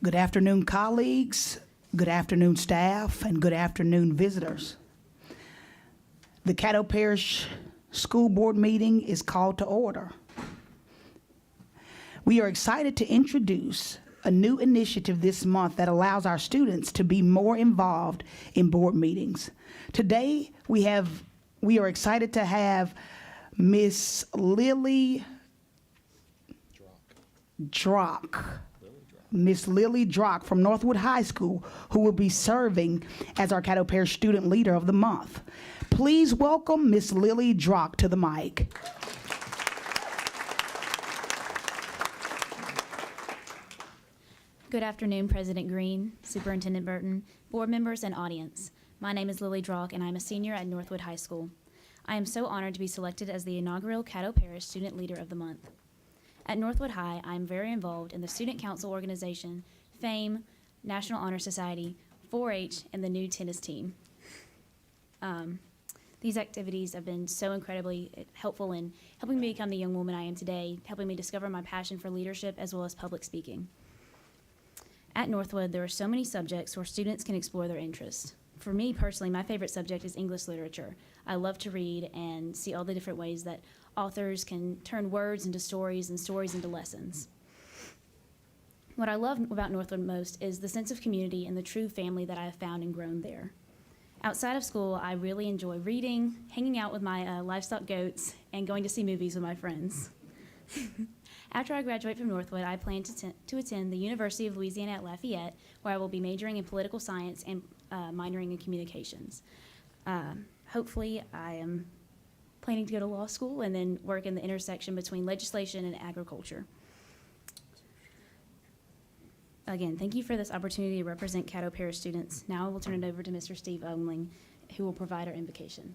Good afternoon, colleagues, good afternoon, staff, and good afternoon, visitors. The Caddo Parish School Board meeting is called to order. We are excited to introduce a new initiative this month that allows our students to be more involved in board meetings. Today, we are excited to have Miss Lily Drock. Miss Lily Drock from Northwood High School, who will be serving as our Caddo Parish Student Leader of the Month. Please welcome Miss Lily Drock to the mic. Good afternoon, President Green, Superintendent Burton, board members, and audience. My name is Lily Drock, and I'm a senior at Northwood High School. I am so honored to be selected as the inaugural Caddo Parish Student Leader of the Month. At Northwood High, I am very involved in the Student Council Organization, FAME, National Honor Society, 4-H, and the new tennis team. These activities have been so incredibly helpful in helping me become the young woman I am today, helping me discover my passion for leadership as well as public speaking. At Northwood, there are so many subjects where students can explore their interests. For me personally, my favorite subject is English literature. I love to read and see all the different ways that authors can turn words into stories and stories into lessons. What I love about Northwood most is the sense of community and the true family that I have found and grown there. Outside of school, I really enjoy reading, hanging out with my livestock goats, and going to see movies with my friends. After I graduate from Northwood, I plan to attend the University of Louisiana at Lafayette, where I will be majoring in political science and minoring in communications. Hopefully, I am planning to go to law school and then work in the intersection between legislation and agriculture. Again, thank you for this opportunity to represent Caddo Parish students. Now I will turn it over to Mr. Steve Umling, who will provide our invocation.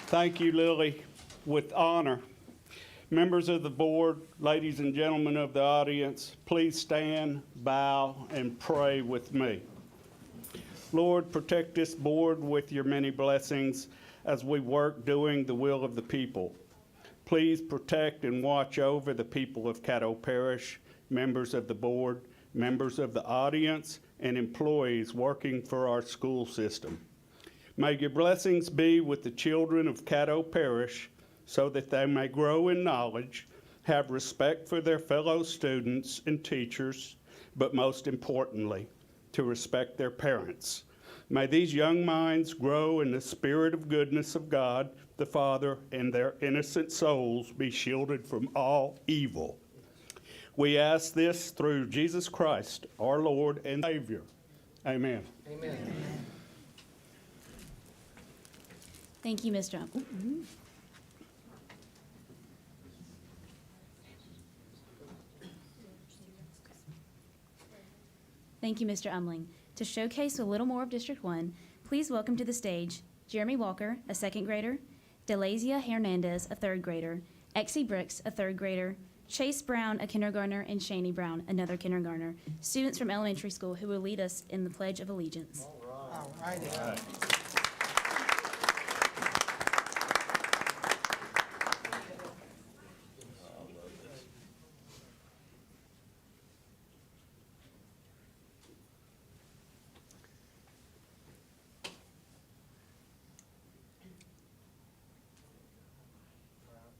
Thank you, Lily. With honor, members of the board, ladies and gentlemen of the audience, please stand, bow, and pray with me. Lord, protect this board with your many blessings as we work doing the will of the people. Please protect and watch over the people of Caddo Parish, members of the board, members of the audience, and employees working for our school system. May your blessings be with the children of Caddo Parish so that they may grow in knowledge, have respect for their fellow students and teachers, but most importantly, to respect their parents. May these young minds grow in the spirit of goodness of God, the Father, and their innocent souls be shielded from all evil. We ask this through Jesus Christ, our Lord and Savior. Amen. Amen. Thank you, Ms. Trump. Thank you, Mr. Umling. To showcase a little more of District 1, please welcome to the stage Jeremy Walker, a second grader, Delazia Hernandez, a third grader, Exie Brooks, a third grader, Chase Brown, a kindergartner, and Shani Brown, another kindergartner, students from elementary school who will lead us in the Pledge of Allegiance. All right.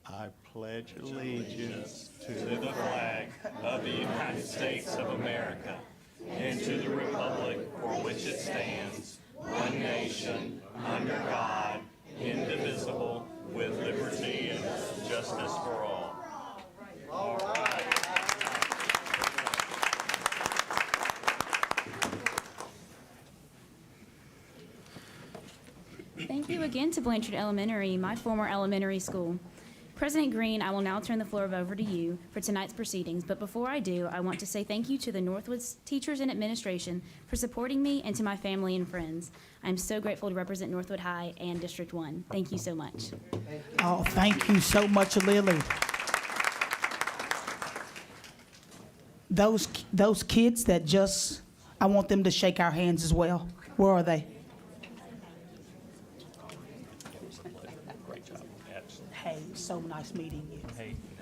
I pledge allegiance to the flag of the United States of America and to the republic for which it stands, one nation, under God, indivisible, with liberty and justice for all. All right. Thank you again to Blanchard Elementary, my former elementary school. President Green, I will now turn the floor over to you for tonight's proceedings, but before I do, I want to say thank you to the Northwood's teachers and administration for supporting me and to my family and friends. I'm so grateful to represent Northwood High and District 1. Thank you so much. Oh, thank you so much, Lily. Those kids that just, I want them to shake our hands as well. Where are they? Hey, so nice. Nice meeting you.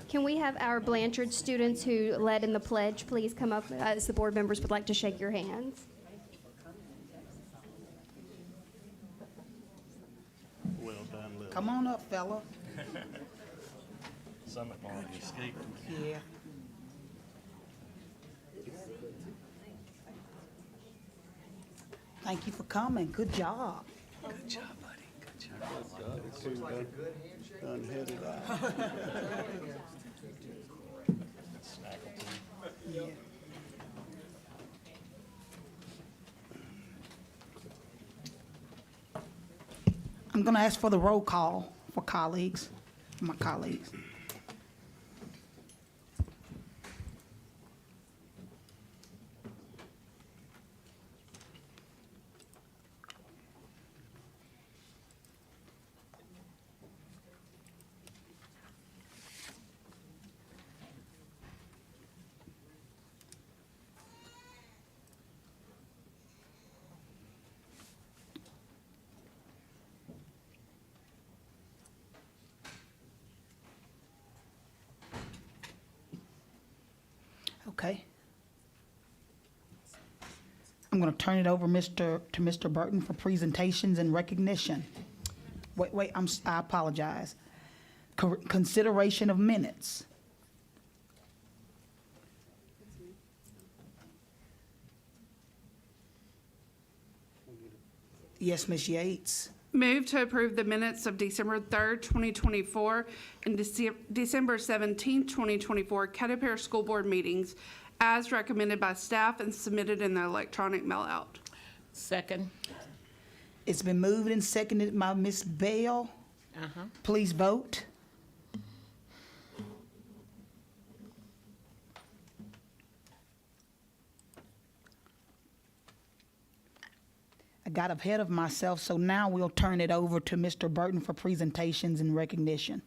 Can we have our Blanchard students who led in the pledge please come up as the board members would like to shake your hands? Well done, Lily. Come on up, fella. Some have already escaped. Yeah. Thank you for coming. Good job. Good job, buddy. Good job. Done headed out. Yeah. I'm going to ask for the roll call for colleagues, my colleagues. Okay. I'm going to turn it over to Mr. Burton for presentations and recognition. Wait, I apologize. Consideration of minutes. Yes, Ms. Yates. Move to approve the minutes of December 3rd, 2024, and December 17th, 2024 Caddo Parish School Board meetings as recommended by staff and submitted in the electronic mail out. Second. It's been moved and seconded by Ms. Bell. Please vote. I got ahead of myself, so now we'll turn it over to Mr. Burton for presentations and recognition.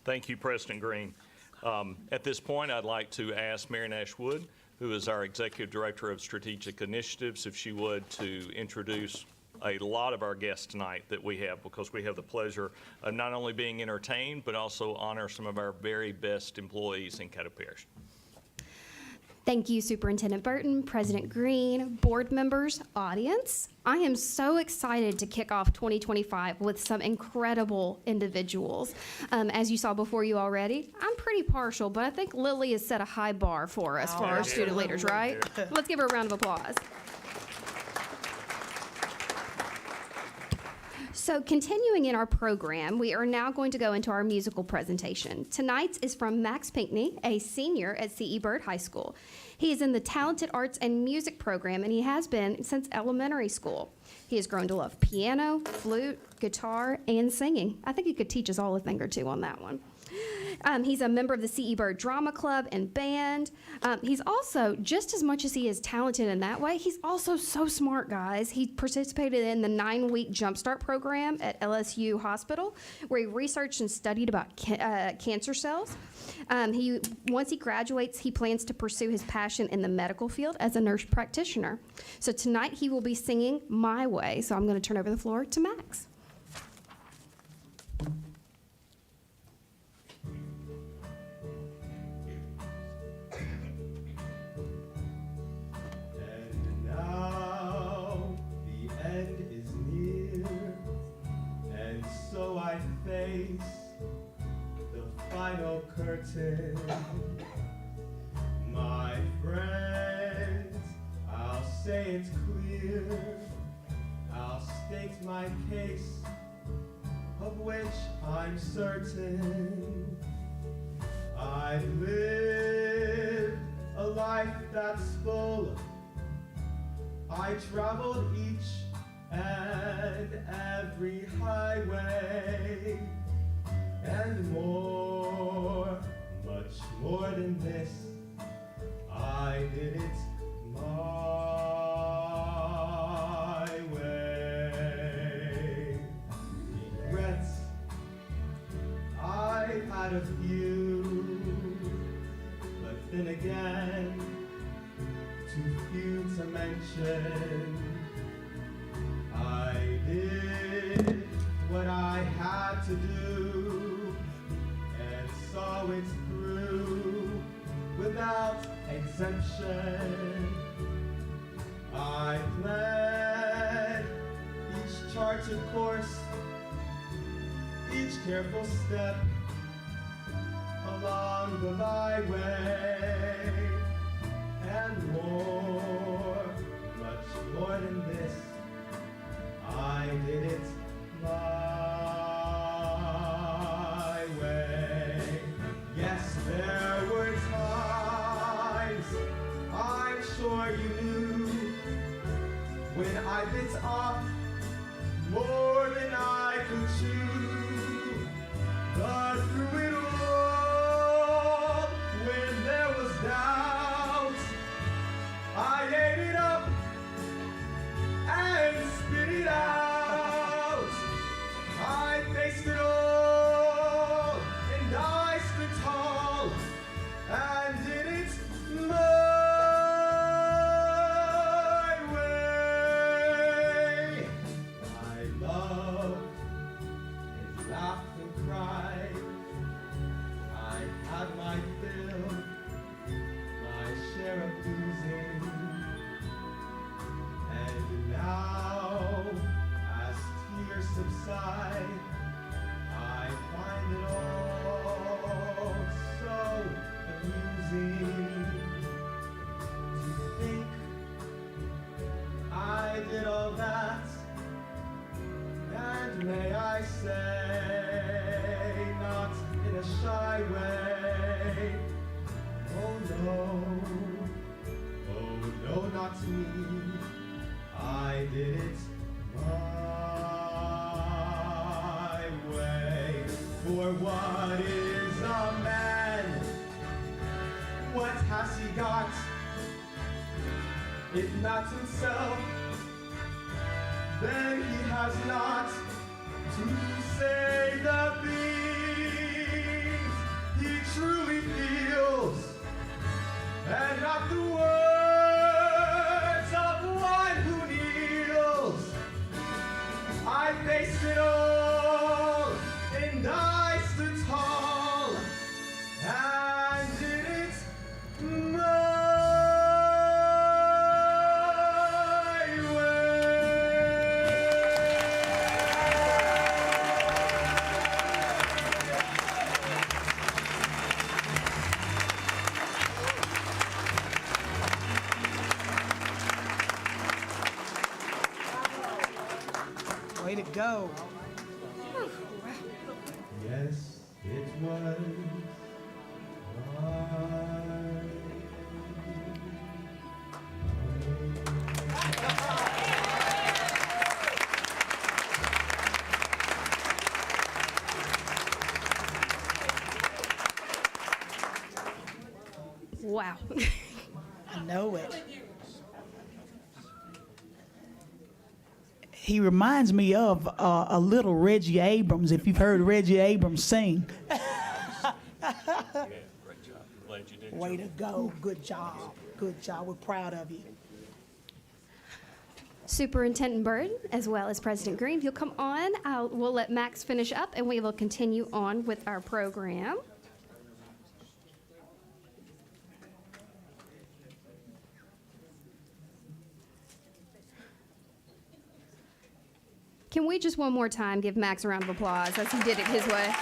Thank you, President Green. At this point, I'd like to ask Mary Nash Wood, who is our Executive Director of Strategic Initiatives, if she would, to introduce a lot of our guests tonight that we have, because we have the pleasure of not only being entertained, but also honor some of our very best employees in Caddo Parish. Thank you, Superintendent Burton, President Green, board members, audience. I am so excited to kick off 2025 with some incredible individuals. As you saw before you already, I'm pretty partial, but I think Lily has set a high bar for us, for our student leaders, right? Let's give her a round of applause. So continuing in our program, we are now going to go into our musical presentation. Tonight's is from Max Pinkney, a senior at C.E. Byrd High School. He is in the Talented Arts and Music program, and he has been since elementary school. He has grown to love piano, flute, guitar, and singing. I think he could teach us all a thing or two on that one. He's a member of the C.E. Byrd Drama Club and Band. He's also, just as much as he is talented in that way, he's also so smart, guys. He participated in the 9-week Jumpstart program at LSU Hospital, where he researched and studied about cancer cells. Once he graduates, he plans to pursue his passion in the medical field as a nurse practitioner. So tonight he will be singing My Way. So I'm going to turn over the floor to Max. Face the final curtain. My friends, I'll say it's clear. I'll state my case, of which I'm certain. I've lived a life that's full. I traveled each and every highway, and more, much more than this, I did it my way. Regrets, I've had a few, redemption. I did what I had to do and saw it through without exemption. I planned each charted course, each careful step along the byway, and more, much more than this, I did it my way. Yes, there were times, I'm sure you knew, when I bit off more than I could chew. But through it all, when there was doubt, I ate it up and spit it out. I faced it all, and I stood tall, and did it my way. I loved and laughed and cried. I had my fill, my share of losing. And now, as tears subside, I find it all so amusing to think I did all that, and may I say, not in a shy way, oh no, not me. I did it my way. For what is a man? What has he got? If not himself, then he has not to say the things he truly feels, and not the words of one who kneels. I faced it all, and I stood tall, and did it my Way to go. Yes, it was Wow. I know it. He reminds me of a little Reggie Abrams, if you've heard Reggie Abrams sing. Yeah, great job. Glad you did. Way to go. Good job. Good job. We're proud of you. Superintendent Byrd, as well as President Green, if you'll come on, we'll let Max finish up, and we will continue on with our program. Can we just one more time give Max a round of applause as he did it his way?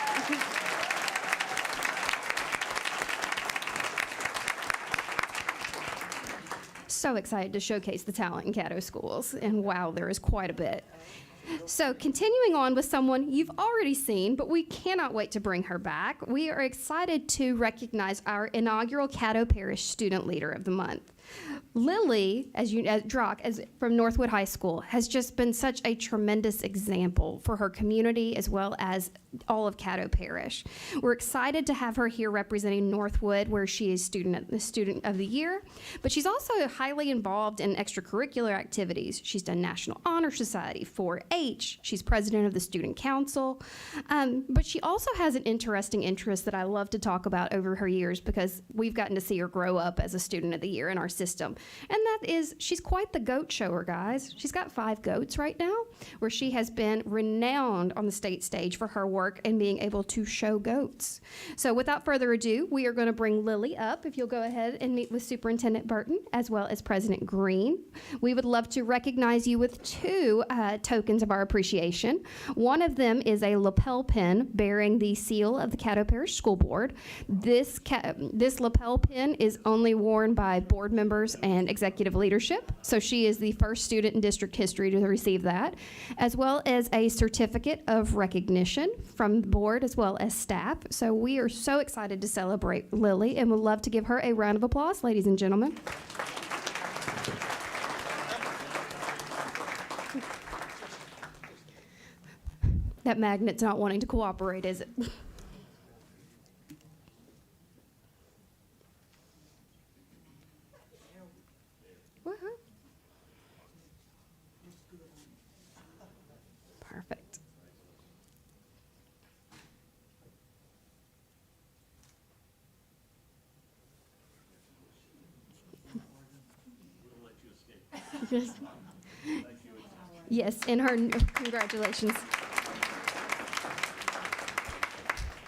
So excited to showcase the talent in Caddo schools, and wow, there is quite a bit. So continuing on with someone you've already seen, but we cannot wait to bring her back. We are excited to recognize our inaugural Caddo Parish Student Leader of the Month. Lily, from Northwood High School, has just been such a tremendous example for her community as well as all of Caddo Parish. We're excited to have her here representing Northwood, where she is the Student of the Year, but she's also highly involved in extracurricular activities. She's done National Honor Society, 4-H. She's president of the Student Council, but she also has an interesting interest that I love to talk about over her years because we've gotten to see her grow up as a Student of the Year in our system. And that is, she's quite the goat shower, guys. She's got 5 goats right now, where she has been renowned on the state stage for her work and being able to show goats. So without further ado, we are going to bring Lily up, if you'll go ahead and meet with Superintendent Burton as well as President Green. We would love to recognize you with 2 tokens of our appreciation. One of them is a lapel pin bearing the seal of the Caddo Parish School Board. This lapel pin is only worn by board members and executive leadership, so she is the first student in district history to receive that, as well as a certificate of recognition from the board as well as staff. So we are so excited to celebrate Lily and would love to give her a round of applause, ladies and gentlemen. That magnet's not wanting to cooperate, is it? Woohoo. Perfect. Yes, in her, congratulations.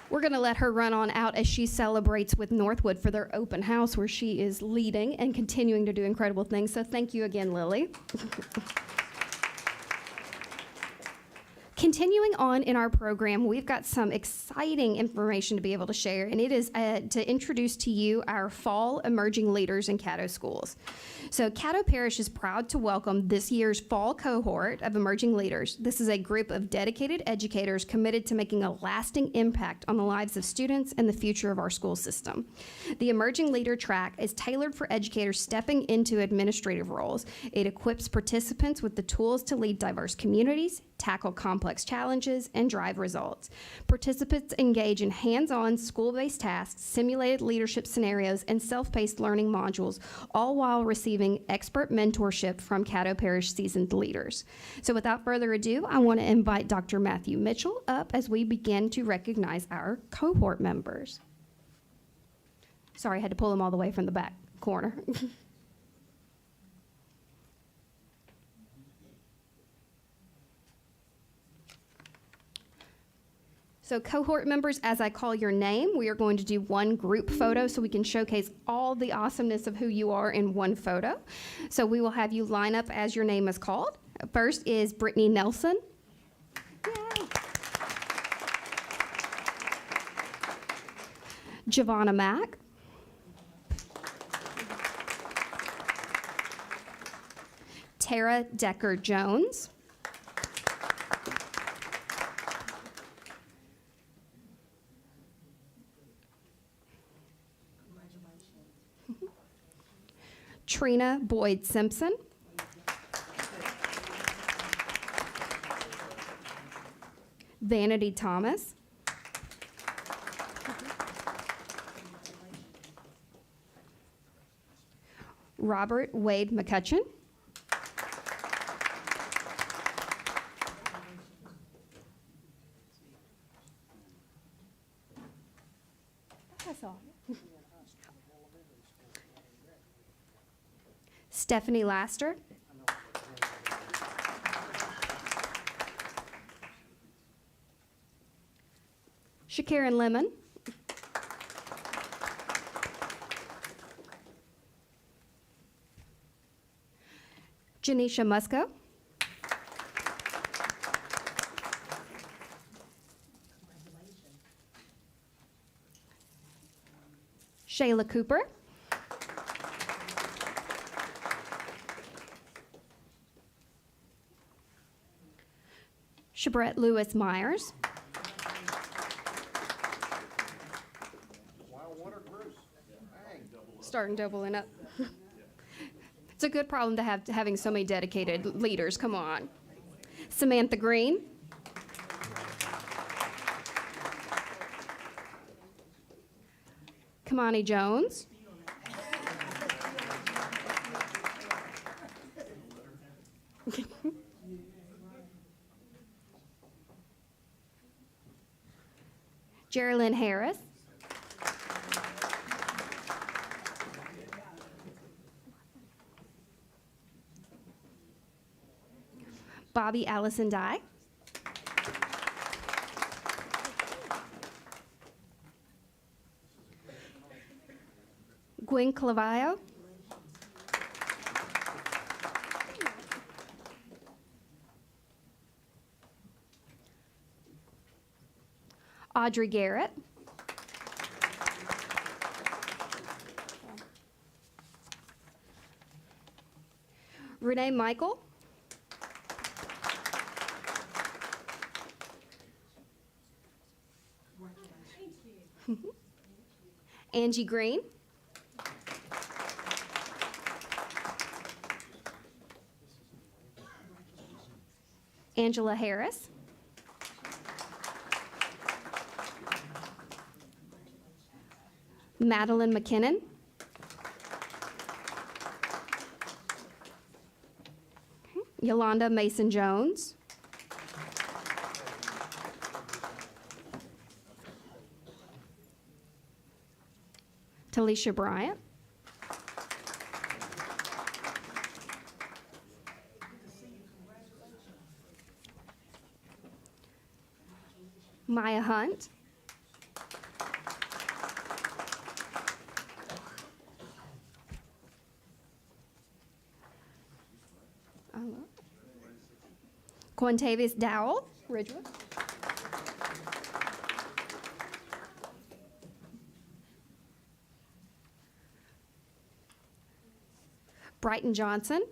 We're going to let her run on out as she celebrates with Northwood for their open house, where she is leading and continuing to do incredible things. So thank you again, Lily. Continuing on in our program, we've got some exciting information to be able to share, and it is to introduce to you our fall emerging leaders in Caddo schools. So Caddo Parish is proud to welcome this year's fall cohort of emerging leaders. This is a group of dedicated educators committed to making a lasting impact on the lives of students and the future of our school system. The emerging leader track is tailored for educators stepping into administrative roles. It equips participants with the tools to lead diverse communities, tackle complex challenges, and drive results. Participants engage in hands-on school-based tasks, simulated leadership scenarios, and self-paced learning modules, all while receiving expert mentorship from Caddo Parish seasoned leaders. So without further ado, I want to invite Dr. Matthew Mitchell up as we begin to recognize our cohort members. Sorry, I had to pull them all the way from the back corner. So cohort members, as I call your name, we are going to do one group photo so we can showcase all the awesomeness of who you are in one photo. So we will have you line up as your name is called. First is Brittany Nelson. Yay. Giovanna Mack. Tara Decker Jones. Trina Boyd Simpson. Vanity Thomas. Robert Wade McCutcheon. That's all. Stephanie Laster. Shakira Lemon. Janisha Musco. Shayla Cooper. Shabrette Lewis Myers. Starting doubling up. It's a good problem to have, having so many dedicated leaders. Come on. Samantha Green. Kamani Jones. Geraldine Harris. Bobby Allison Dye. Gwen Clavayo. Audrey Garrett. Renee Michael. Angie Green. Angela Harris. Madeline McKinnon. Yolanda Mason Jones. Talisha Bryant. Maya Hunt. Quintavious Dowell, Ridgewood. Brighton Johnson.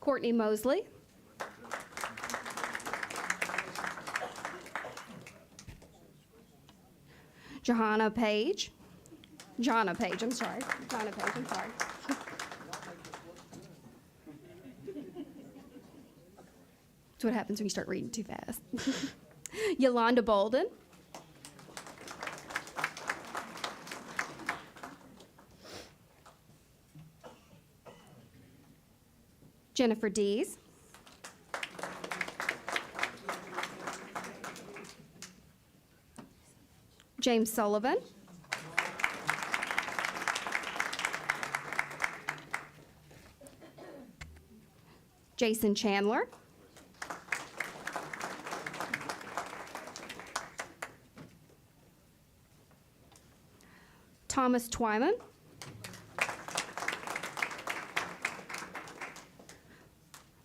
Courtney Mosley. Johanna Page. Jonna Page, I'm sorry. Jonna Page, I'm sorry. That's what happens when you start reading too fast. Yolanda Bolden. Jennifer Dees. James Sullivan. Jason Chandler. Thomas Twyman.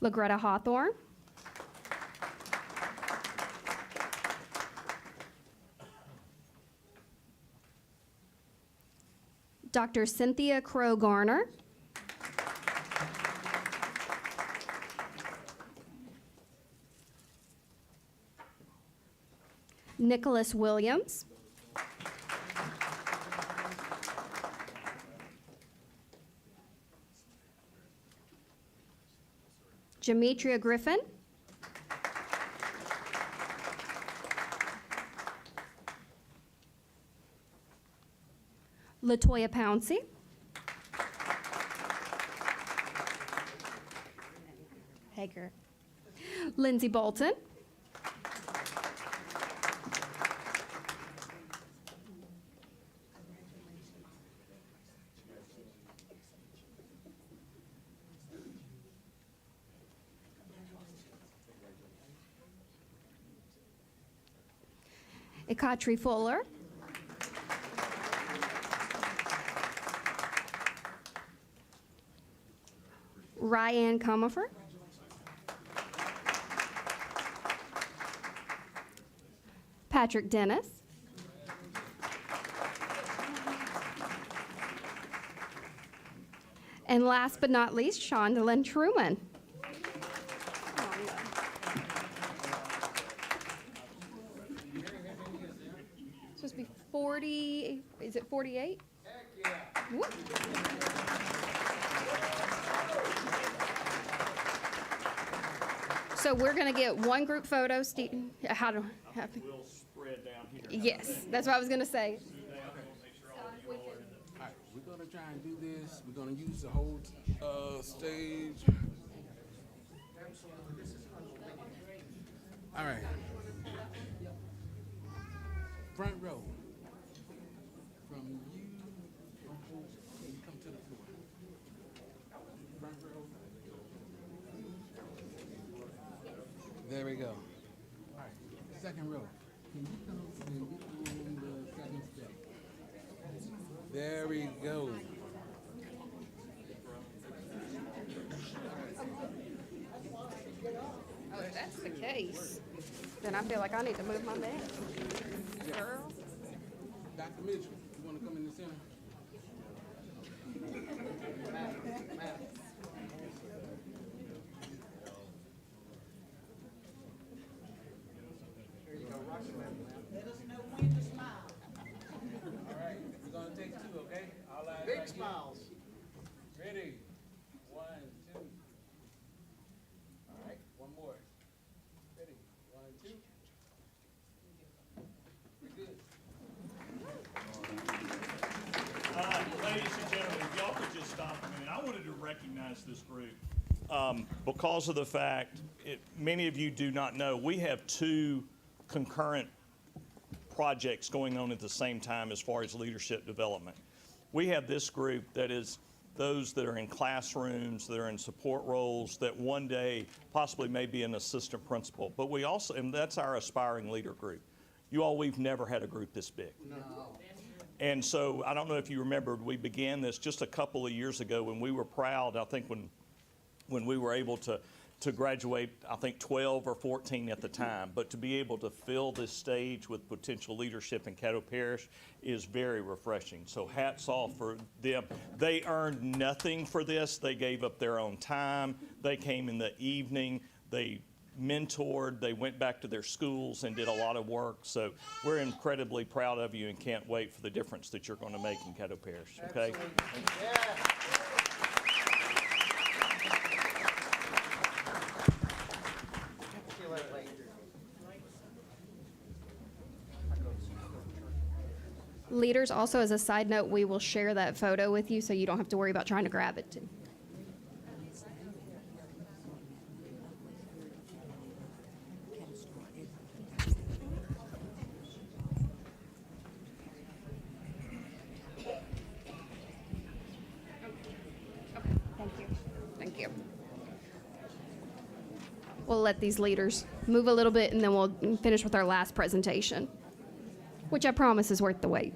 LaGreta Hawthorne. Dr. Cynthia Crow Garner. Nicholas Williams. Demetria Griffin. Latoya Pouncey. Hager. Lindsay Bolton. Ikatri Fuller. Ryan Comerford. Patrick Dennis. And last but not least, Shondalyn Truman. Supposed to be 40, is it 48? Heck yeah. Woo. So we're gonna get one group photo, Steve, how to, We'll spread down here. yes, that's what I was gonna say. All right, we're gonna try and do this. We're gonna use the whole stage. All right. Front row. There we go. All right, second row. Can you come and get on the second step? There we go. Oh, if that's the case, then I feel like I need to move my neck. Girl. Dr. Mitchell, you want to come in the center? Let us know when to smile. All right, we're going to take two, okay? All eyes Big right here. smiles. Ready? 1, 2. All right, one more. Ready? 1, 2. We're good. Ladies and gentlemen, if y'all could just stop a minute. I wanted to recognize this group because of the fact, many of you do not know, we have 2 concurrent projects going on at the same time as far as leadership development. We have this group that is those that are in classrooms, that are in support roles, that one day possibly may be an assistant principal. But we also, and that's our aspiring leader group. You all, we've never had a group this big. No. And so I don't know if you remembered, we began this just a couple of years ago when we were proud, I think when we were able to graduate, I think 12 or 14 at the time, but to be able to fill this stage with potential leadership in Caddo Parish is very refreshing. So hats off for them. They earned nothing for this. They gave up their own time. They came in the evening. They mentored. They went back to their schools and did a lot of work. So we're incredibly proud of you and can't wait for the difference that you're going to make in Caddo Parish. Okay? Leaders, also as a side note, we will share that photo with you so you don't have to worry about trying to grab it too. Thank you. We'll let these leaders move a little bit and then we'll finish with our last presentation, which I promise is worth the wait.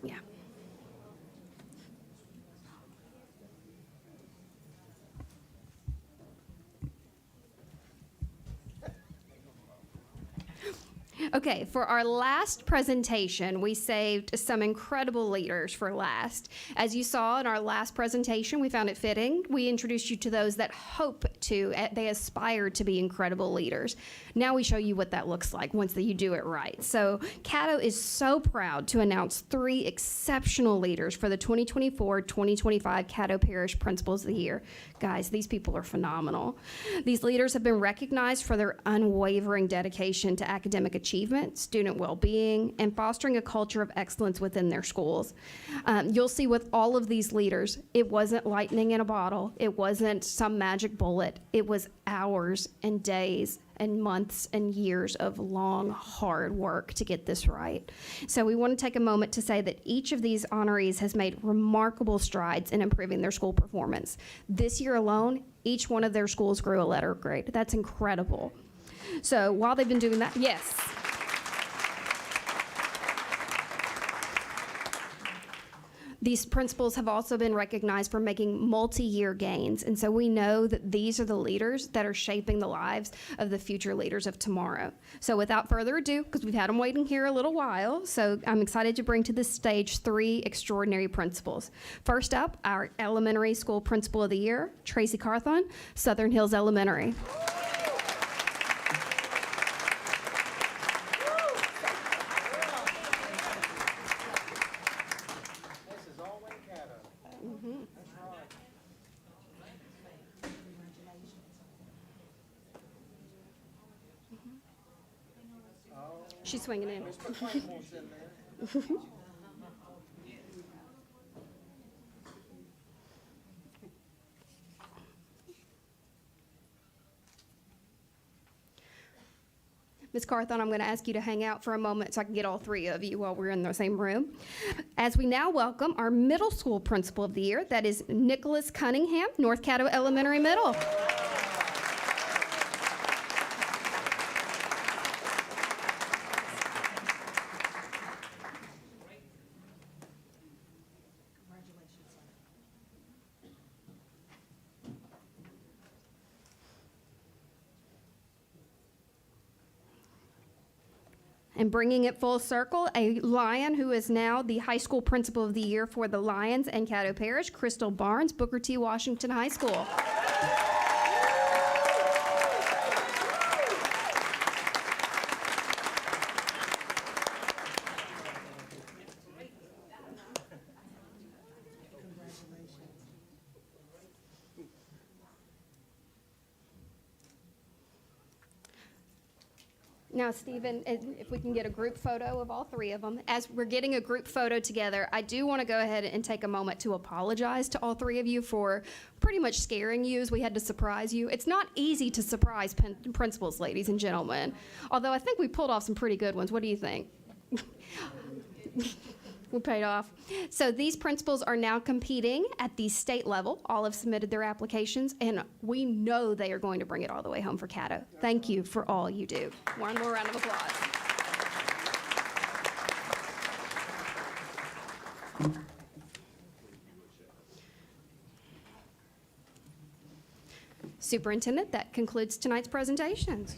Yeah. Okay, for our last presentation, we saved some incredible leaders for last. As you saw in our last presentation, we found it fitting. We introduced you to those that hope to, they aspire to be incredible leaders. Now we show you what that looks like once that you do it right. So Caddo is so proud to announce 3 exceptional leaders for the 2024-2025 Caddo Parish Principals of the Year. Guys, these people are phenomenal. These leaders have been recognized for their unwavering dedication to academic achievement, student well-being, and fostering a culture of excellence within their schools. You'll see with all of these leaders, it wasn't lightning in a bottle. It wasn't some magic bullet. It was hours and days and months and years of long, hard work to get this right. So we want to take a moment to say that each of these honorees has made remarkable strides in improving their school performance. This year alone, each one of their schools grew a letter grade. That's incredible. So while they've been doing that, yes. These principals have also been recognized for making multi-year gains. And so we know that these are the leaders that are shaping the lives of the future leaders of tomorrow. So without further ado, because we've had them waiting here a little while, so I'm excited to bring to the stage 3 extraordinary principals. First up, our elementary school principal of the year, Tracy Carthon, Southern Hills Elementary. She's swinging in. Ms. Carthon, I'm going to ask you to hang out for a moment so I can get all three of you while we're in the same room. As we now welcome our middle school principal of the year, that is Nicholas Cunningham, North Caddo Elementary Middle. And bringing it full circle, a Lion who is now the high school principal of the year for the Lions and Caddo Parish, Crystal Barnes, Booker T. Washington High School. Now, Stephen, if we can get a group photo of all three of them. As we're getting a group photo together, I do want to go ahead and take a moment to apologize to all three of you for pretty much scaring you as we had to surprise you. It's not easy to surprise principals, ladies and gentlemen, although I think we pulled off some pretty good ones. What do you think? We paid off. So these principals are now competing at the state level. All have submitted their applications, and we know they are going to bring it all the way home for Caddo. Thank you for all you do. One more round of applause. Superintendent, that concludes tonight's presentations.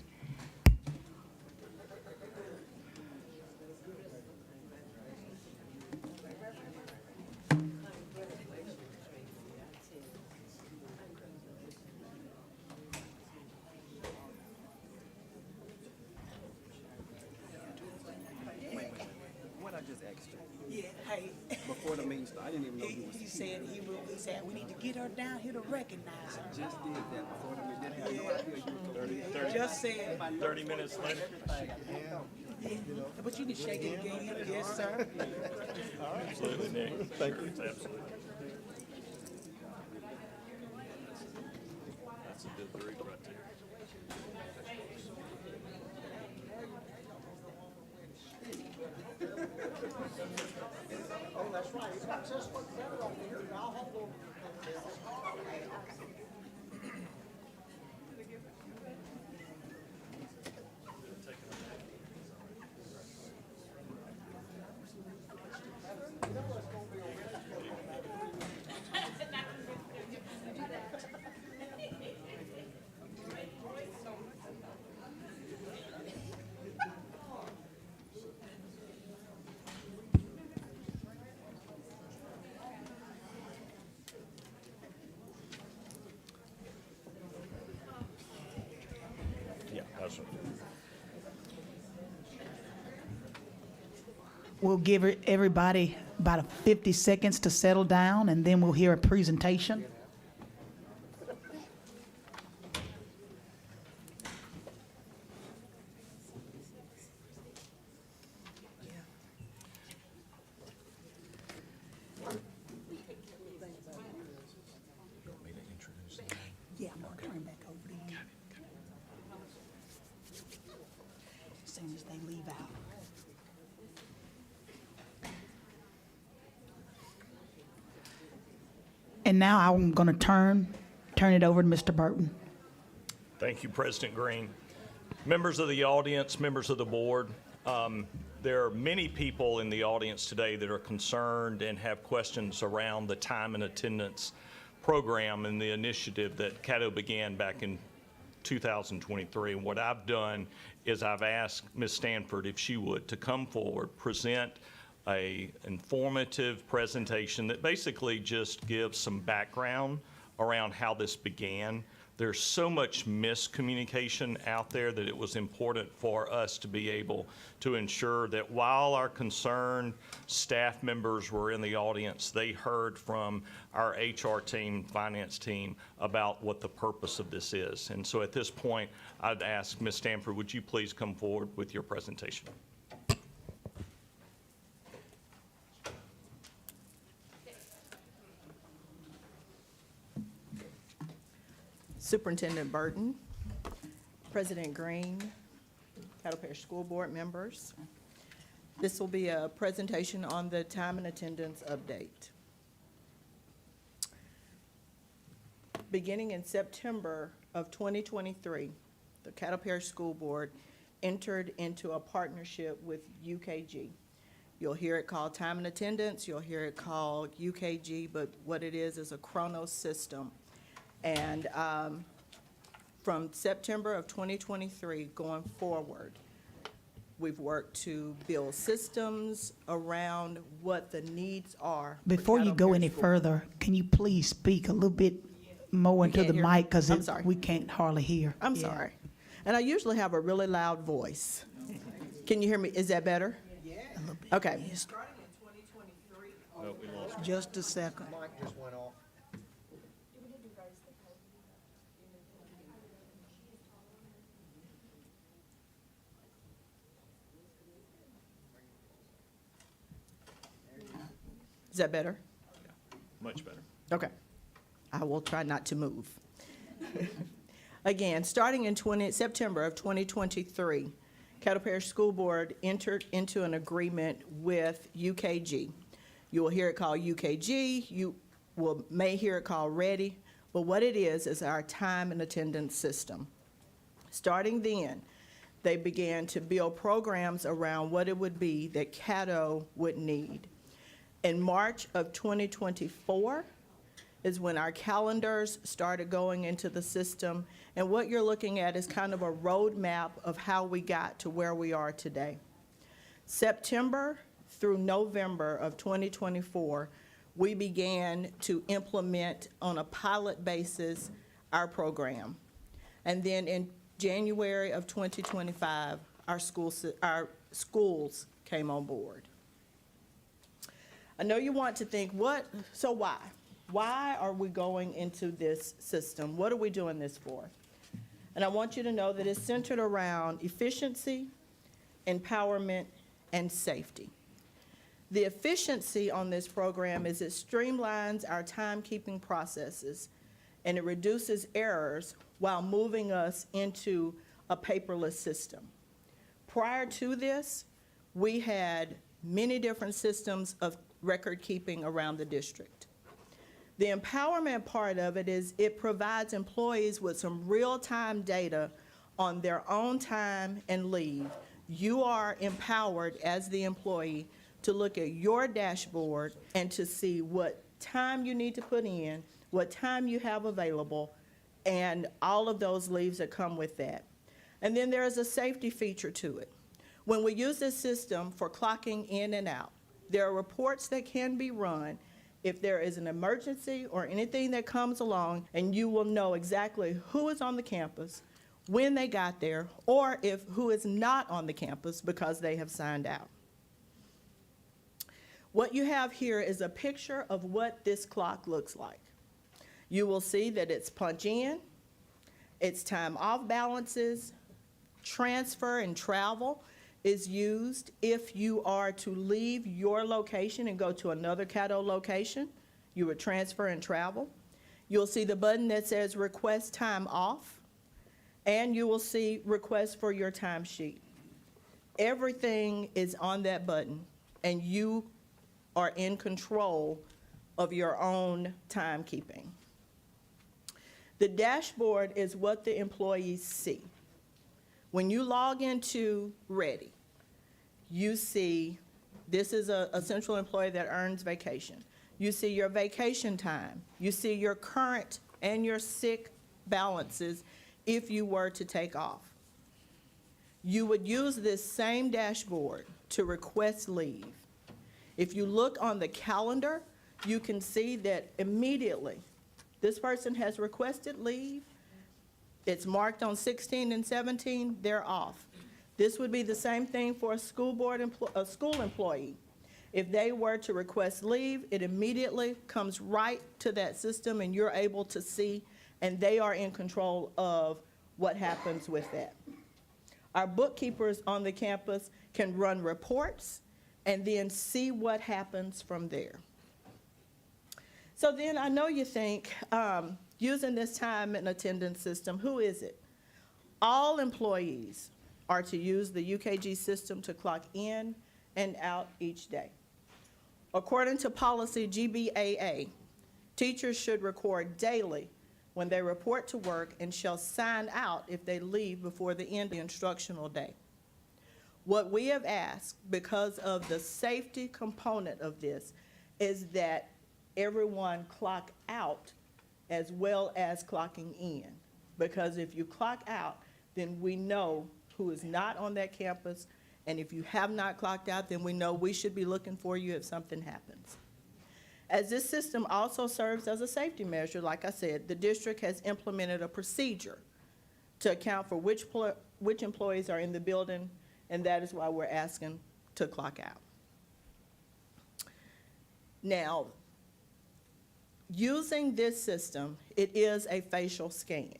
Before the meeting started, I didn't even know you was He said he said we need to get her down here to recognize her. just did that before the meeting. Didn't have no idea you were Just said. 30 minutes later. But you can shake it again. Yes, sir. Absolutely, Nick. Thank you. Absolutely. That's a good group right there. Oh, that's right. It's not just what's better on here. I'll hold on. Yeah, that's right. We'll give everybody about 50 seconds to settle down, and then we'll hear a presentation. Yeah, I'm gonna turn back over to you. As soon as they leave out. And now I'm going to turn it over to Mr. Burton. Thank you, President Green. Members of the audience, members of the board, there are many people in the audience today that are concerned and have questions around the time and attendance program and the initiative that Caddo began back in 2023. And what I've done is I've asked Ms. Stanford if she would to come forward, present a informative presentation that basically just gives some background around how this began. There's so much miscommunication out there that it was important for us to be able to ensure that while our concerned staff members were in the audience, they heard from our HR team, finance team, about what the purpose of this is. And so at this point, I'd ask Ms. Stanford, would you please come forward with your presentation? Superintendent Burton, President Green, Caddo Parish School Board members. This will be a presentation on the time and attendance update. Beginning in September of 2023, the Caddo Parish School Board entered into a partnership with UKG. You'll hear it called time and attendance, you'll hear it called UKG, but what it is a chronos system. And from September of 2023 going forward, we've worked to build systems around what the needs are. for Before you Caddo go Parish any School. further, can you please speak a little bit more into can't the hear? mic, because I'm sorry. we can't hardly hear. I'm Yeah. sorry. And I usually have a really loud voice. Can you hear me? Is that better? A little bit. Okay. Starting in 2023. Nope, we lost. Just a second. Mic just went off. Is that better? Much better. Okay. I will try not to move. Again, starting in September of 2023, Caddo Parish School Board entered into an agreement with UKG. You will hear it called UKG, may hear it called READY, but what it is our time and attendance system. Starting then, they began to build programs around what it would be that Caddo would need. In March of 2024 is when our calendars started going into the system, and what you're looking at is kind of a roadmap of how we got to where we are today. September through November of 2024, we began to implement on a pilot basis our program. And then in January of 2025, our schools came on board. I know you want to think, so why? Why are we going into this system? What are we doing this for? And I want you to know that it's centered around efficiency, empowerment, and safety. The efficiency on this program is it streamlines our timekeeping processes and it reduces errors while moving us into a paperless system. Prior to this, we had many different systems of record keeping around the district. The empowerment part of it is it provides employees with some real-time data on their own time and leave. You are empowered as the employee to look at your dashboard and to see what time you need to put in, what time you have available, and all of those leaves that come with that. And then there is a safety feature to it. When we use this system for clocking in and out, there are reports that can be run if there is an emergency or anything that comes along, and you will know exactly who is on the campus, when they got there, or if who is not on the campus because they have signed out. What you have here is a picture of what this clock looks like. You will see that it's punch in, it's time off balances, transfer and travel is used if you are to leave your location and go to another Caddo location. You would transfer and travel. You'll see the button that says request time off, and you will see request for your timesheet. Everything is on that button, and you are in control of your own timekeeping. The dashboard is what the employees see. When you log into Ready, you see this is a central employee that earns vacation. You see your vacation time. You see your current and your sick balances if you were to take off. You would use this same dashboard to request leave. If you look on the calendar, you can see that immediately this person has requested leave. It's marked on 16 and 17, they're off. This would be the same thing for a school employee. If they were to request leave, it immediately comes right to that system and you're able to see, and they are in control of what happens with that. Our bookkeepers on the campus can run reports and then see what happens from there. So then I know you think, using this time and attendance system, who is it? All employees are to use the UKG system to clock in and out each day. According to policy GBAA, teachers should record daily when they report to work and shall sign out if they leave before the end of the instructional day. What we have asked, because of the safety component of this, is that everyone clock out as well as clocking in. Because if you clock out, then we know who is not on that campus, and if you have not clocked out, then we know we should be looking for you if something happens. As this system also serves as a safety measure, like I said, the district has implemented a procedure to account for which employees are in the building, and that is why we're asking to clock out. Now, using this system, it is a facial scan.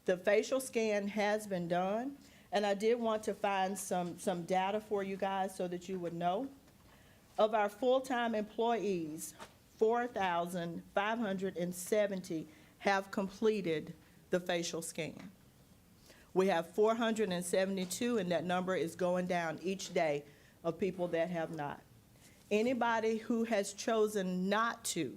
The facial scan has been done, and I did want to find some data for you guys so that you would know. Of our full-time employees, 4,570 have completed the facial scan. We have 472, and that number is going down each day of people that have not. Anybody who has chosen not to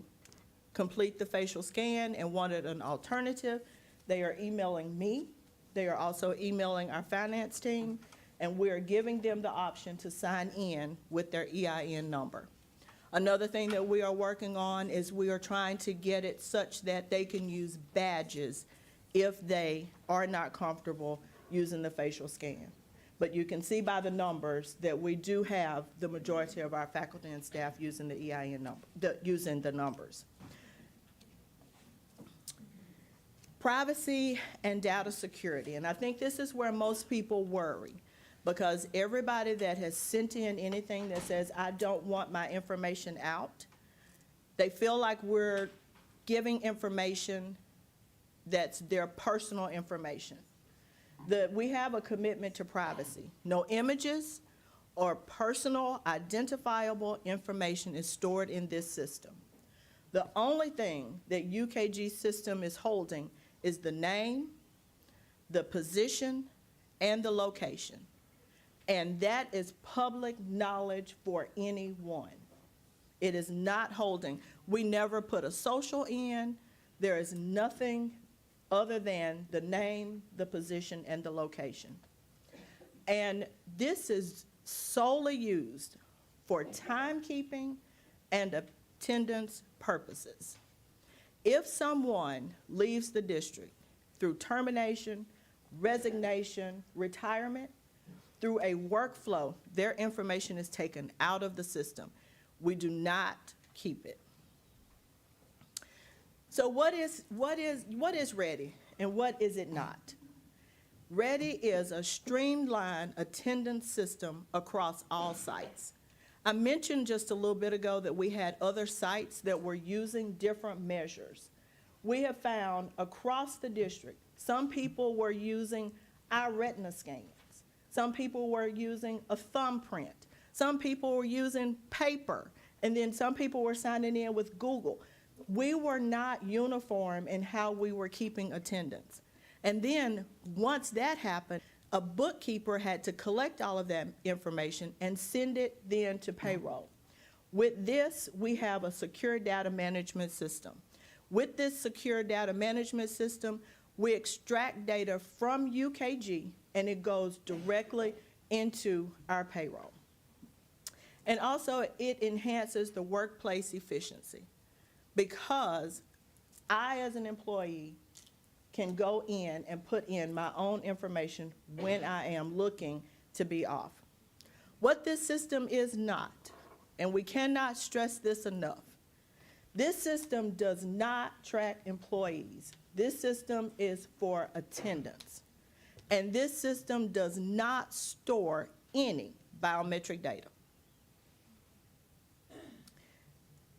complete the facial scan and wanted an alternative, they are emailing me. They are also emailing our finance team, and we are giving them the option to sign in with their EIN number. Another thing that we are working on is we are trying to get it such that they can use badges if they are not comfortable using the facial scan. But you can see by the numbers that we do have the majority of our faculty and staff using the EIN number, using the numbers. Privacy and data security, and I think this is where most people worry, because everybody that has sent in anything that says, I don't want my information out, they feel like we're giving information that's their personal information. We have a commitment to privacy. No images or personal identifiable information is stored in this system. The only thing that UKG system is holding is the name, the position, and the location. And that is public knowledge for anyone. It is not holding. We never put a social in. There is nothing other than the name, the position, and the location. And this is solely used for timekeeping and attendance purposes. If someone leaves the district through termination, resignation, retirement, through a workflow, their information is taken out of the system. We do not keep it. So what is READY and what is it not? READY is a streamlined attendance system across all sites. I mentioned just a little bit ago that we had other sites that were using different measures. We have found across the district, some people were using our retina scans. Some people were using a thumbprint. Some people were using paper. And then some people were signing in with Google. We were not uniform in how we were keeping attendance. And then once that happened, a bookkeeper had to collect all of that information and send it then to payroll. With this, we have a secure data management system. With this secure data management system, we extract data from UKG and it goes directly into our payroll. And also, it enhances the workplace efficiency because I, as an employee, can go in and put in my own information when I am looking to be off. What this system is not, and we cannot stress this enough, this system does not track employees. This system is for attendance. And this system does not store any biometric data.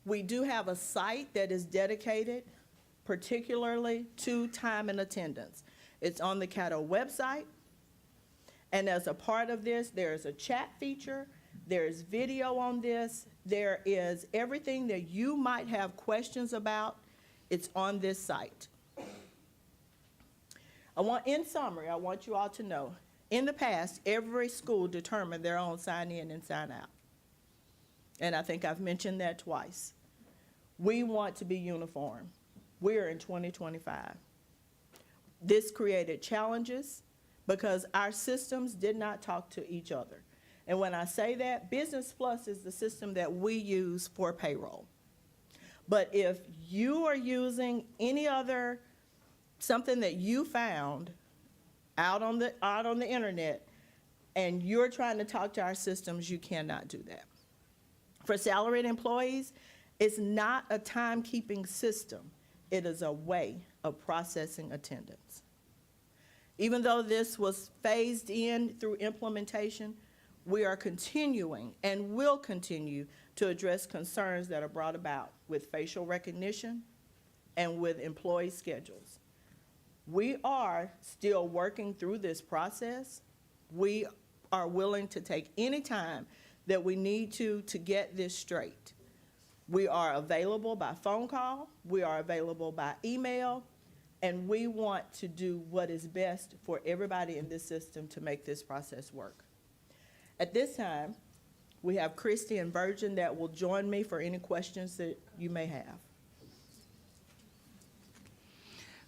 We do have a site that is dedicated particularly to time and attendance. It's on the Caddo website, and as a part of this, there's a chat feature, there's video on this, there is everything that you might have questions about, it's on this site. In summary, I want you all to know, in the past, every school determined their own sign in and sign out. And I think I've mentioned that twice. We want to be uniform. We're in 2025. This created challenges because our systems did not talk to each other. And when I say that, Business Plus is the system that we use for payroll. But if you are using any other, something that you found out on the internet, and you're trying to talk to our systems, you cannot do that. For salaried employees, it's not a timekeeping system. It is a way of processing attendance. Even though this was phased in through implementation, we are continuing and will continue to address concerns that are brought about with facial recognition and with employee schedules. We are still working through this process. We are willing to take any time that we need to get this straight. We are available by phone call, we are available by email, and we want to do what is best for everybody in this system to make this process work. At this time, we have Christy and Virgin that will join me for any questions that you may have.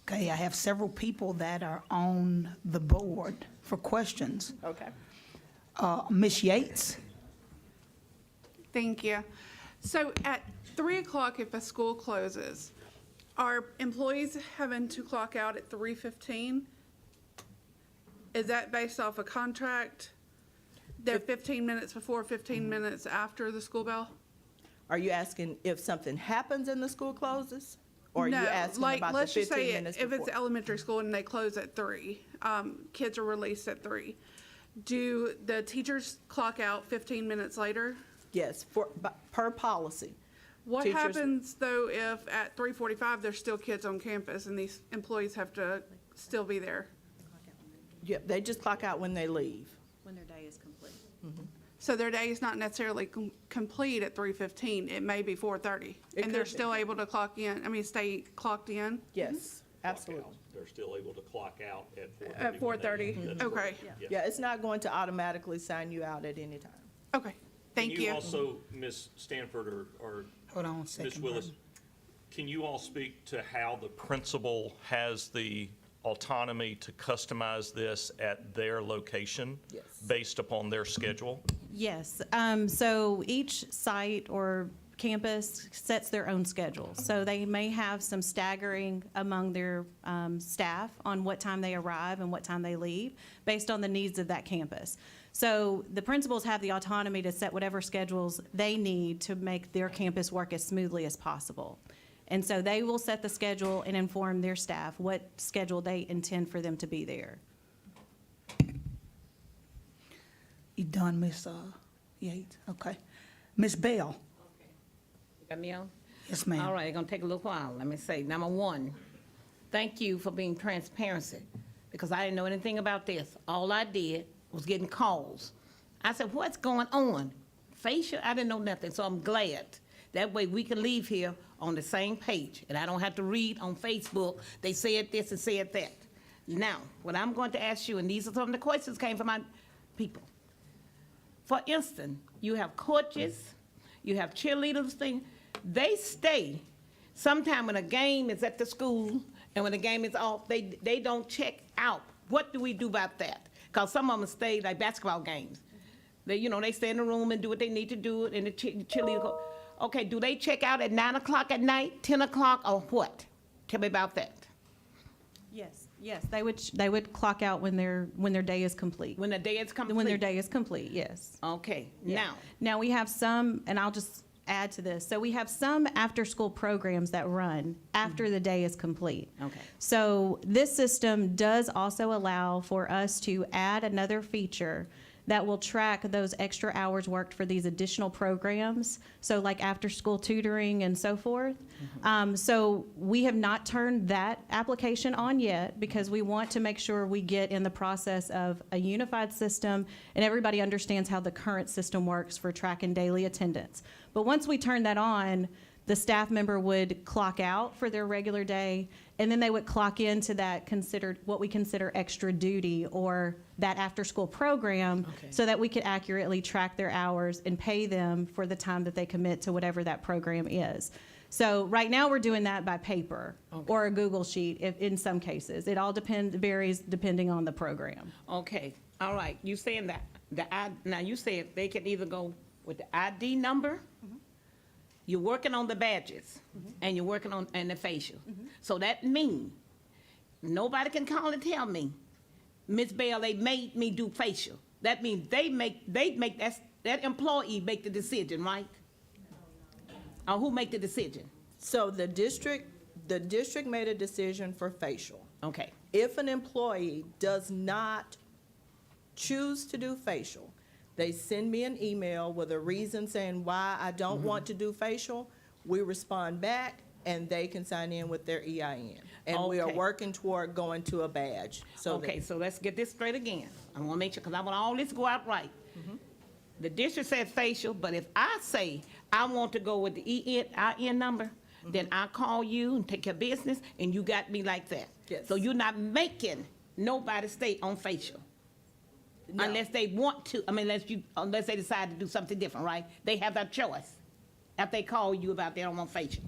Okay, I have several people that are on the board for questions. Okay. Ms. Yates? Thank you. So at 3 o'clock, if a school closes, are employees having to clock out at 3:15? Is that based off a contract? They're 15 minutes before, 15 minutes after the school bell? Are you asking if something happens and the school closes? Or are you No, asking like, about the let's just 15 say minutes if it's before? elementary school and they close at 3, kids are released at 3. Do the teachers clock out 15 minutes later? Yes, per policy. What Teachers- happens though if at 3:45 there's still kids on campus and these employees have to still be there? Yeah, they just clock out when they leave. When their day is complete. So their day is not necessarily complete at 3:15, it may be 4:30. It And they're could be. still able to clock in, stay clocked in Yes, absolutely. They're still able to clock out at 4:30. at 4:30? That's Okay, correct. Yes. Yeah, it's not going to automatically sign you out at any time. okay, thank Can you you. also, Ms. Stanford or Hold on a Ms. second. Willis, can you all speak to how the principal has the autonomy to customize this at their location? Yes. Based upon their schedule? Yes, so each site or campus sets their own schedule. So they may have some staggering among their staff on what time they arrive and what time they leave, based on the needs of that campus. So the principals have the autonomy to set whatever schedules they need to make their campus work as smoothly as possible. And so they will set the schedule and inform their staff what schedule they intend for them to be there. You done, Ms. Yates? Okay. Ms. Bell? Got me on? Yes, ma'am. All right, it's gonna take a little while. Let me say, number one, thank you for being transparency, because I didn't know anything about this. All I did was getting calls. I said, what's going on? Facial, I didn't know nothing, so I'm glad. That way we can leave here on the same page, and I don't have to read on Facebook, they said this and said that. Now, what I'm going to ask you, and these are some of the questions came from my people. For instance, you have coaches, you have cheerleaders thing, they stay. Sometime when a game is at the school and when the game is off, they don't check out. What do we do about that? Because some of them stay like basketball games. They stay in the room and do what they need to do, and the cheerleader go, okay, do they check out at 9 o'clock at night, 10 o'clock, or what? Tell me about that. Yes, they would clock out when their day is complete. When the day is complete? When their day is complete, yes. Okay, Yeah. now, Now, we have some, and I'll just add to this. So we have some after-school programs that run after the day is complete. Okay. So this system does also allow for us to add another feature that will track those extra hours worked for these additional programs, so like after-school tutoring and so forth. So we have not turned that application on yet because we want to make sure we get in the process of a unified system and everybody understands how the current system works for tracking daily attendance. But once we turn that on, The staff member would clock out for their regular day, and then they would clock into that what we consider extra duty or that after-school program, Okay. so that we could accurately track their hours and pay them for the time that they commit to whatever that program is. So right now, we're doing that by paper or a Google Sheet in some cases. It all varies depending on the program. Okay, all right, you saying that, now you said they can either go with the ID number, you're working on the badges, and you're working on, and the facial. So that means, nobody can call and tell me, Ms. Bell, they made me do facial. That means they make, that employee make the decision, right? Or who make the decision? So the district made a decision for facial. Okay, If an employee does not choose to do facial, they send me an email with a reason saying why I don't want to do facial. We respond back, and they can sign in with their EIN. And we are Okay. working toward going to a badge. So okay, so let's get this straight again. I wanna make sure, because I want all this to go out right. The district said facial, but if I say I want to go with the EIN number, then I call you and take your business, and you got me like that. Yes. So you're not making nobody stay on facial. No. Unless they want to, I mean, unless they decide to do something different, right? They have that choice. If they call you about they don't want facial.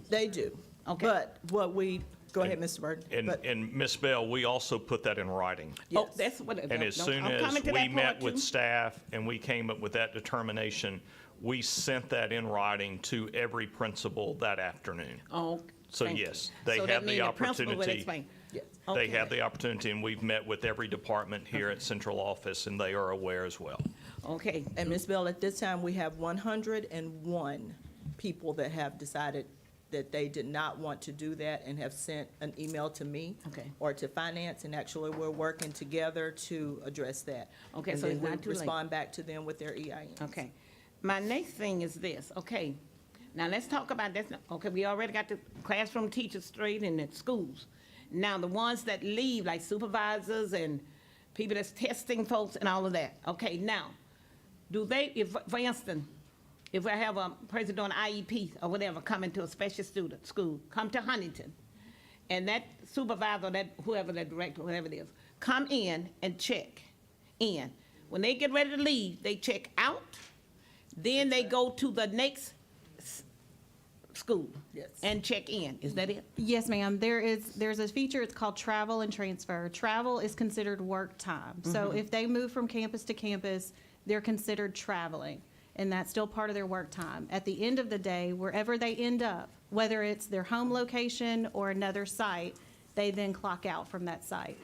They do. Okay. But go ahead, Mr. Burton. But- And Ms. Bell, we also put that in writing. Oh, Yes. that's what. And as soon I'm as coming to we that met part, with too. staff and we came up with that determination, we sent that in writing to every principal that afternoon. Oh, So thank you. yes, they So that have the mean principal would opportunity. explain. Yes. They Okay. have the opportunity, and we've met with every department here at central office, and they are aware as well. Okay, And Ms. Bell, at this time, we have 101 people that have decided that they did not want to do that and have sent an email to me. Okay. Or to finance, and actually, we're working together to address that. Okay, so it's not too And then we late. respond back to them with their EIN. okay. My next thing is this, okay. Now, let's talk about this. Okay, we already got the classroom teachers straight in the schools. Now, the ones that leave, like supervisors and people that's testing folks and all of that. Okay, now, do they, if, for instance, if I have a person doing IEP or whatever, coming to a special student school, come to Huntington, and that supervisor, that whoever, that director, whatever it is, come in and check in. When they get ready to leave, they check out, then they go to the next school. Yes. And check in. Is that it? Yes, ma'am. There's a feature, it's called travel and transfer. Travel is considered work time. So if they move from campus to campus, they're considered traveling, and that's still part of their work time. At the end of the day, wherever they end up, whether it's their home location or another site, they then clock out from that site.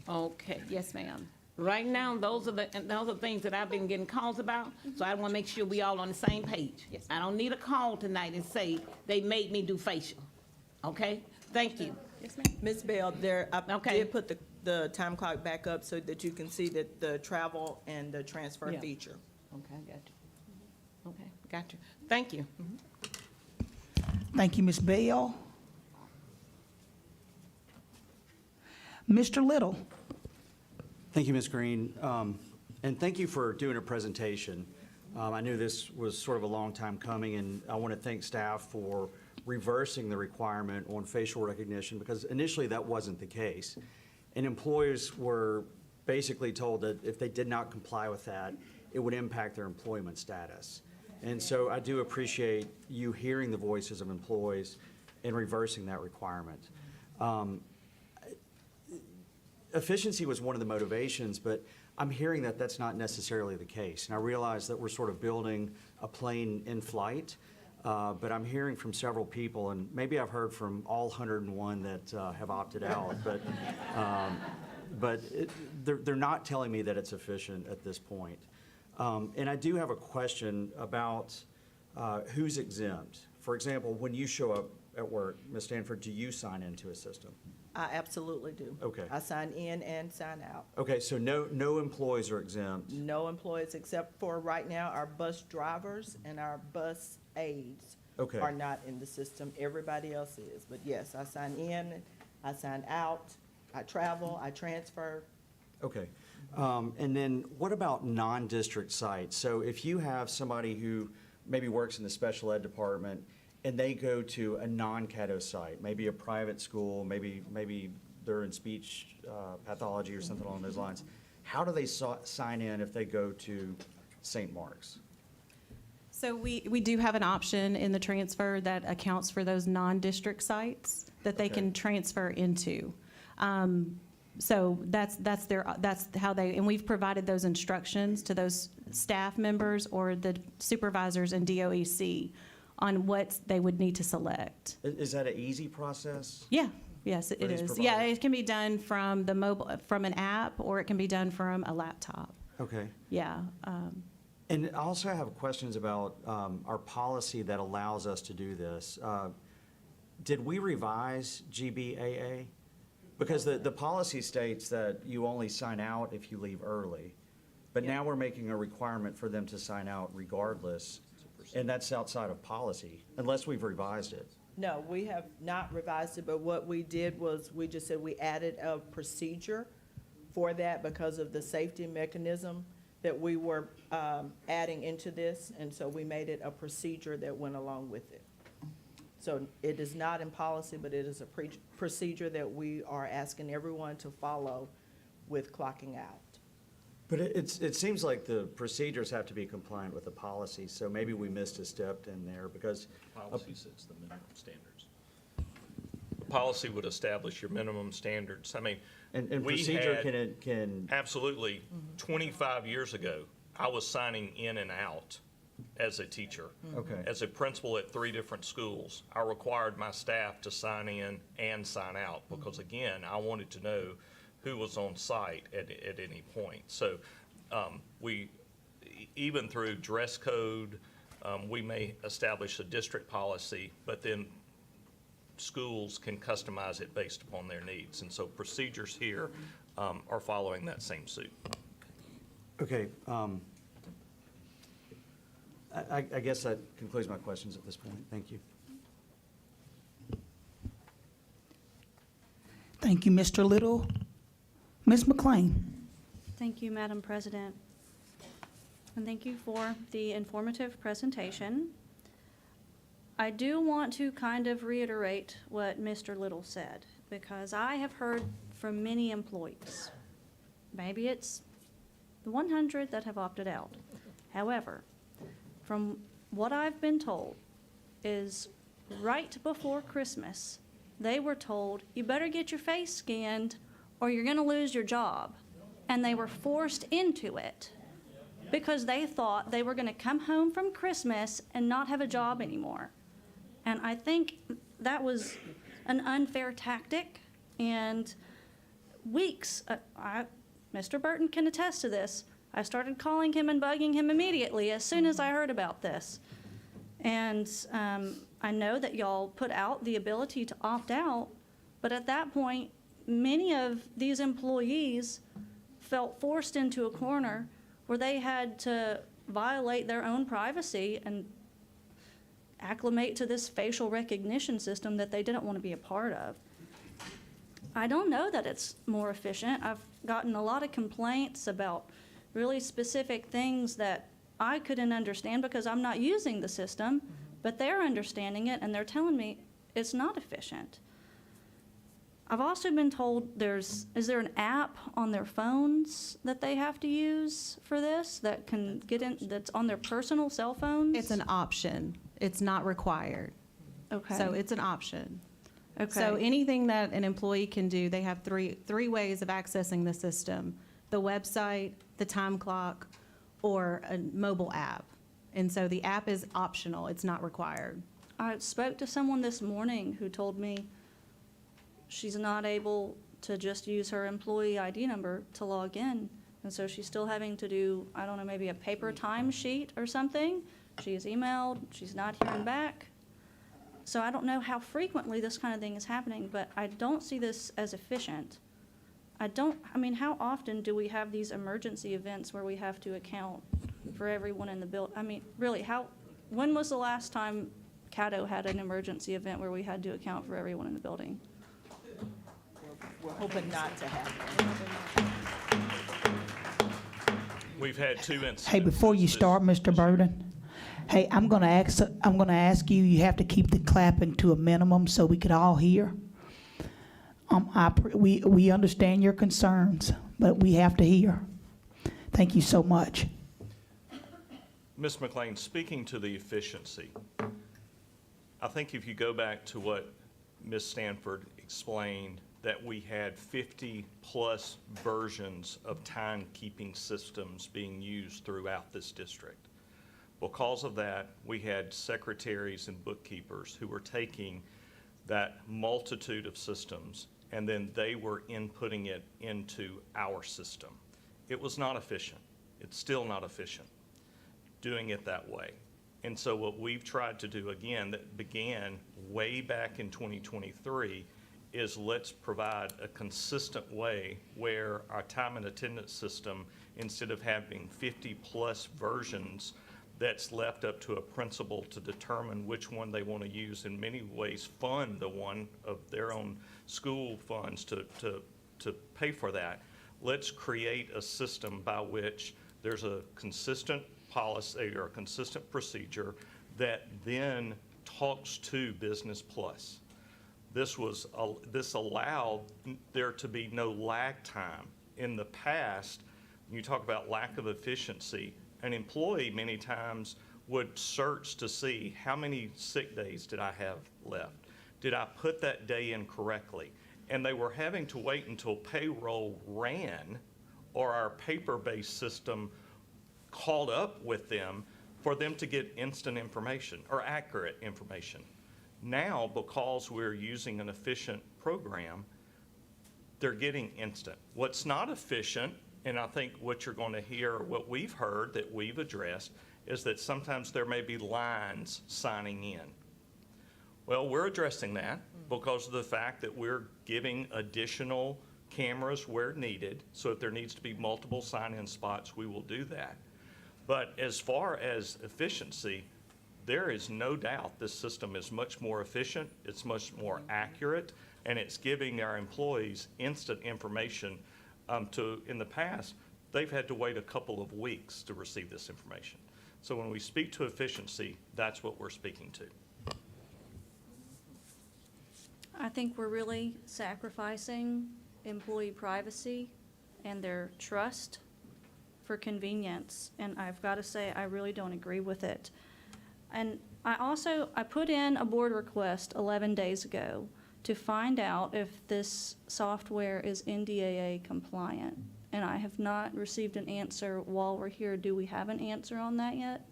Okay. Yes, ma'am. Right now, those are things that I've been getting calls about, so I want to make sure we all on the same page. Yes. I don't need a call tonight and say, they made me do facial. Okay? Thank you. Yes, ma'am. Ms. Bell, I Okay. did put the time clock back up so that you can see that the travel and the transfer Yeah. feature. Okay, I got you. Okay, got you. Thank you. Thank you, Ms. Bell. Mr. Little. Thank you, Ms. Green, and thank you for doing a presentation. I knew this was sort of a long time coming, and I want to thank staff for reversing the requirement on facial recognition, because initially that wasn't the case. And employers were basically told that if they did not comply with that, it would impact their employment status. And so I do appreciate you hearing the voices of employees and reversing that requirement. Efficiency was one of the motivations, but I'm hearing that that's not necessarily the case. And I realize that we're sort of building a plane in flight, but I'm hearing from several people, and maybe I've heard from all 101 that have opted out, but they're not telling me that it's efficient at this point. And I do have a question about who's exempt. For example, when you show up at work, Ms. Stanford, do you sign into a system? I absolutely do. Okay. I sign in and sign out. Okay, so no employees are exempt. No employees except for right now, our bus drivers and our bus aides Okay. are not in the system. Everybody else is. But yes, I sign in, I sign out, I travel, I transfer. Okay. And then what about non-district sites? So if you have somebody who maybe works in the special ed department and they go to a non-Caddo site, maybe a private school, maybe they're in speech pathology or something along those lines, how do they sign in if they go to St. Mark's? So we do have an option in the transfer that accounts for those non-district sites that they Okay. can transfer into. So that's how they, and we've provided those instructions to those staff members or the supervisors in DOEC on what they would need to select. Is that an easy process? Yeah, yes, it For these is. Yeah, providers? it can be done from the mobile, from an app, or it can be done from a laptop. Okay. Yeah. And I also have questions about our policy that allows us to do this. Did we revise GBAA? Because the policy states that you only sign out if you leave early. But now we're making a requirement for them to sign out regardless, and that's outside of policy, unless we've revised it. No, we have not revised it, but what we did was, we just said we added a procedure for that because of the safety mechanism that we were adding into this, and so we made it a procedure that went along with it. So it is not in policy, but it is a procedure that we are asking everyone to follow with clocking out. But it seems like the procedures have to be compliant with the policy, so maybe we missed a step in there because. Policy sets the minimum standards. The policy would establish your minimum standards. I mean, And we procedure had- can, Absolutely. 25 years ago, I was signing in and out as a teacher. Okay. As a principal at 3 different schools, I required my staff to sign in and sign out because, again, I wanted to know who was on site at any point. So we, even through dress code, we may establish a district policy, but then schools can customize it based upon their needs. And so procedures here are following that same suit. okay. I guess that concludes my questions at this point. Thank you. Thank you, Mr. Little. Ms. McLean. Thank you, Madam President. And thank you for the informative presentation. I do want to kind of reiterate what Mr. Little said, because I have heard from many employees. Maybe it's the 100 that have opted out. However, from what I've been told is right before Christmas, they were told, you better get your face scanned or you're going to lose your job. And they were forced into it because they thought they were going to come home from Christmas and not have a job anymore. And I think that was an unfair tactic. And weeks, Mr. Burton can attest to this, I started calling him and bugging him immediately as soon as I heard about this. And I know that y'all put out the ability to opt out, but at that point, many of these employees felt forced into a corner where they had to violate their own privacy and acclimate to this facial recognition system that they didn't want to be a part of. I don't know that it's more efficient. I've gotten a lot of complaints about really specific things that I couldn't understand because I'm not using the system, but they're understanding it and they're telling me it's not efficient. I've also been told is there an app on their phones that they have to use for this that can get in, that's on their personal cell phones? It's an option. It's not required. Okay. So it's an option. Okay. So anything that an employee can do, they have three ways of accessing the system: the website, the time clock, or a mobile app. And so the app is optional. It's not required. I spoke to someone this morning who told me she's not able to just use her employee ID number to log in. And so she's still having to do, I don't know, maybe a paper timesheet or something. She has emailed, she's not hearing back. So I don't know how frequently this kind of thing is happening, but I don't see this as efficient. I mean, how often do we have these emergency events where we have to account for everyone in the building? I mean, really, when was the last time Caddo had an emergency event where we had to account for everyone in the building? We're hoping not to happen. We've had 2 incidents. Hey, before you start, Mr. Burden, Hey, I'm gonna ask you, you have to keep the clapping to a minimum so we could all hear. We understand your concerns, but we have to hear. Thank you so much. Ms. McLean, speaking to the efficiency, I think if you go back to what Ms. Stanford explained, that we had 50-plus versions of timekeeping systems being used throughout this district. Because of that, we had secretaries and bookkeepers who were taking that multitude of systems, and then they were inputting it into our system. It was not efficient. It's still not efficient doing it that way. And so what we've tried to do, again, that began way back in 2023, is let's provide a consistent way where our time and attendance system, instead of having 50-plus versions, that's left up to a principal to determine which one they want to use, in many ways fund the one of their own school funds to pay for that. Let's create a system by which there's a consistent policy or a consistent procedure that then talks to Business Plus. This allowed there to be no lag time. In the past, you talk about lack of efficiency, an employee many times would search to see how many sick days did I have left? Did I put that day in correctly? And they were having to wait until payroll ran or our paper-based system caught up with them for them to get instant information or accurate information. Now, because we're using an efficient program, they're getting instant. What's not efficient, and I think what you're going to hear, what we've heard that we've addressed, is that sometimes there may be lines signing in. Well, we're addressing that because of the fact that we're giving additional cameras where needed. So if there needs to be multiple sign-in spots, we will do that. But as far as efficiency, there is no doubt this system is much more efficient, it's much more accurate, and it's giving our employees instant information. In the past, they've had to wait a couple of weeks to receive this information. So when we speak to efficiency, that's what we're speaking to. I think we're really sacrificing employee privacy and their trust for convenience, and I've got to say, I really don't agree with it. And I put in a board request 11 days ago to find out if this software is NDAA compliant, and I have not received an answer while we're here. Do we have an answer on that yet?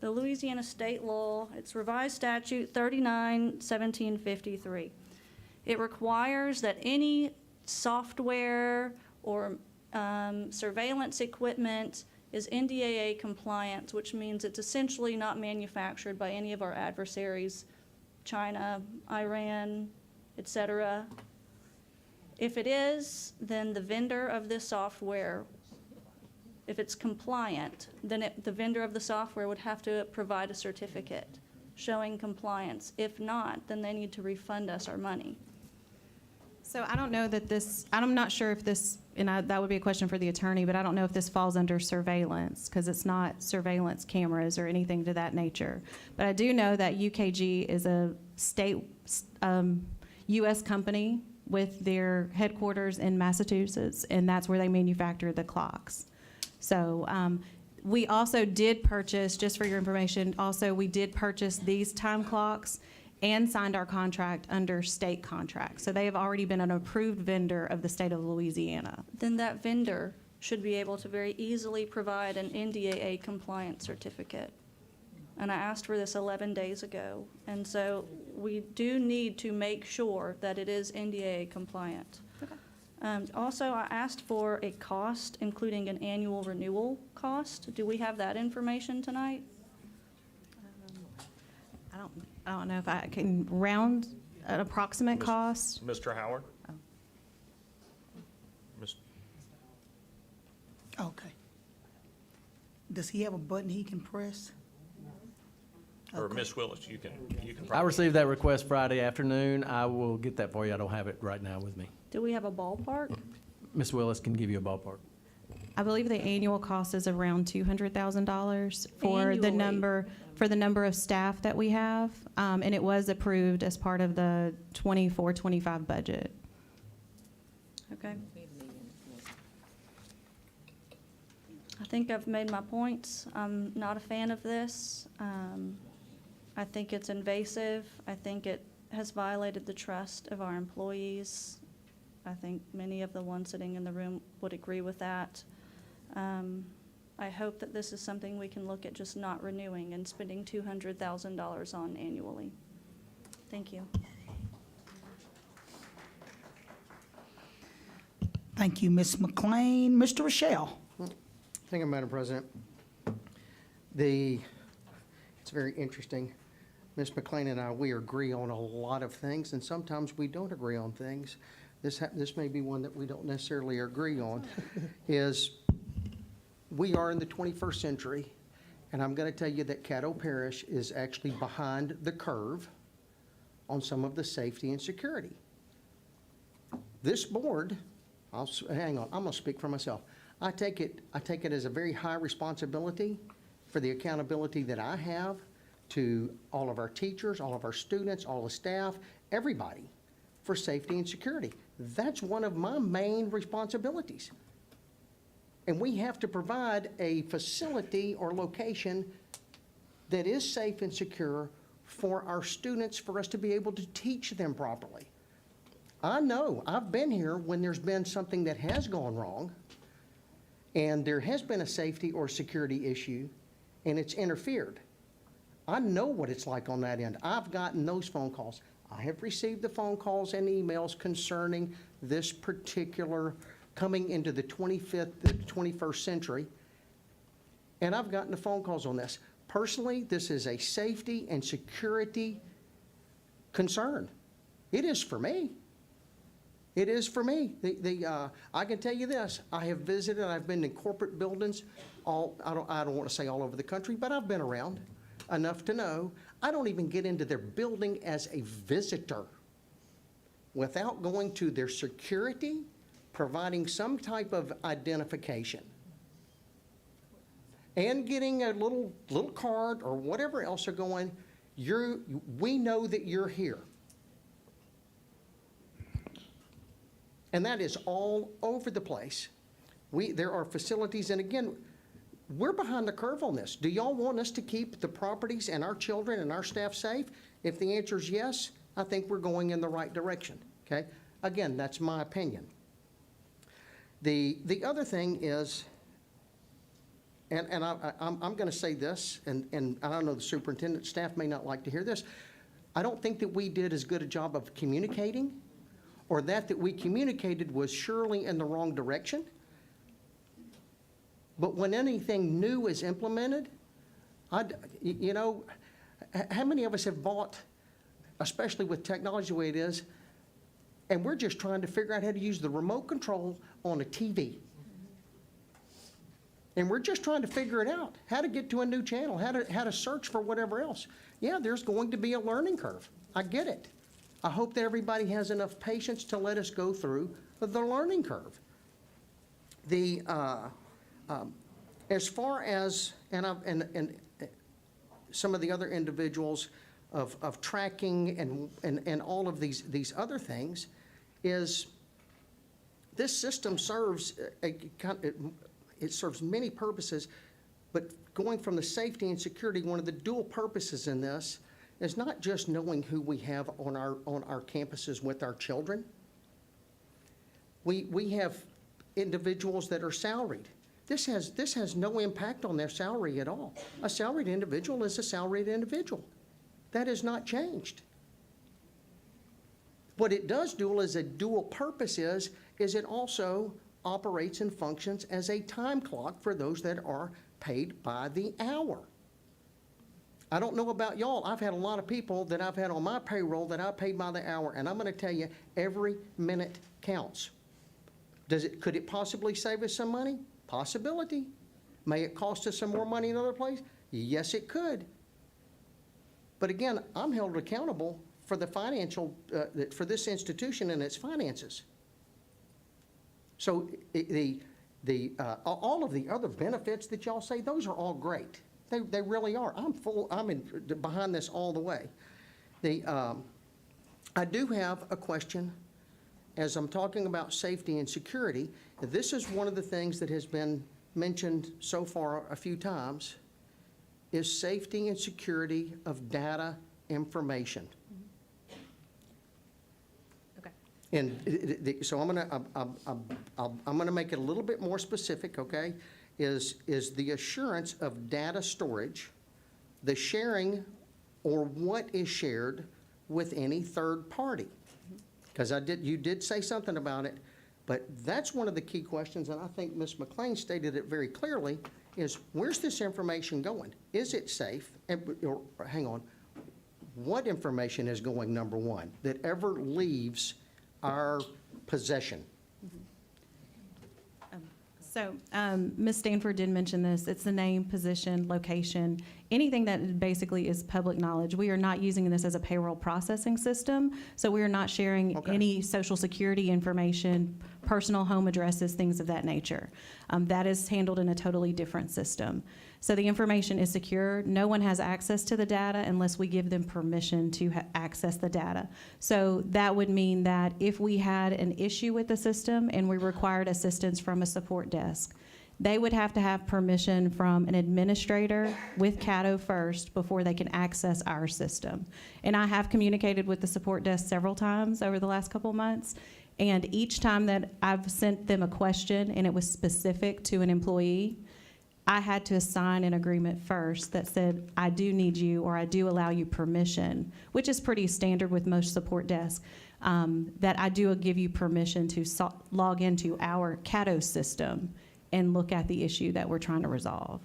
The Louisiana state law, it's revised statute 39-1753. It requires that any software or surveillance equipment is NDAA compliant, which means it's essentially not manufactured by any of our adversaries, China, Iran, etc. If it is, then the vendor of this software, if it's compliant, then the vendor of the software would have to provide a certificate showing compliance. If not, then they need to refund us our money. So I don't know that this, I'm not sure if this, and that would be a question for the attorney, but I don't know if this falls under surveillance because it's not surveillance cameras or anything to that nature. But I do know that UKG is a state U.S. company with their headquarters in Massachusetts, and that's where they manufacture the clocks. So we also did purchase, just for your information, we did purchase these time clocks and signed our contract under state contract. So they have already been an approved vendor of the state of Louisiana. Then that vendor should be able to very easily provide an NDAA compliant certificate. And I asked for this 11 days ago. And so we do need to make sure that it is NDAA compliant. Okay. Also, I asked for a cost, including an annual renewal cost. Do we have that information tonight? I don't know if I can round an approximate cost. Mr. Howard? Oh. Okay. Does he have a button he can press? Or Ms. Willis, you can I probably. received that request Friday afternoon. I will get that for you. I don't have it right now with me. Do we have a ballpark? Ms. Willis can give you a ballpark. I believe the annual cost is around $200,000 for Annually. the number of staff that we have. And it was approved as part of the 24-25 budget. Okay. I think I've made my points. I'm not a fan of this. I think it's invasive. I think it has violated the trust of our employees. I think many of the ones sitting in the room would agree with that. I hope that this is something we can look at just not renewing and spending $200,000 on annually. Thank you. Thank you, Ms. McLean. Mr. Rochelle? Thank you, Madam President. It's very interesting. Ms. McLean and I, we agree on a lot of things, and sometimes we don't agree on things. This may be one that we don't necessarily agree on, is we are in the 21st century, and I'm going to tell you that Caddo Parish is actually behind the curve on some of the safety and security. This board, hang on, I'm going to speak for myself. I take it as a very high responsibility for the accountability that I have to all of our teachers, all of our students, all the staff, everybody, for safety and security. That's one of my main responsibilities. And we have to provide a facility or location that is safe and secure for our students, for us to be able to teach them properly. I know, I've been here when there's been something that has gone wrong, and there has been a safety or security issue, and it's interfered. I know what it's like on that end. I've gotten those phone calls. I have received the phone calls and emails concerning this particular coming into the 21st century, and I've gotten the phone calls on this. Personally, this is a safety and security concern. It is for me. It is for me. I can tell you this. I have visited, I've been in corporate buildings I don't want to say all over the country, but I've been around enough to know I don't even get into their building as a visitor without going to their security, providing some type of identification, and getting a little card or whatever else are going, we know that you're here. And that is all over the place. There are facilities, and again, we're behind the curve on this. Do y'all want us to keep the properties and our children and our staff safe? If the answer is yes, I think we're going in the right direction, okay? Again, that's my opinion. The other thing is, and I'm going to say this, and I don't know, the superintendent staff may not like to hear this. I don't think that we did as good a job of communicating, or that we communicated was surely in the wrong direction. But when anything new is implemented, you know, how many of us have bought, especially with technology the way it is, and we're just trying to figure out how to use the remote control on a TV. And we're just trying to figure it out, how to get to a new channel, how to search for whatever else. Yeah, there's going to be a learning curve. I get it. I hope that everybody has enough patience to let us go through the learning curve. As far as, and some of the other individuals of tracking and all of these other things, is this system serves, it serves many purposes, but going from the safety and security, one of the dual purposes in this is not just knowing who we have on our campuses with our children. We have individuals that are salaried. This has no impact on their salary at all. A salaried individual is a salaried individual. That has not changed. What it does do as a dual purpose is it also operates and functions as a time clock for those that are paid by the hour. I don't know about y'all. I've had a lot of people that I've had on my payroll that I paid by the hour, and I'm going to tell you, every minute counts. Could it possibly save us some money? Possibility. May it cost us some more money in other places? Yes, it could. But again, I'm held accountable for the financial, for this institution and its finances. So all of the other benefits that y'all say, those are all great. They really are. Behind this all the way. I do have a question. As I'm talking about safety and security, this is one of the things that has been mentioned so far a few times, is safety and security of data information. Okay. And so I'm gonna make it a little bit more specific, okay? Is the assurance of data storage, the sharing, or what is shared with any third party? Because you did say something about it, but that's one of the key questions, and I think Ms. McLean stated it very clearly, is where's this information going? Is it safe? Or hang on, what information is going, number one, that ever leaves our possession? So, Ms. Stanford did mention this. It's the name, position, location, anything that basically is public knowledge. We are not using this as a payroll processing system, so we are not sharing any Social Security information, personal home addresses, things of that nature. That is handled in a totally different system. So the information is secure. No one has access to the data unless we give them permission to access the data. So that would mean that if we had an issue with the system and we required assistance from a support desk, they would have to have permission from an administrator with Caddo first before they can access our system. And I have communicated with the support desk several times over the last couple of months, and each time that I've sent them a question and it was specific to an employee, I had to assign an agreement first that said, I do need you, or I do allow you permission, which is pretty standard with most support desks, that I do give you permission to log into our Caddo system and look at the issue that we're trying to resolve.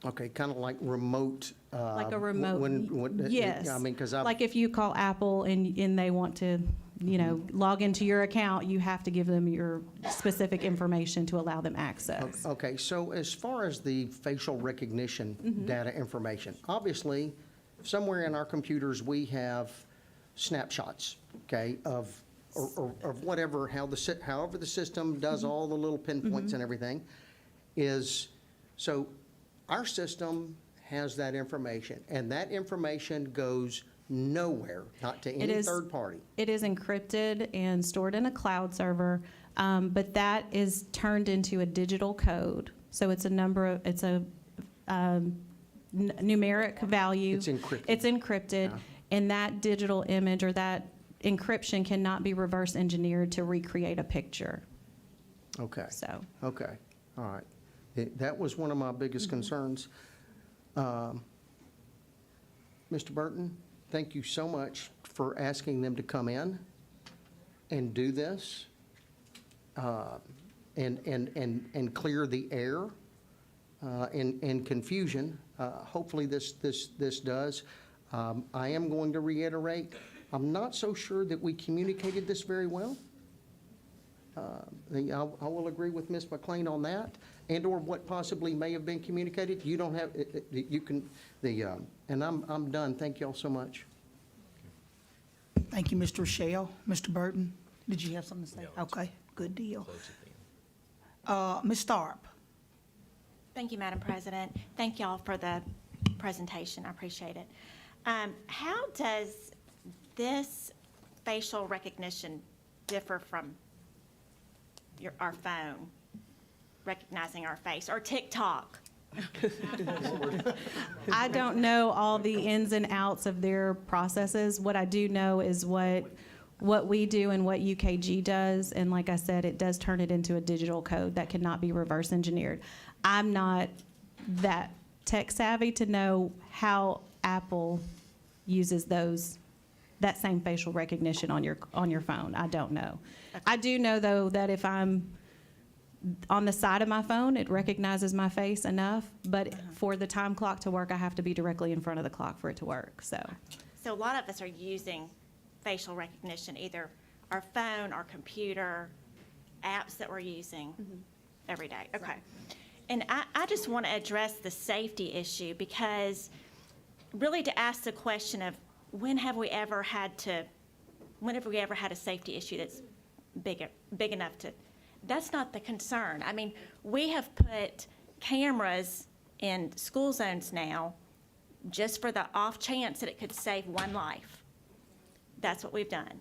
Okay, kind of like remote. Like a remote, yes. I mean, because like if you call Apple and they want to, log into your account, you have to give them your specific information to allow them access. Okay, so as far as the facial recognition data information, obviously, somewhere in our computers, we have snapshots, okay, of whatever, however the system does all the little pinpoints and everything, so our system has that information, and that information goes nowhere, not to any third party. It is encrypted and stored in a cloud server, but that is turned into a digital code. So it's a numeric value. It's encrypted. It's encrypted, and that digital image or that encryption cannot be reverse engineered to recreate a picture. Okay. So. Okay, all right. That was one of my biggest concerns. Mr. Burton, thank you so much for asking them to come in and do this and clear the air and confusion. Hopefully this does. I am going to reiterate, I'm not so sure that we communicated this very well. I will agree with Ms. McLean on that, and/or what possibly may have been communicated. You don't have, you can, and I'm done. Thank you all so much. Thank you, Mr. Rochelle. Mr. Burton, did you have something to say? Okay, good deal. Ms. Tharp. Thank you, Madam President. Thank y'all for the presentation. I appreciate it. How does this facial recognition differ from our phone recognizing our face, or TikTok? I don't know all the ins and outs of their processes. What I do know is what we do and what UKG does, and like I said, it does turn it into a digital code that cannot be reverse engineered. I'm not that tech savvy to know how Apple uses that same facial recognition on your phone. I don't know. Okay. I do know though that if I'm on the side of my phone, it recognizes my face enough, but for the time clock to work, I have to be directly in front of the clock for it to work. So a lot of us are using facial recognition, either our phone, our computer, apps that we're using every day. Okay. Right. And I just want to address the safety issue, because really to ask the question of when have we ever had a safety issue that's big enough to That's not the concern. I mean, we have put cameras in school zones now just for the off chance that it could save one life. That's what we've done.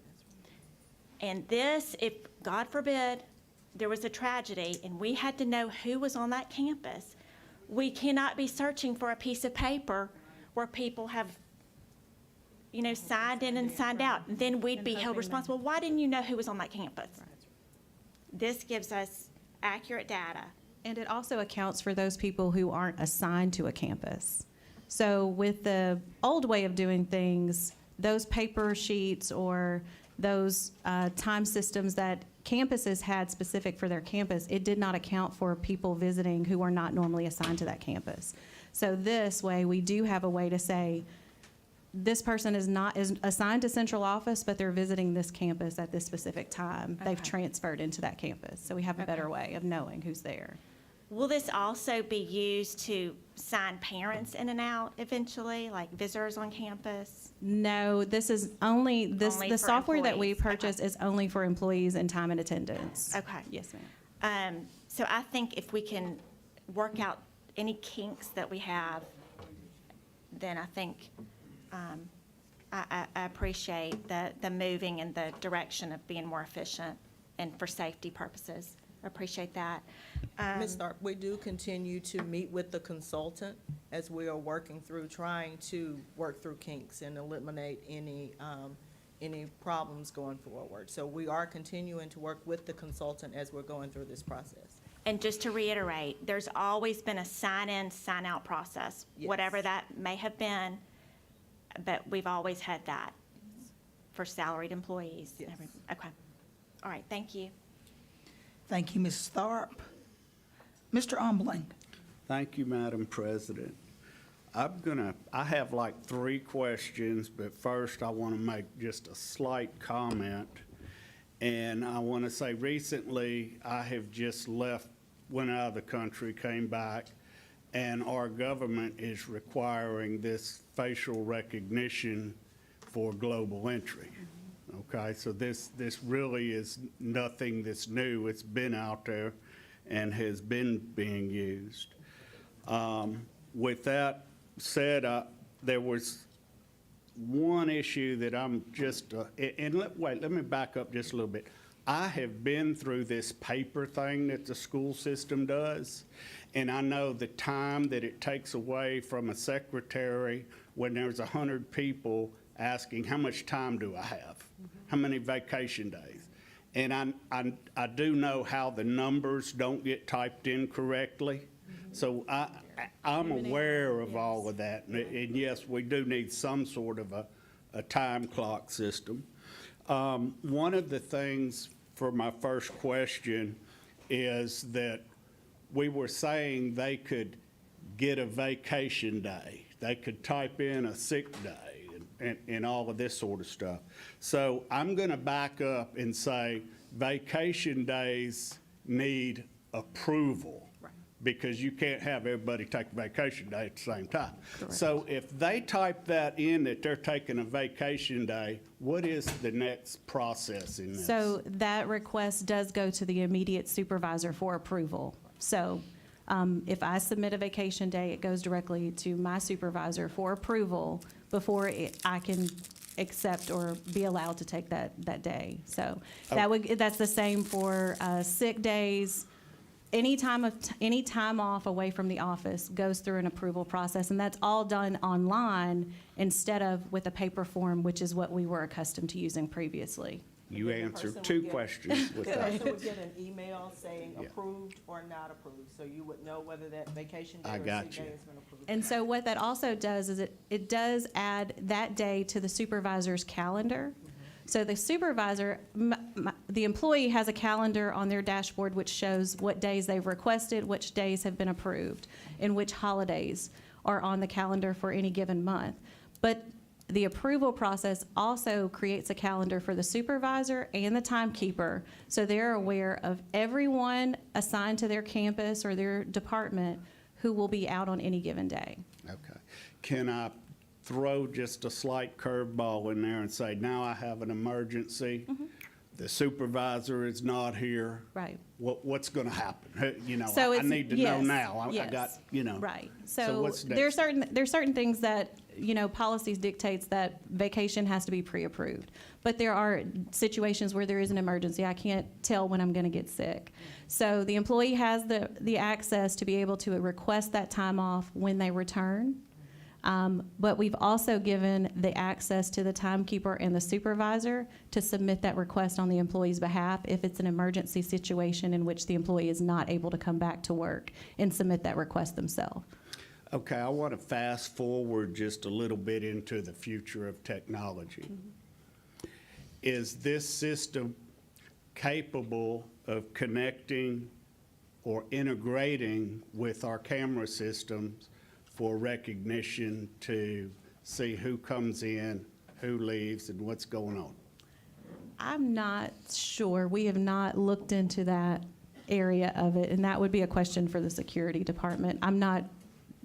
And this, if, God forbid, there was a tragedy and we had to know who was on that campus, we cannot be searching for a piece of paper where people have, you know, signed in and signed out. Then we'd be held responsible. Why didn't you know who was on that campus? This gives us accurate data. And it also accounts for those people who aren't assigned to a campus. So with the old way of doing things, those paper sheets or those time systems that campuses had specific for their campus, it did not account for people visiting who are not normally assigned to that campus. So this way, we do have a way to say, this person is assigned to central office, but they're visiting this campus at this specific time. They've transferred into that campus. So we have a better way of knowing who's there. Will this also be used to sign parents in and out eventually, like visitors on campus? No, this is only, Only the for software that we employees. purchase is only for employees and time and attendance. Okay. Yes, ma'am. So I think if we can work out any kinks that we have, then I think I appreciate the moving in the direction of being more efficient and for safety purposes. I appreciate that. Ms. Tharp, we do continue to meet with the consultant as we are working through, trying to work through kinks and eliminate any problems going forward. So we are continuing to work with the consultant as we're going through this process. And just to reiterate, there's always been a sign-in, sign-out process, Yes. whatever that may have been, but we've always had that for salaried employees. Yes. Okay. All right, thank you. Thank you, Mrs. Tharp. Mr. Umling. Thank you, Madam President. I have like 3 questions, but first I want to make just a slight comment. And I want to say recently, I have just went out of the country, came back, and our government is requiring this facial recognition for global entry. Okay, so this really is nothing that's new. It's been out there and has been being used. With that said, there was one issue that I'm just, let me back up just a little bit. I have been through this paper thing that the school system does, and I know the time that it takes away from a secretary when there's 100 people asking, how much time do I have? How many vacation days? And I do know how the numbers don't get typed in correctly. So I'm aware of all of that. And yes, we do need some sort of a time clock system. One of the things for my first question is that we were saying they could get a vacation day. They could type in a sick day and all of this sort of stuff. So I'm going to back up and say vacation days need approval. Because you can't have everybody take a vacation day at the same time. Correct. So if they type that in, that they're taking a vacation day, what is the next process in this? So that request does go to the immediate supervisor for approval. So if I submit a vacation day, it goes directly to my supervisor for approval before I can accept or be allowed to take that day. So that's the same for sick days. Any time off away from the office goes through an approval process, and that's all done online instead of with a paper form, which is what we were accustomed to using previously. You answered 2 questions with The that. person would get an email saying approved or not approved, so you would know whether that vacation day I or got sick you. day has been approved. And so what that also does is it does add that day to the supervisor's calendar. So the supervisor, the employee has a calendar on their dashboard which shows what days they've requested, which days have been approved, and which holidays are on the calendar for any given month. But the approval process also creates a calendar for the supervisor and the timekeeper, so they're aware of everyone assigned to their campus or their department who will be out on any given day. Okay. Can I throw just a slight curveball in there and say, now I have an emergency? the supervisor is not here, Right. what's going to happen? You know, So I it's, need to know yes, now. I yes. got, you know. Right. So So what's there's next? certain things that, you know, policies dictates that vacation has to be pre-approved. But there are situations where there is an emergency. I can't tell when I'm going to get sick. So the employee has the access to be able to request that time off when they return. But we've also given the access to the timekeeper and the supervisor to submit that request on the employee's behalf if it's an emergency situation in which the employee is not able to come back to work and submit that request themselves. Okay, I want to fast forward just a little bit into the future of technology. Is this system capable of connecting or integrating with our camera systems for recognition to see who comes in, who leaves, and what's going on? I'm not sure. We have not looked into that area of it, and that would be a question for the security department. I'm not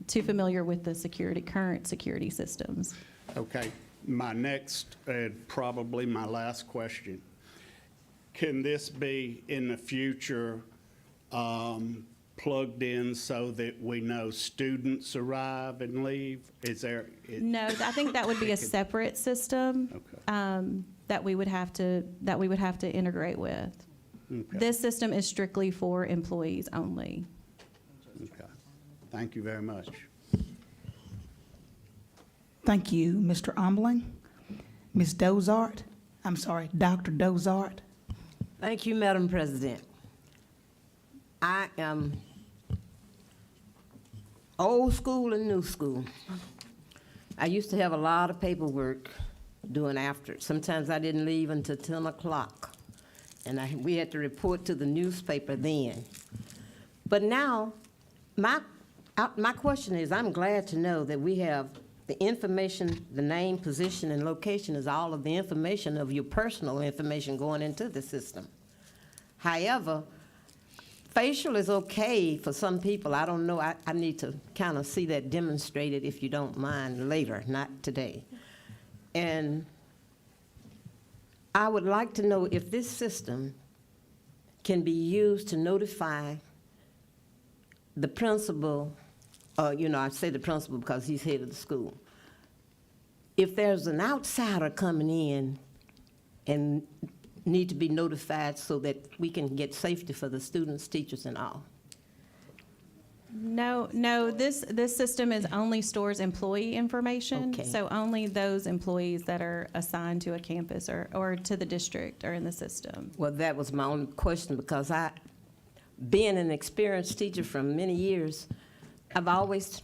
too familiar with the current security systems. Okay, my next and probably my last question. Can this be in the future plugged in so that we know students arrive and leave? Is there? No, I think that would be a separate system that we would have to integrate with. Okay. This system is strictly for employees only. Okay. Thank you very much. Thank you, Mr. Umling. Ms. Dozart, I'm sorry, Dr. Dozart. Thank you, Madam President. I am old school and new school. I used to have a lot of paperwork doing after. Sometimes I didn't leave until 10 o'clock, and we had to report to the newspaper then. But now, my question is, I'm glad to know that we have the information, the name, position, and location is all of the information of your personal information going into the system. However, facial is okay for some people. I don't know. I need to kind of see that demonstrated, if you don't mind, later, not today. And I would like to know if this system can be used to notify the principal, I say the principal because he's head of the school. If there's an outsider coming in and need to be notified so that we can get safety for the students, teachers, and all. No, this system only stores employee information. Okay. So only those employees that are assigned to a campus or to the district are in the system. Well, that was my only question, because being an experienced teacher for many years, I've always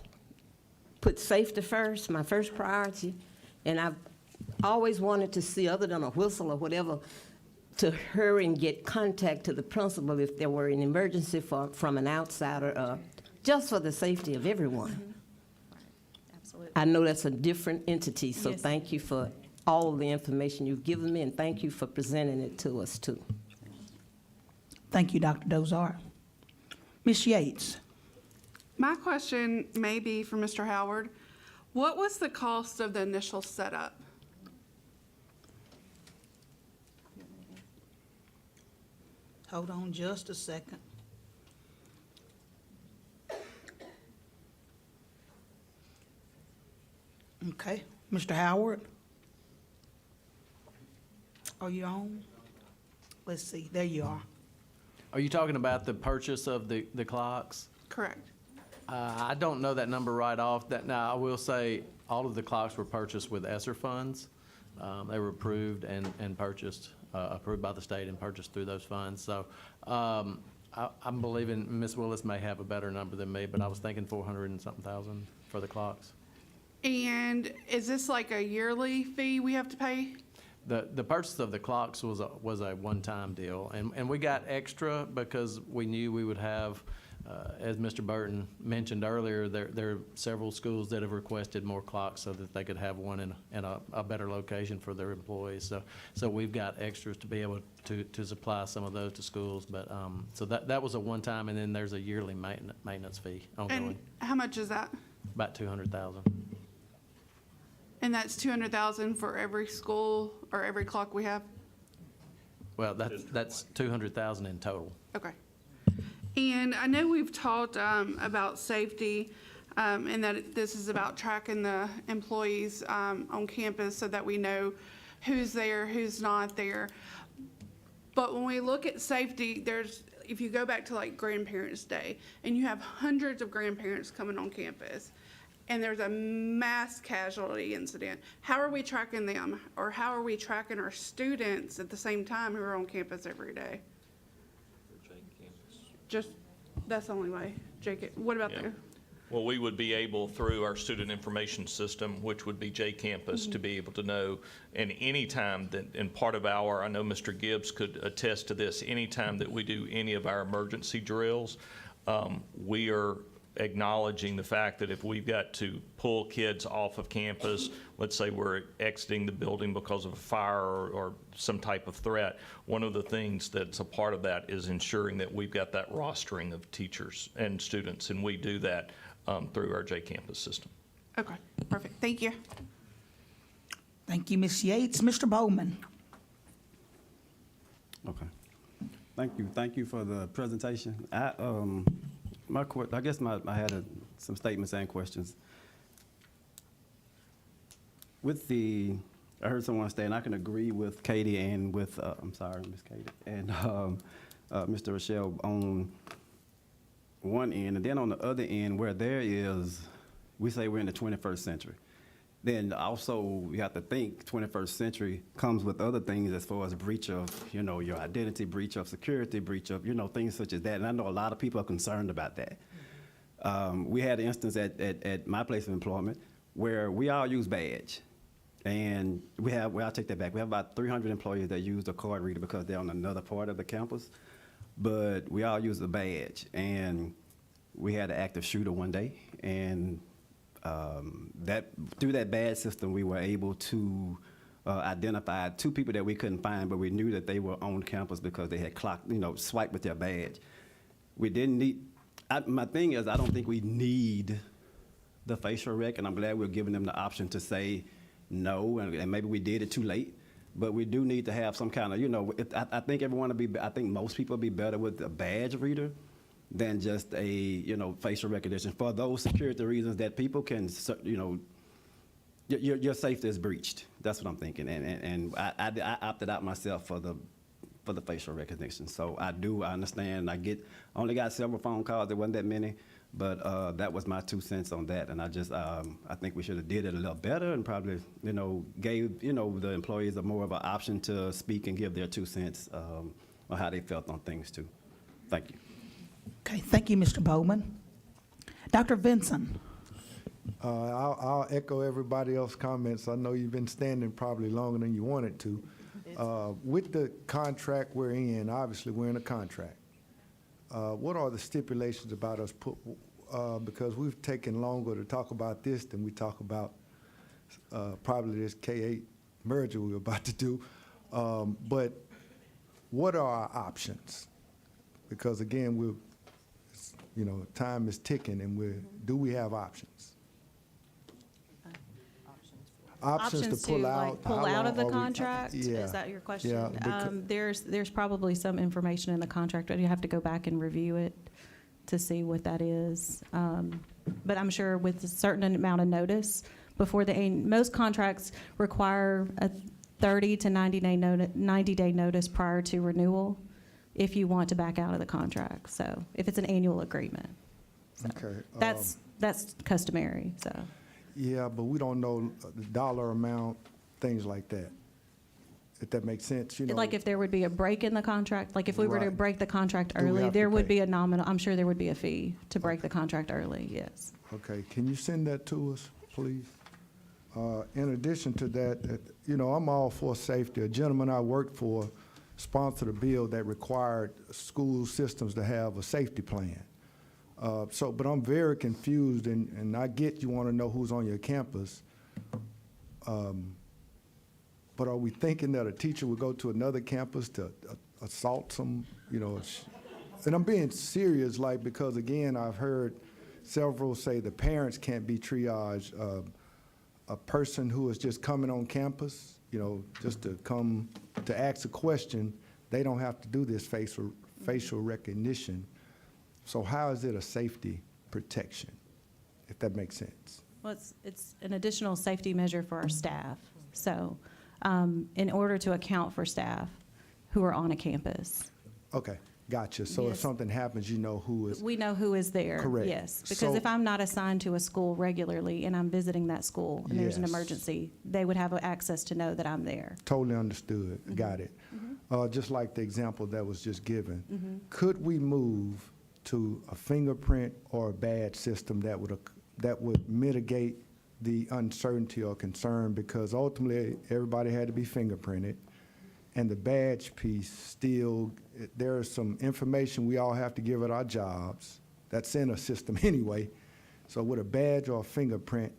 put safety first, my first priority, and I've always wanted to see, other than a whistle or whatever, to hurry and get contact to the principal if there were an emergency from an outsider, just for the safety of everyone. Mm-hmm. Absolutely. I know that's a different entity, so Yes. thank you for all the information you've given me, and thank you for presenting it to us, too. Thank you, Dr. Dozart. Ms. Yates. My question may be for Mr. Howard. What was the cost of the initial setup? Hold on just a second. Okay, Mr. Howard? Are you on? Let's see, there you are. Are you talking about the purchase of the clocks? Correct. I don't know that number right off. Now, I will say all of the clocks were purchased with ESSER funds. They were approved and purchased, approved by the state and purchased through those funds. So I'm believing Ms. Willis may have a better number than me, but I was thinking 400 and something thousand for the clocks. And is this like a yearly fee we have to pay? The purchase of the clocks was a one-time deal, and we got extra because we knew we would have, as Mr. Burton mentioned earlier, there are several schools that have requested more clocks so that they could have one in a better location for their employees. So we've got extras to be able to supply some of those to schools. But so that was a one-time, and then there's a yearly maintenance fee ongoing. And how much is that? About $200,000. And that's $200,000 for every school or every clock we have? Well, that's 200,000 in total. Okay. And I know we've talked about safety, and that this is about tracking the employees on campus so that we know who's there, who's not there. But when we look at safety, if you go back to like Grandparents' Day, and you have hundreds of grandparents coming on campus, and there's a mass casualty incident, how are we tracking them? Or how are we tracking our students at the same time who are on campus every day? Just, that's the only way. Jake, what about Yeah. there? Well, we would be able, through our student information system, which would be J-Campus, to be able to know, and any time that, and part of I know Mr. Gibbs could attest to this, any time that we do any of our emergency drills, we are acknowledging the fact that if we've got to pull kids off of campus, let's say we're exiting the building because of a fire or some type of threat, one of the things that's a part of that is ensuring that we've got that rostering of teachers and students, and we do that through our J-Campus system. Okay, perfect. Thank you. Thank you, Ms. Yates. Mr. Bowman. Okay. Thank you for the presentation. I had some statements and questions. I heard someone say, and I can agree with Katie and with, Miss Katie, and Mr. Rochelle on one end, and then on the other end where we say we're in the 21st century. Then also we have to think 21st century comes with other things as far as breach of, your identity, breach of security, breach of, things such as that. And I know a lot of people are concerned about that. We had an instance at my place of employment where we all use badge. And I'll take that back. We have about 300 employees that use the card reader because they're on another part of the campus. But we all use the badge. And we had an active shooter one day. And through that badge system, we were able to identify two people that we couldn't find, but we knew that they were on campus because they had swiped with their badge. We didn't need, my thing is, I don't think we need the facial rec, and I'm glad we're giving them the option to say no, and maybe we did it too late. But we do need to have some kind of, I think most people will be better with a badge reader than just a, facial recognition for those security reasons that people can, your safety is breached. That's what I'm thinking. And I opted out myself for the facial recognition. So I understand. I only got several phone calls. There wasn't that many, but that was my 2 cents on that. And I think we should have did it a little better and probably, gave, the employees more of an option to speak and give their 2 cents on how they felt on things too. Thank you. Okay, thank you, Mr. Bowman. Dr. Vinson. I'll echo everybody else's comments. I know you've been standing probably longer than you wanted to. With the contract we're in, obviously we're in a contract. What are the stipulations about us because we've taken longer to talk about this than we talk about probably this K-8 merger we're about to do. But what are our options? Because again, time is ticking, and do we have options? Options to pull out. Like, pull out of the contract? Is that your question? Yeah, there's probably some information in the contract, but you have to go back and review it to see what that is. But I'm sure with a certain amount of notice before most contracts require a 30 to 90-day notice prior to renewal if you want to back out of the contract. So if it's an annual agreement. So okay. That's customary, so. Yeah, but we don't know the dollar amount, things like that. If that makes sense, Like if there would be a break in the contract, like if we were to Right. break the contract Do we early, have there to would pay? be a nominal, I'm sure there would be a fee to break the contract early, yes. Okay, can you send that to us, please? In addition to that, I'm all for safety. A gentleman I worked for sponsored a bill that required school systems to have a safety plan. But I'm very confused, and I get you want to know who's on your campus. But are we thinking that a teacher would go to another campus to assault some, and I'm being serious, because again, I've heard several say the parents can't be triaged. A person who is just coming on campus, just to come to ask a question, they don't have to do this facial recognition. So how is it a safety protection, if that makes sense? Well, it's an additional safety measure for our staff. So, in order to account for staff who are on a campus. Okay, gotcha. So if Yes. something happens, you know who is. We know who is there. Correct. Yes, because So- if I'm not assigned to a school regularly and I'm visiting that school and there's an Yes. emergency, they would have access to know that I'm there. Totally understood. Got it. Just like the example that was just given, could we move to a fingerprint or a badge system that would mitigate the uncertainty or concern? Because ultimately, everybody had to be fingerprinted, and the badge piece still, there is some information we all have to give at our jobs that's in a system anyway. So would a badge or a fingerprint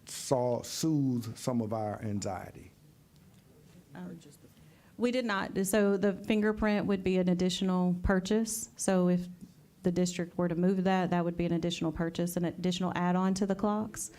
soothe some of our anxiety? We did not. So the fingerprint would be an additional purchase. So if the district were to move that, that would be an additional purchase, an additional add-on to the clocks.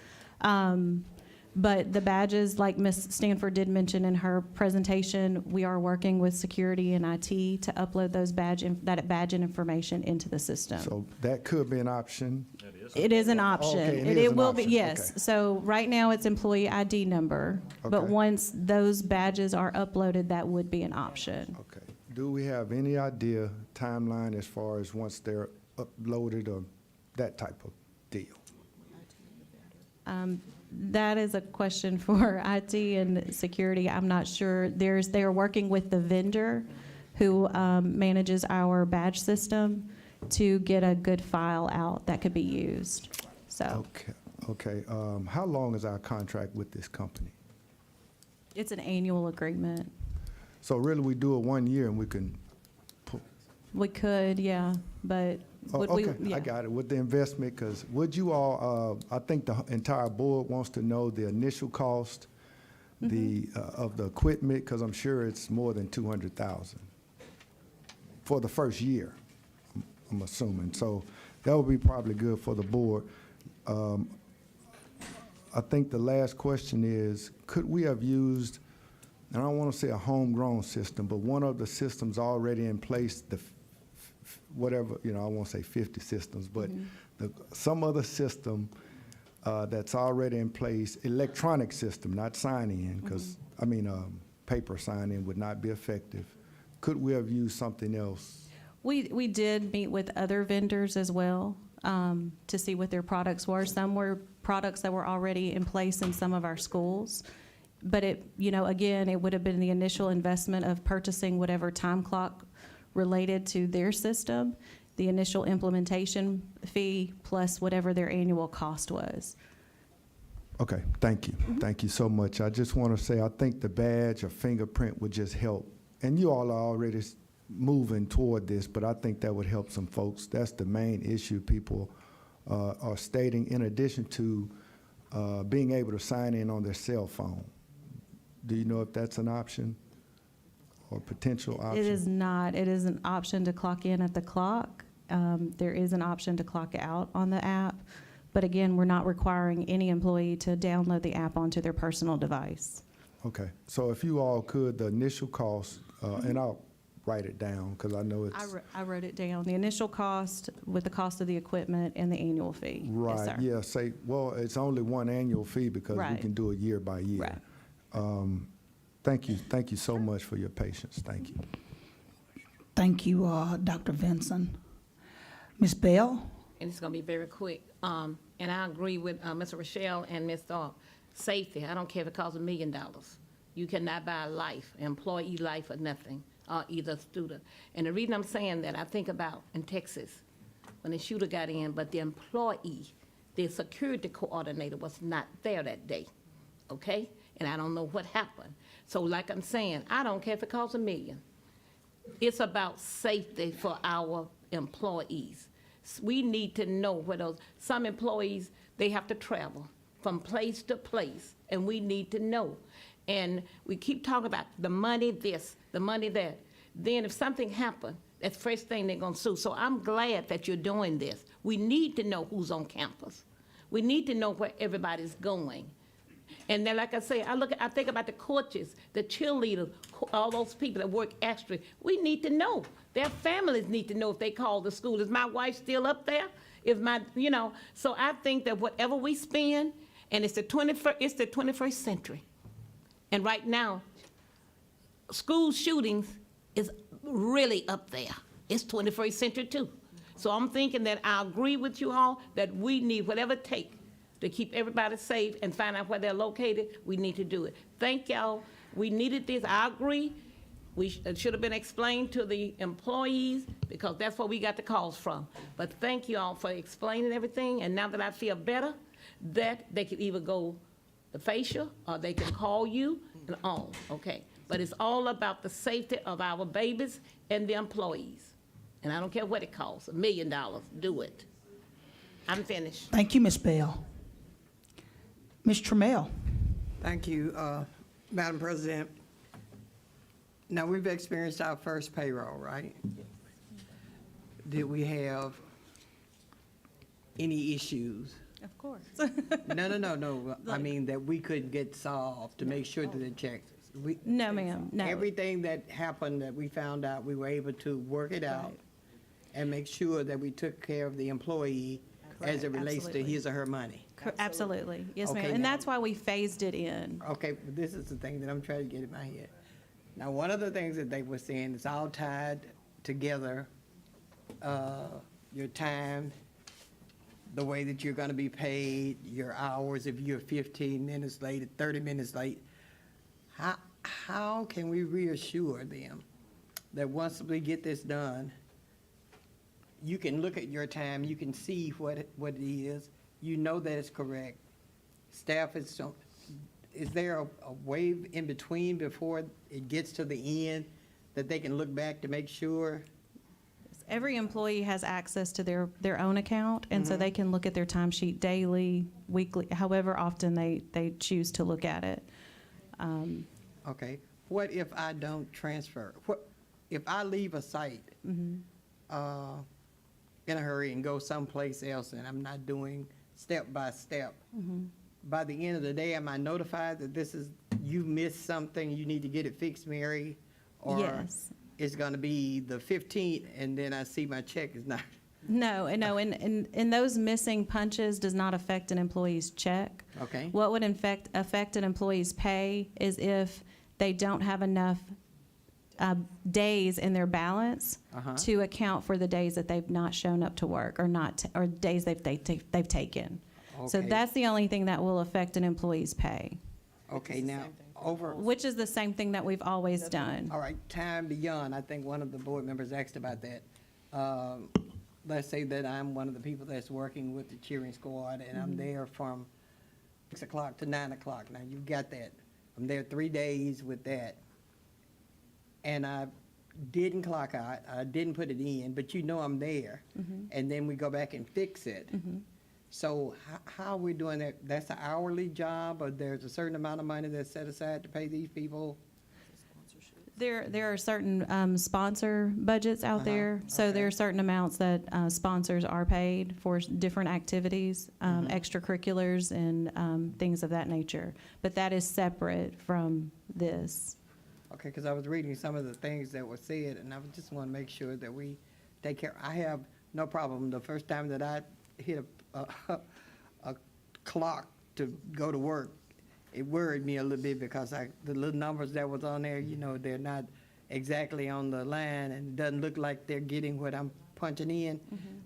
But the badges, like Ms. Stanford did mention in her presentation, we are working with security and IT to upload those that badge information into the system. So that could be an option. It is an option. Okay, It is an will be, option. yes. Okay. So right now, it's employee ID number, but Okay. once those badges are uploaded, that would be an option. Okay. Do we have any idea, timeline, as far as once they're uploaded or that type of deal? That is a question for IT and security. I'm not sure. They are working with the vendor who manages our badge system to get a good file out that could be used. So Okay. How long is our contract with this company? it's an annual agreement. So really, we do it 1 year and we can. We could, yeah, but would we? Okay, Yeah. I got it. With the investment, because would you all, I think the entire board wants to know the initial cost, of the equipment, because I'm sure it's more than 200,000 for the first year, I'm assuming. So that would be probably good for the board. I think the last question is, could we have used, and I don't want to say a homegrown system, but one of the systems already in place, whatever, I won't say 50 systems, but some other system that's already in place, electronic system, not sign-in, because, paper sign-in would not be effective. Could we have used something else? We did meet with other vendors as well to see what their products were. Some were products that were already in place in some of our schools. But again, it would have been the initial investment of purchasing whatever time clock related to their system, the initial implementation fee, plus whatever their annual cost was. Okay, thank you. Thank you so much. I just want to say, I think the badge or fingerprint would just help. And you all are already moving toward this, but I think that would help some folks. That's the main issue people are stating, in addition to being able to sign in on their cell phone. Do you know if that's an option or potential option? It is not. It is an option to clock in at the clock. There is an option to clock out on the app. But again, we're not requiring any employee to download the app onto their personal device. Okay, so if you all could, the initial cost, and I'll write it down because I know it's. I wrote it down. The initial cost with the cost of the equipment and the annual fee. Yes, Right, sir. yeah, it's only one annual fee because we Right. can do it year by year. Right. Thank you so much for your patience, thank you. Thank you, Dr. Vinson. Ms. Bell? And it's gonna be very quick. And I agree with Ms. Rochelle and Ms. Safety. I don't care if it costs $1 million. You cannot buy a life, employee life or nothing, either student. And the reason I'm saying that, I think about in Texas, when the shooter got in, but the employee, the security coordinator was not there that day, okay? And I don't know what happened. So like I'm saying, I don't care if it costs $1 million. It's about safety for our employees. We need to know where some employees, they have to travel from place to place, and we need to know. And we keep talking about the money this, the money that. Then if something happened, that's the first thing they're gonna sue. So I'm glad that you're doing this. We need to know who's on campus. We need to know where everybody's going. And then, like I say, I think about the coaches, the cheerleaders, all those people that work extra. We need to know. Their families need to know if they call the school. Is my wife still up there? Is my, so I think that whatever we spend, and it's the 21st century. And right now, school shootings is really up there. It's 21st century too. So I'm thinking that I agree with you all that we need whatever it takes to keep everybody safe and find out where they're located. We need to do it. Thank y'all. We needed this. I agree. It should have been explained to the employees because that's where we got the calls from. But thank you all for explaining everything. And now that I feel better, that they can either go the facial or they can call you and on, okay? But it's all about the safety of our babies and the employees. And I don't care what it costs, $1 million, do it. I'm finished. Thank you, Ms. Bell. Ms. Trammell. Thank you, Madam President. Now, we've experienced our first payroll, right? Did we have any issues? Of course. No. I mean, that we couldn't get solved to make sure that the checks. No, ma'am, no. Everything that happened that we found out, we were able to work it out and make sure that we took care of the employee as it relates to his or her money. Absolutely, yes, ma'am. Okay, And now- that's why we phased it in. Okay, but this is the thing that I'm trying to get in my head. Now, one of the things that they were saying is all tied together, your time, the way that you're gonna be paid, your hours, if you're 15 minutes late, 30 minutes late. How can we reassure them that once we get this done, you can look at your time, you can see what it is, you know that it's correct. Staff is there a way in between before it gets to the end that they can look back to make sure? Every employee has access to their own account, and so Mhm. they can look at their timesheet daily, weekly, however often they choose to look at it. Okay, what if I don't transfer? What, if I leave a site in a hurry and go someplace else and I'm not doing step by step? By the end of the day, am I notified that you missed something, you need to get it fixed, Mary? Or Yes. it's gonna be the 15th and then I see my check is not? No, and those missing punches does not affect an employee's check. Okay. What would affect an employee's pay is if they don't have enough days in their balance to account for the days that they've not shown up to work or days they've taken. So Okay. that's the only thing that will affect an employee's pay. Okay, now, Which is the same thing that we've always done. All right, time beyond, I think one of the board members asked about that. Let's say that I'm one of the people that's working with the cheering squad, and I'm there from 6 o'clock to 9 o'clock. Now, you've got that. I'm there 3 days with that. And I didn't clock out, I didn't put it in, but you know I'm there. And then we go back and fix it. So how are we doing that? That's an hourly job, or there's a certain amount of money that's set aside to pay these people? There are certain sponsor budgets out there, so there are certain amounts that sponsors are paid for different activities, extracurriculars, and things of that nature. But that is separate from this. Okay, because I was reading some of the things that were said, and I just want to make sure that we take care. I have no problem. The first time that I hit a clock to go to work, it worried me a little bit because the little numbers that was on there, they're not exactly on the line, and it doesn't look like they're getting what I'm punching in.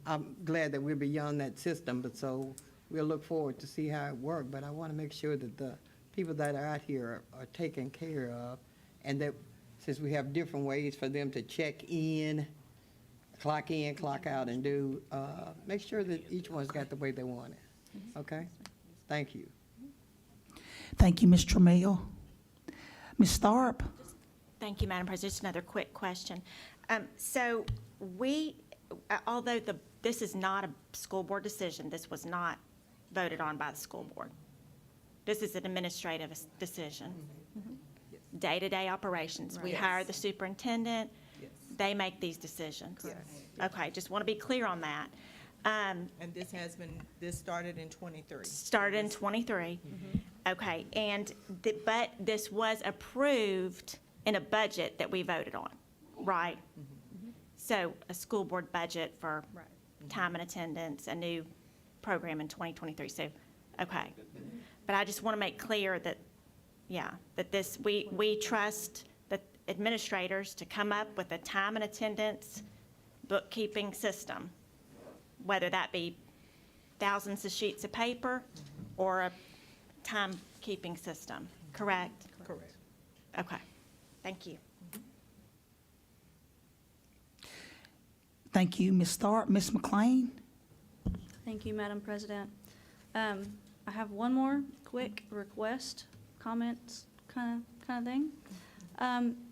I'm glad that we're beyond that system, but so we'll look forward to see how it works. But I want to make sure that the people that are out here are taken care of, and that since we have different ways for them to check in, clock out, and do, make sure that each one's got the way they want it. Okay? Thank you. Thank you, Ms. Trammell. Ms. Tharp? Thank you, Madam President. Just another quick question. So although this is not a school board decision, this was not voted on by the school board. This is an administrative decision. Day-to-day operations. We hire the superintendent. They make these decisions. Okay, just want to be clear on that. And this started in '23. Started in '23. Okay, and, but this was approved in a budget that we voted on, right? So a school board budget for time and attendance, a new program in 2023, so, okay. But I just want to make clear that, yeah, that this, we trust the administrators to come up with a time and attendance bookkeeping system, whether that be thousands of sheets of paper or a timekeeping system, correct? Correct. Okay, thank you. Thank you, Ms. Tharp. Ms. McLean? Thank you, Madam President. I have one more quick request, comments, kind of thing.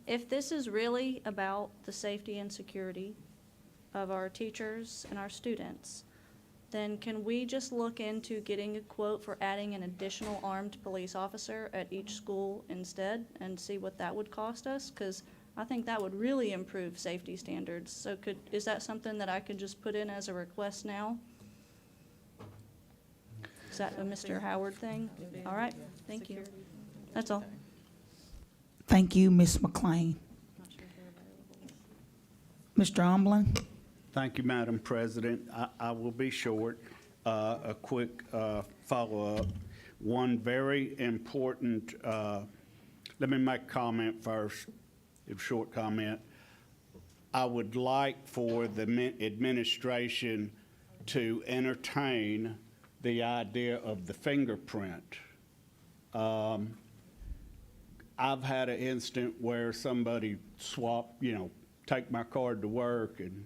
If this is really about the safety and security of our teachers and our students, then can we just look into getting a quote for adding an additional armed police officer at each school instead and see what that would cost us? Because I think that would really improve safety standards. So is that something that I could just put in as a request now? Is that a Mr. Howard thing? All right, thank you. That's all. Thank you, Ms. McLean. Mr. Umling? Thank you, Madam President. I will be short. A quick follow-up. One very important, let me make a comment first, a short comment. I would like for the administration to entertain the idea of the fingerprint. I've had an incident where somebody swapped, take my card to work and,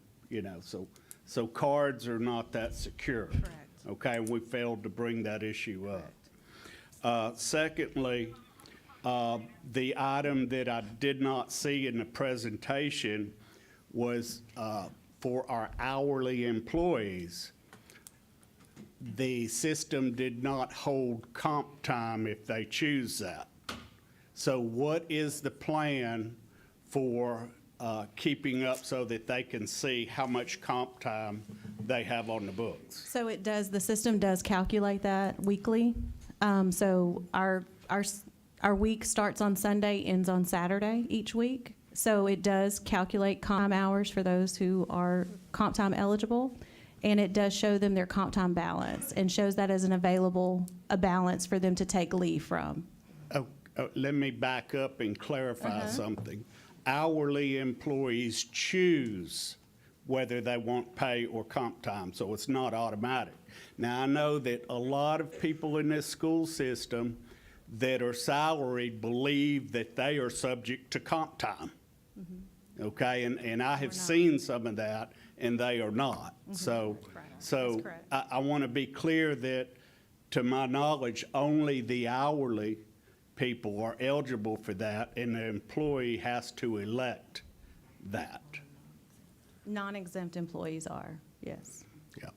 so cards are not that secure. Correct. Okay, and we failed to bring that issue up. Secondly, the item that I did not see in the presentation was for our hourly employees. The system did not hold comp time if they choose that. So what is the plan for keeping up so that they can see how much comp time they have on the books? So the system does calculate that weekly. So our week starts on Sunday, ends on Saturday each week. So it does calculate comp time hours for those who are comp time eligible. And it does show them their comp time balance and shows that as a balance for them to take leave from. Let me back up and clarify something. Hourly employees choose whether they want pay or comp time, so it's not automatic. Now, I know that a lot of people in this school system that are salaried believe that they are subject to comp time. Okay, and I have seen some of that, and they are not. So I want to be clear that, to my knowledge, only the hourly people are eligible for that, and the employee has to elect that. Non-exempt employees are, yes. Yeah.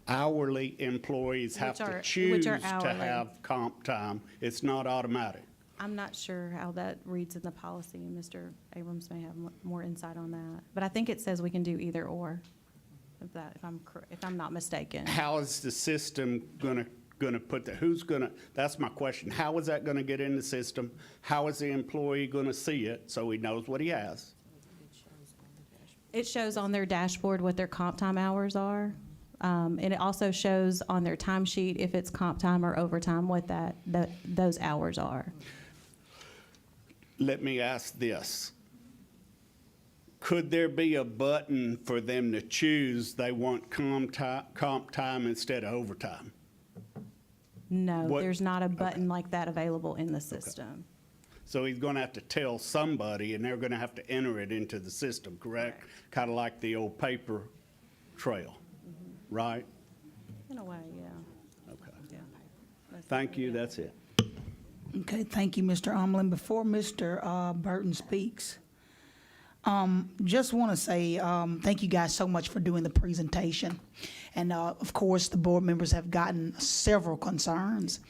Hourly employees have to choose to have comp time. It's not automatic. I'm not sure how that reads in the policy. Mr. Abrams may have more insight on that. But I think it says we can do either or, if I'm not mistaken. How is the system gonna put that? That's my question. How is that gonna get in the system? How is the employee gonna see it so he knows what he has? It shows on their dashboard what their comp time hours are. And it also shows on their timesheet if it's comp time or overtime, what those hours are. Let me ask this. Could there be a button for them to choose they want comp time instead of overtime? No, there's not a button like that available in the system. So he's going to have to tell somebody, and they're going to have to enter it into the system, correct? Kind of like the old paper trail, right? In a way, yeah. Okay. Thank you. That's it. Okay, thank you, Mr. Umling. Before Mr. Burton speaks, just want to say thank you guys so much for doing the presentation. And of course, the board members have gotten several concerns.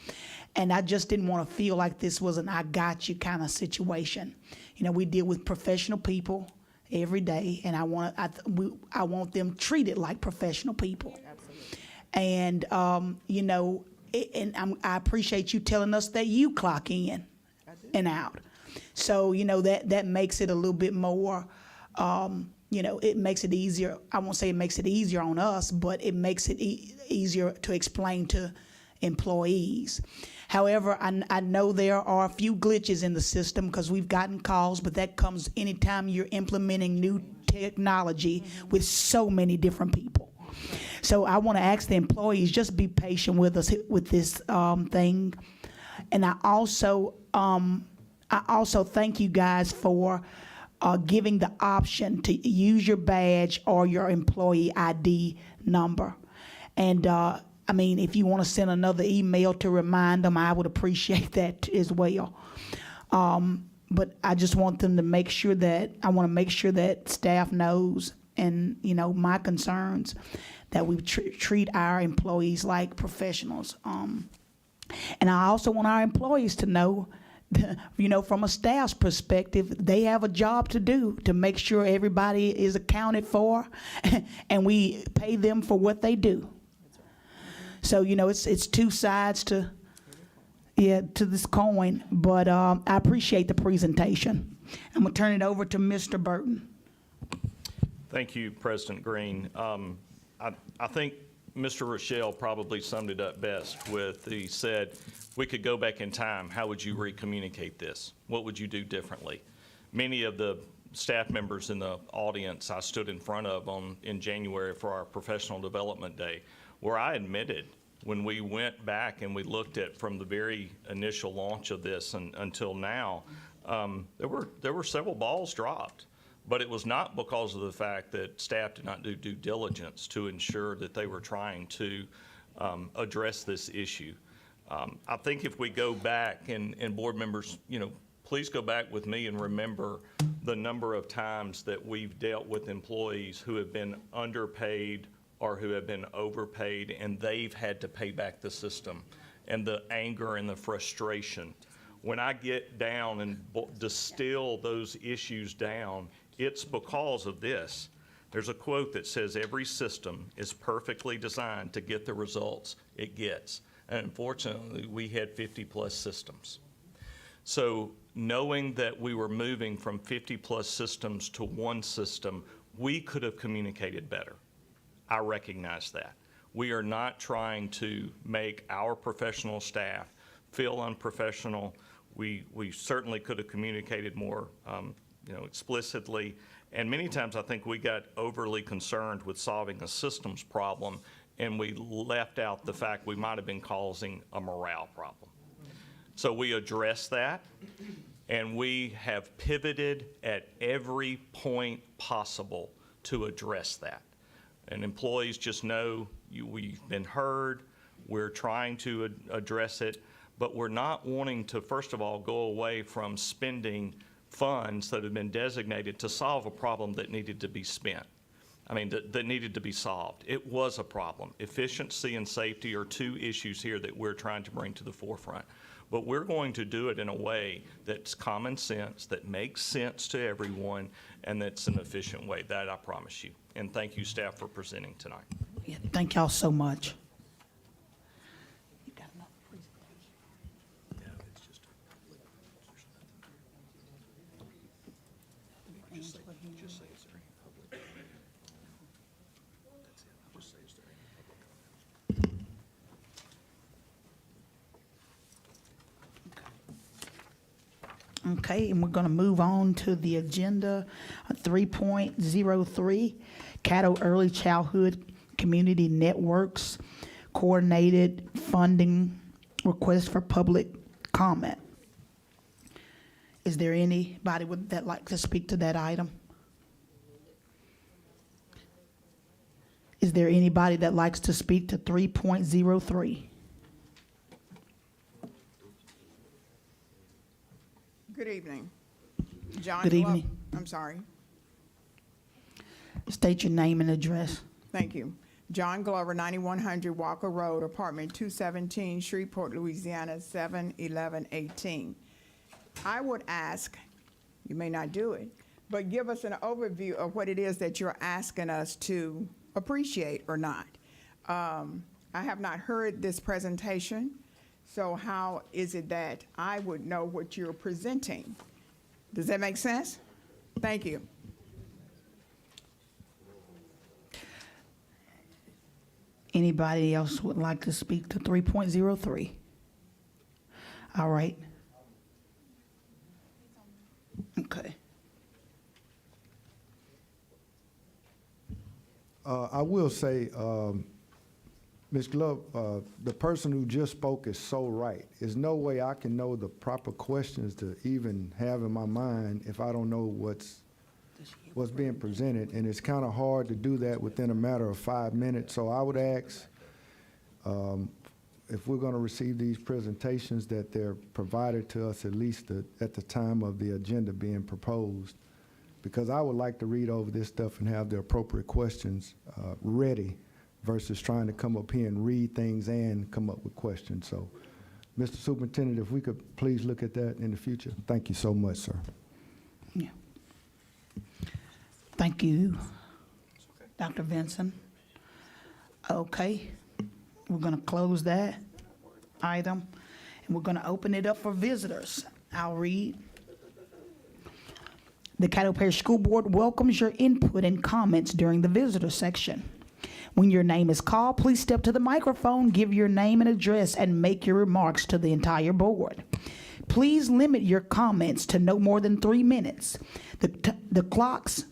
And I just didn't want to feel like this was an I got you kind of situation. We deal with professional people every day, and I want them treated like professional people. Absolutely. And, I appreciate you telling us that you clock in and out. So, you know, that makes it a little bit more, you know, it makes it easier. I won't say it makes it easier on us, but it makes it easier to explain to employees. However, I know there are a few glitches in the system because we've gotten calls, but that comes anytime you're implementing new technology with so many different people. So I want to ask the employees, just be patient with us with this thing. And I also thank you guys for giving the option to use your badge or your employee ID number. And I mean, if you want to send another email to remind them, I would appreciate that as well. But I just want them to make sure that, I want to make sure that staff knows, and, you know, my concerns, that we treat our employees like professionals. And I also want our employees to know, you know, from a staff's perspective, they have a job to do to make sure everybody is accounted for and we pay them for what they do. So, you know, it's two sides to this coin, but I appreciate the presentation. I'm gonna turn it over to Mr. Burton. Thank you, President Green. I think Mr. Rochelle probably summed it up best with, he said, we could go back in time, how would you re-communicate this? What would you do differently? Many of the staff members in the audience I stood in front of in January for our professional development day, where I admitted when we went back and we looked at from the very initial launch of this until now, there were several balls dropped. But it was not because of the fact that staff did not do due diligence to ensure that they were trying to address this issue. I think if we go back, and board members, you know, please go back with me and remember the number of times that we've dealt with employees who have been underpaid or who have been overpaid, and they've had to pay back the system, and the anger and the frustration. When I get down and distill those issues down, it's because of this. There's a quote that says, every system is perfectly designed to get the results it gets. And unfortunately, we had 50-plus systems. So knowing that we were moving from 50-plus systems to one system, we could have communicated better. I recognize that. We are not trying to make our professional staff feel unprofessional. We certainly could have communicated more you know, explicitly, and many times I think we got overly concerned with solving a systems problem, and we left out the fact we might have been causing a morale problem. So we addressed that, and we have pivoted at every point possible to address that. And employees just know we've been heard, we're trying to address it, but we're not wanting to, first of all, go away from spending funds that have been designated to solve a problem that needed to be spent. I mean, that needed to be solved. It was a problem. Efficiency and safety are two issues here that we're trying to bring to the forefront. But we're going to do it in a way that's common sense, that makes sense to everyone, and that's an efficient way. That I promise you. And thank you, staff, for presenting tonight. Yeah, thank y'all so much. Okay, and we're going to move on to the agenda, 3.03, Caddo Early Childhood Community Networks Coordinated Funding Request for Public Comment. Is there anybody that like to speak to that item? Is there anybody that likes to speak to 3.03? Good evening. John. Good evening. I'm sorry. State your name and address. Thank you. John Glover, 9100 Walker Road, apartment 217, Shreveport, Louisiana, 71118. I would ask, you may not do it, but give us an overview of what it is that you're asking us to appreciate or not. I have not heard this presentation, so how is it that I would know what you're presenting? Does that make sense? Thank you. Anybody else would like to speak to 3.03? All right. Okay. I will say, Ms. Glove, the person who just spoke is so right. There's no way I can know the proper questions to even have in my mind if I don't know what's being presented, and it's kind of hard to do that within a matter of 5 minutes. So I would ask, if we're going to receive these presentations, that they're provided to us at least at the time of the agenda being proposed, because I would like to read over this stuff and have the appropriate questions ready versus trying to come up here and read things and come up with questions. So, Mr. Superintendent, if we could please look at that in the future. Thank you so much, sir. Yeah. Thank you, Dr. Vinson. Okay, we're going to close that item, and we're going to open it up for visitors. I'll read. The Caddo Parish School Board welcomes your input and comments during the visitor section. When your name is called, please step to the microphone, give your name and address, and make your remarks to the entire board. Please limit your comments to no more than 3 minutes. The clocks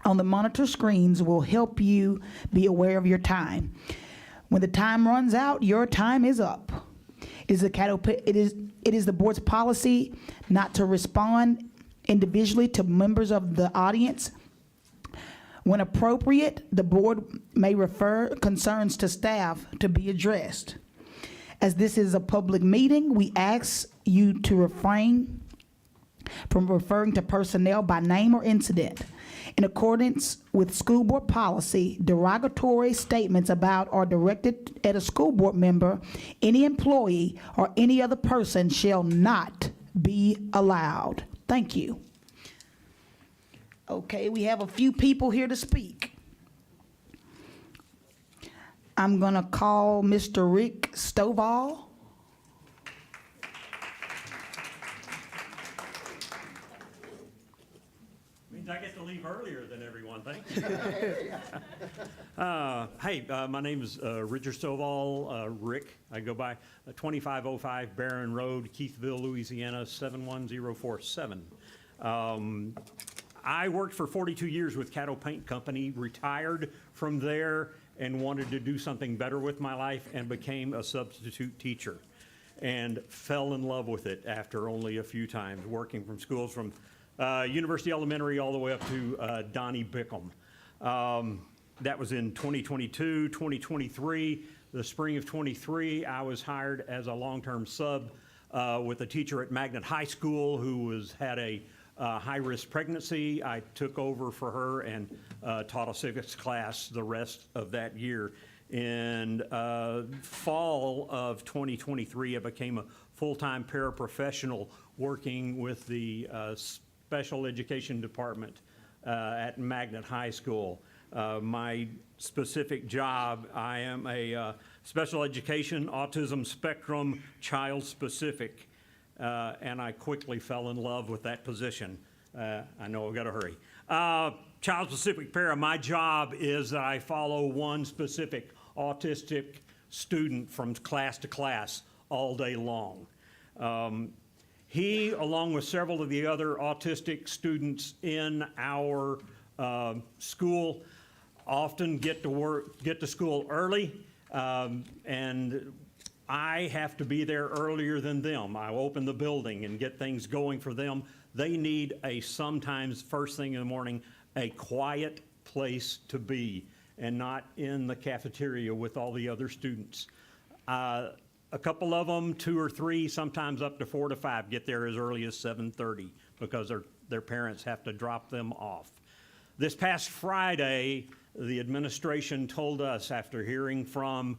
on the monitor screens will help you be aware of your time. When the time runs out, your time is up. It is the board's policy not to respond individually to members of the audience. When appropriate, the board may refer concerns to staff to be addressed. As this is a public meeting, we ask you to refrain from referring to personnel by name or incident. In accordance with school board policy, derogatory statements about or directed at a school board member, any employee, or any other person shall not be allowed. Thank you. Okay, we have a few people here to speak. I'm going to call Mr. Rick Stovall. Means I get to leave earlier than everyone, thank you. Hey, my name is Richard Stovall, Rick. I go by 2505 Barron Road, Keithville, Louisiana, 71047. I worked for 42 years with Caddo Paint Company, retired from there, and wanted to do something better with my life and became a substitute teacher and fell in love with it after only a few times, working from schools from University Elementary all the way up to Donnie Bickham. That was in 2022, 2023. The spring of 23, I was hired as a long-term sub with a teacher at Magnet High School who had a high-risk pregnancy. I took over for her and taught a civics class the rest of that year. In fall of 2023, I became a full-time paraprofessional working with the special education department at Magnet High School. My specific job, I am a special education autism spectrum child specific. And I quickly fell in love with that position. I know I've got to hurry. Child-specific para, my job is that I follow one specific autistic student from class to class all day long. He, along with several of the other autistic students in our school, often get to school early, and I have to be there earlier than them. I open the building and get things going for them. They need sometimes first thing in the morning, a quiet place to be and not in the cafeteria with all the other students. A couple of them, 2 or 3, sometimes up to 4 to 5, get there as early as 7:30 because their parents have to drop them off. This past Friday, the administration told us, after hearing from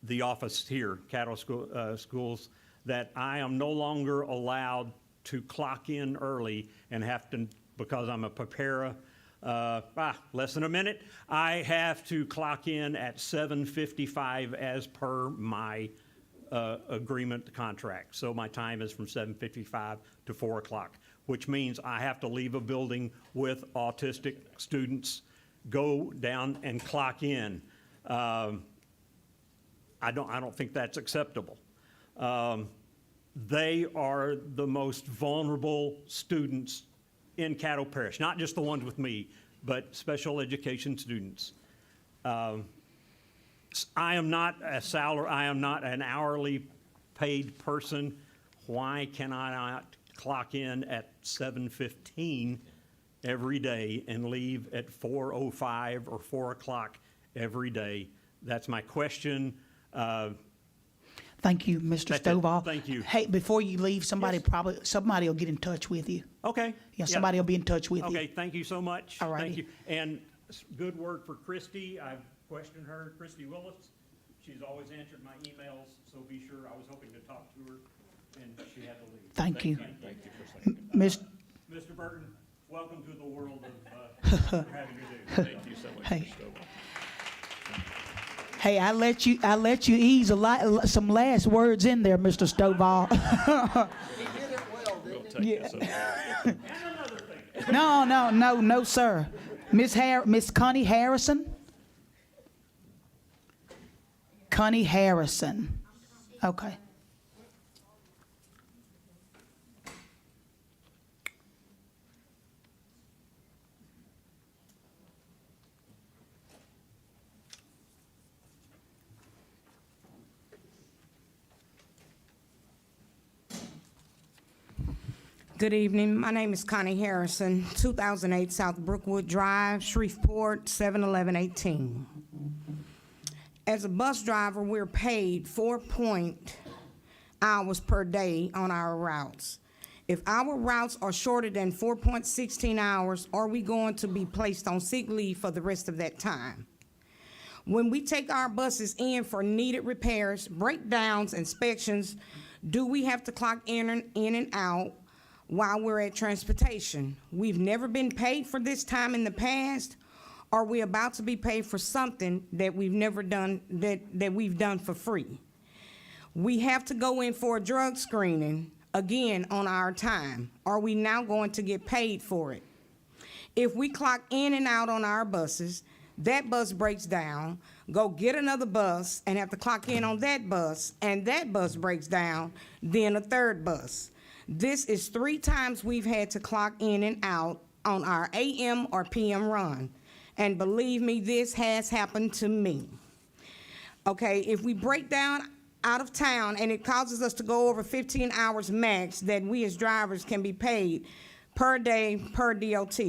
the office here, Caddo Schools, that I am no longer allowed to clock in early and have to, because I'm a para, less than a minute. I have to clock in at 7:55 as per my agreement contract. So my time is from 7:55 to 4 o'clock, which means I have to leave a building with autistic students, go down and clock in. I don't think that's acceptable. They are the most vulnerable students in Caddo Parish, not just the ones with me, but special education students. I am not an hourly paid person. Why can I not clock in at 7:15 every day and leave at 4:05 or 4 o'clock every day? That's my question. Thank you, Mr. That's it. Stovall. Thank you. Hey, before you leave, somebody will get in touch with you. Okay. Yeah, somebody will be in touch with you. Okay, thank you so much. All righty. Thank you. And good word for Christy. I've questioned her, Christy Willis. She's always answered my emails, so be sure. I was hoping to talk to her, and she had to leave. Thank you. Thank you for saying that. Miss- Mr. Burton, welcome to the world of having to do. Thank you so much, Hey. Mr. Stovall. Hey, I let you ease some last words in there, Mr. Stovall. We'll take this over. No, sir. Miss Connie Harrison? Connie Harrison. Okay. Good evening. My name is Connie Harrison, 2008 South Brookwood Drive, Shreveport, 71118. As a bus driver, we're paid 4 hours per day on our routes. If our routes are shorter than 4.16 hours, are we going to be placed on sick leave for the rest of that time? When we take our buses in for needed repairs, breakdowns, inspections, do we have to clock in and out while we're at transportation? We've never been paid for this time in the past. Are we about to be paid for something that we've never done, that we've done for free? We have to go in for a drug screening, again, on our time. Are we now going to get paid for it? If we clock in and out on our buses, that bus breaks down, go get another bus and have to clock in on that bus, and that bus breaks down, then a third bus. This is 3 times we've had to clock in and out on our AM or PM run. And believe me, this has happened to me. Okay, if we break down out of town and it causes us to go over 15 hours max that we as drivers can be paid per day per DOT,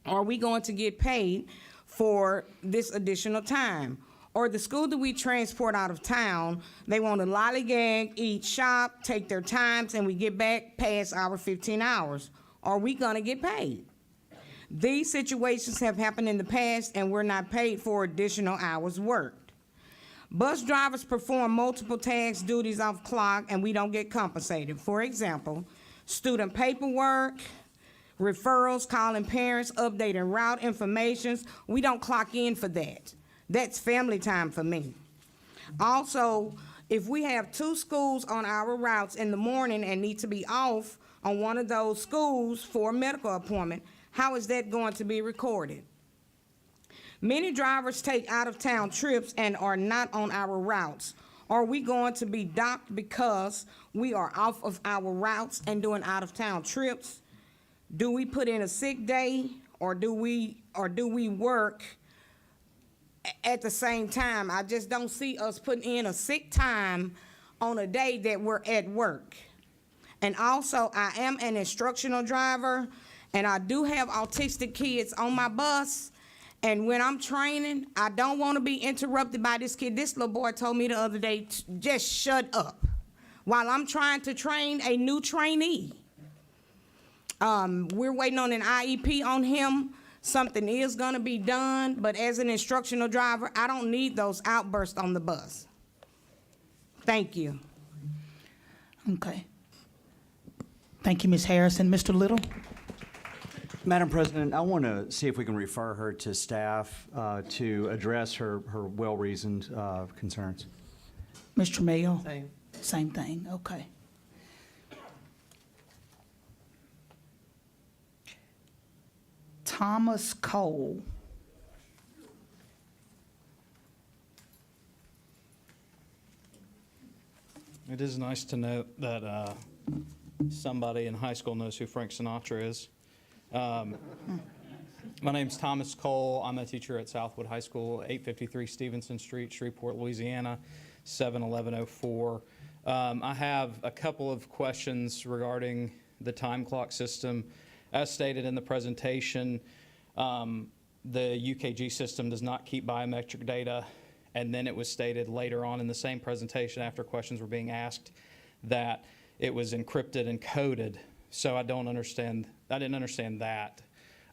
are we going to get paid for this additional time? Or the school that we transport out of town, they want to lollygag, eat, shop, take their times, and we get back past our 15 hours. Are we gonna get paid? These situations have happened in the past, and we're not paid for additional hours worked. Bus drivers perform multiple tasks, duties off clock, and we don't get compensated. For example, student paperwork, referrals, calling parents, updating route informations. We don't clock in for that. That's family time for me. Also, if we have 2 schools on our routes in the morning and need to be off on one of those schools for a medical appointment, how is that going to be recorded? Many drivers take out-of-town trips and are not on our routes. Are we going to be docked because we are off of our routes and doing out-of-town trips? Do we put in a sick day, or do we work at the same time? I just don't see us putting in a sick time on a day that we're at work. And also, I am an instructional driver, and I do have autistic kids on my bus. And when I'm training, I don't want to be interrupted by this kid. This little boy told me the other day, just shut up, while I'm trying to train a new trainee. We're waiting on an IEP on him. Something is going to be done, but as an instructional driver, I don't need those outbursts on the bus. Thank you. Okay. Thank you, Ms. Harrison. Mr. Little? Madam President, I want to see if we can refer her to staff to address her well-reasoned concerns. Mr. Mayo? Same. Same thing, okay. Thomas Cole. It is nice to note that somebody in high school knows who Frank Sinatra is. My name's Thomas Cole. I'm a teacher at Southwood High School, 853 Stevenson Street, Shreveport, Louisiana, 71104. I have a couple of questions regarding the time clock system. As stated in the presentation, the UKG system does not keep biometric data, and then it was stated later on in the same presentation after questions were being asked that it was encrypted and coded. So I didn't understand that.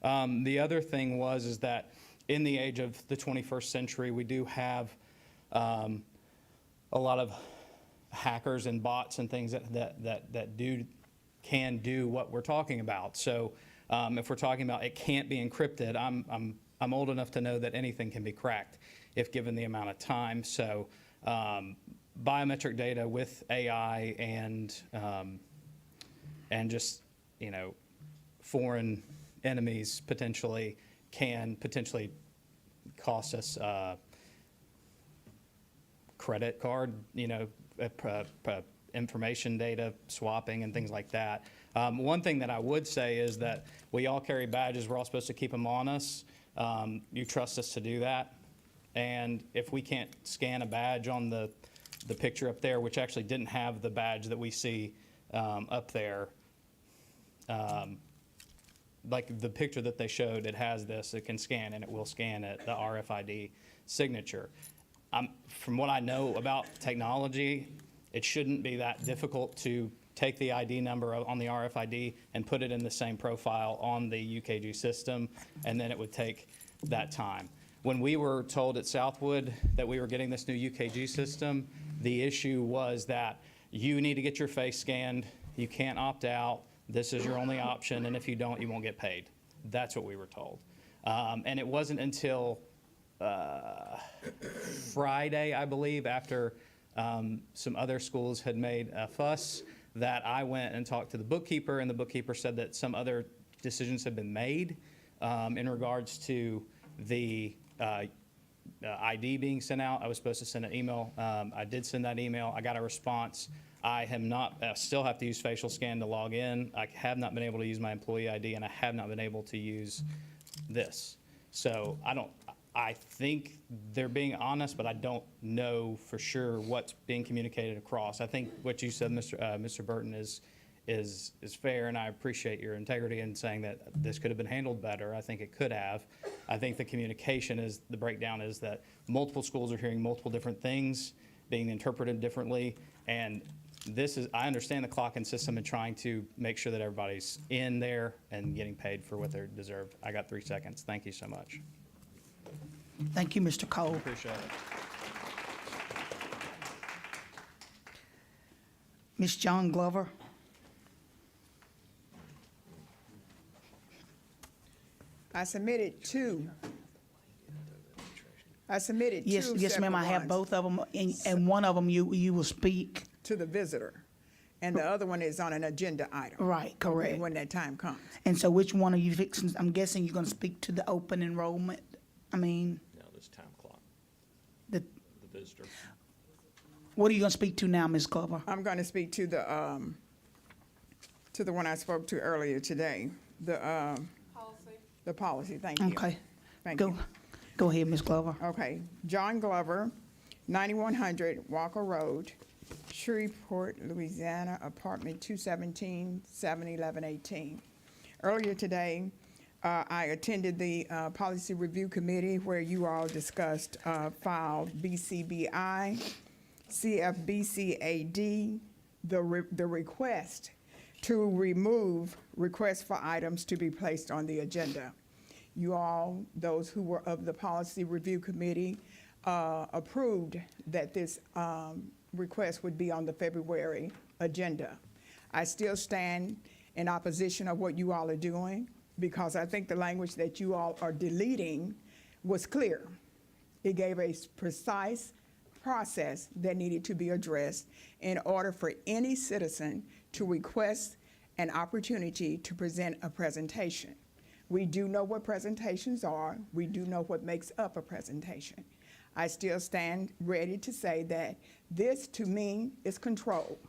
The other thing is that in the age of the 21st century, we do have a lot of hackers and bots and things that can do what we're talking about. So if we're talking about it can't be encrypted, I'm old enough to know that anything can be cracked if given the amount of time. So biometric data with AI and just, foreign enemies can potentially cost us credit card, information data swapping and things like that. One thing that I would say is that we all carry badges. We're all supposed to keep them on us. You trust us to do that. And if we can't scan a badge on the picture up there, which actually didn't have the badge that we see up there, like the picture that they showed, it has this, it can scan, and it will scan it, the RFID signature. From what I know about technology, it shouldn't be that difficult to take the ID number on the RFID and put it in the same profile on the UKG system, and then it would take that time. When we were told at Southwood that we were getting this new UKG system, the issue was that you need to get your face scanned, you can't opt out, this is your only option, and if you don't, you won't get paid. That's what we were told. And it wasn't until Friday, I believe, after some other schools had made a fuss, that I went and talked to the bookkeeper, and the bookkeeper said that some other decisions had been made in regards to the ID being sent out. I was supposed to send an email. I did send that email. I got a response. I still have to use facial scan to log in. I have not been able to use my employee ID, and I have not been able to use this. So I think they're being honest, but I don't know for sure what's being communicated across. I think what you said, Mr. Burton, is fair, and I appreciate your integrity in saying that this could have been handled better. I think it could have. I think the communication the breakdown is that multiple schools are hearing multiple different things being interpreted differently, and I understand the clocking system and trying to make sure that everybody's in there and getting paid for what they're deserved. I got 3 seconds. Thank you so much. Thank you, Mr. Cole. Appreciate it. Ms. John Glover. I submitted two. Yes, ma'am, I have separate both of them, and one of them you will speak. to the visitor, and the other one is on an agenda item. Right, correct. Okay, when that time comes. And so which one are you fixing? I'm guessing you're gonna speak to the open enrollment. No, this time clock. The visitor. What are you gonna speak to now, Ms. Glover? I'm going to speak to the one I spoke to earlier today, the policy, thank you. Okay. Thank you. Go ahead, Ms. Glover. Okay, John Glover, 9100 Walker Road, Shreveport, Louisiana, apartment 217, 71118. Earlier today, I attended the Policy Review Committee where you all discussed file BCBI, CFBCAD, the request to remove requests for items to be placed on the agenda. You all, those who were of the Policy Review Committee, approved that this request would be on the February agenda. I still stand in opposition of what you all are doing. because I think the language that you all are deleting was clear. It gave a precise process that needed to be addressed in order for any citizen to request an opportunity to present a presentation. We do know what presentations are. We do know what makes up a presentation. I still stand ready to say that this, to me, is control.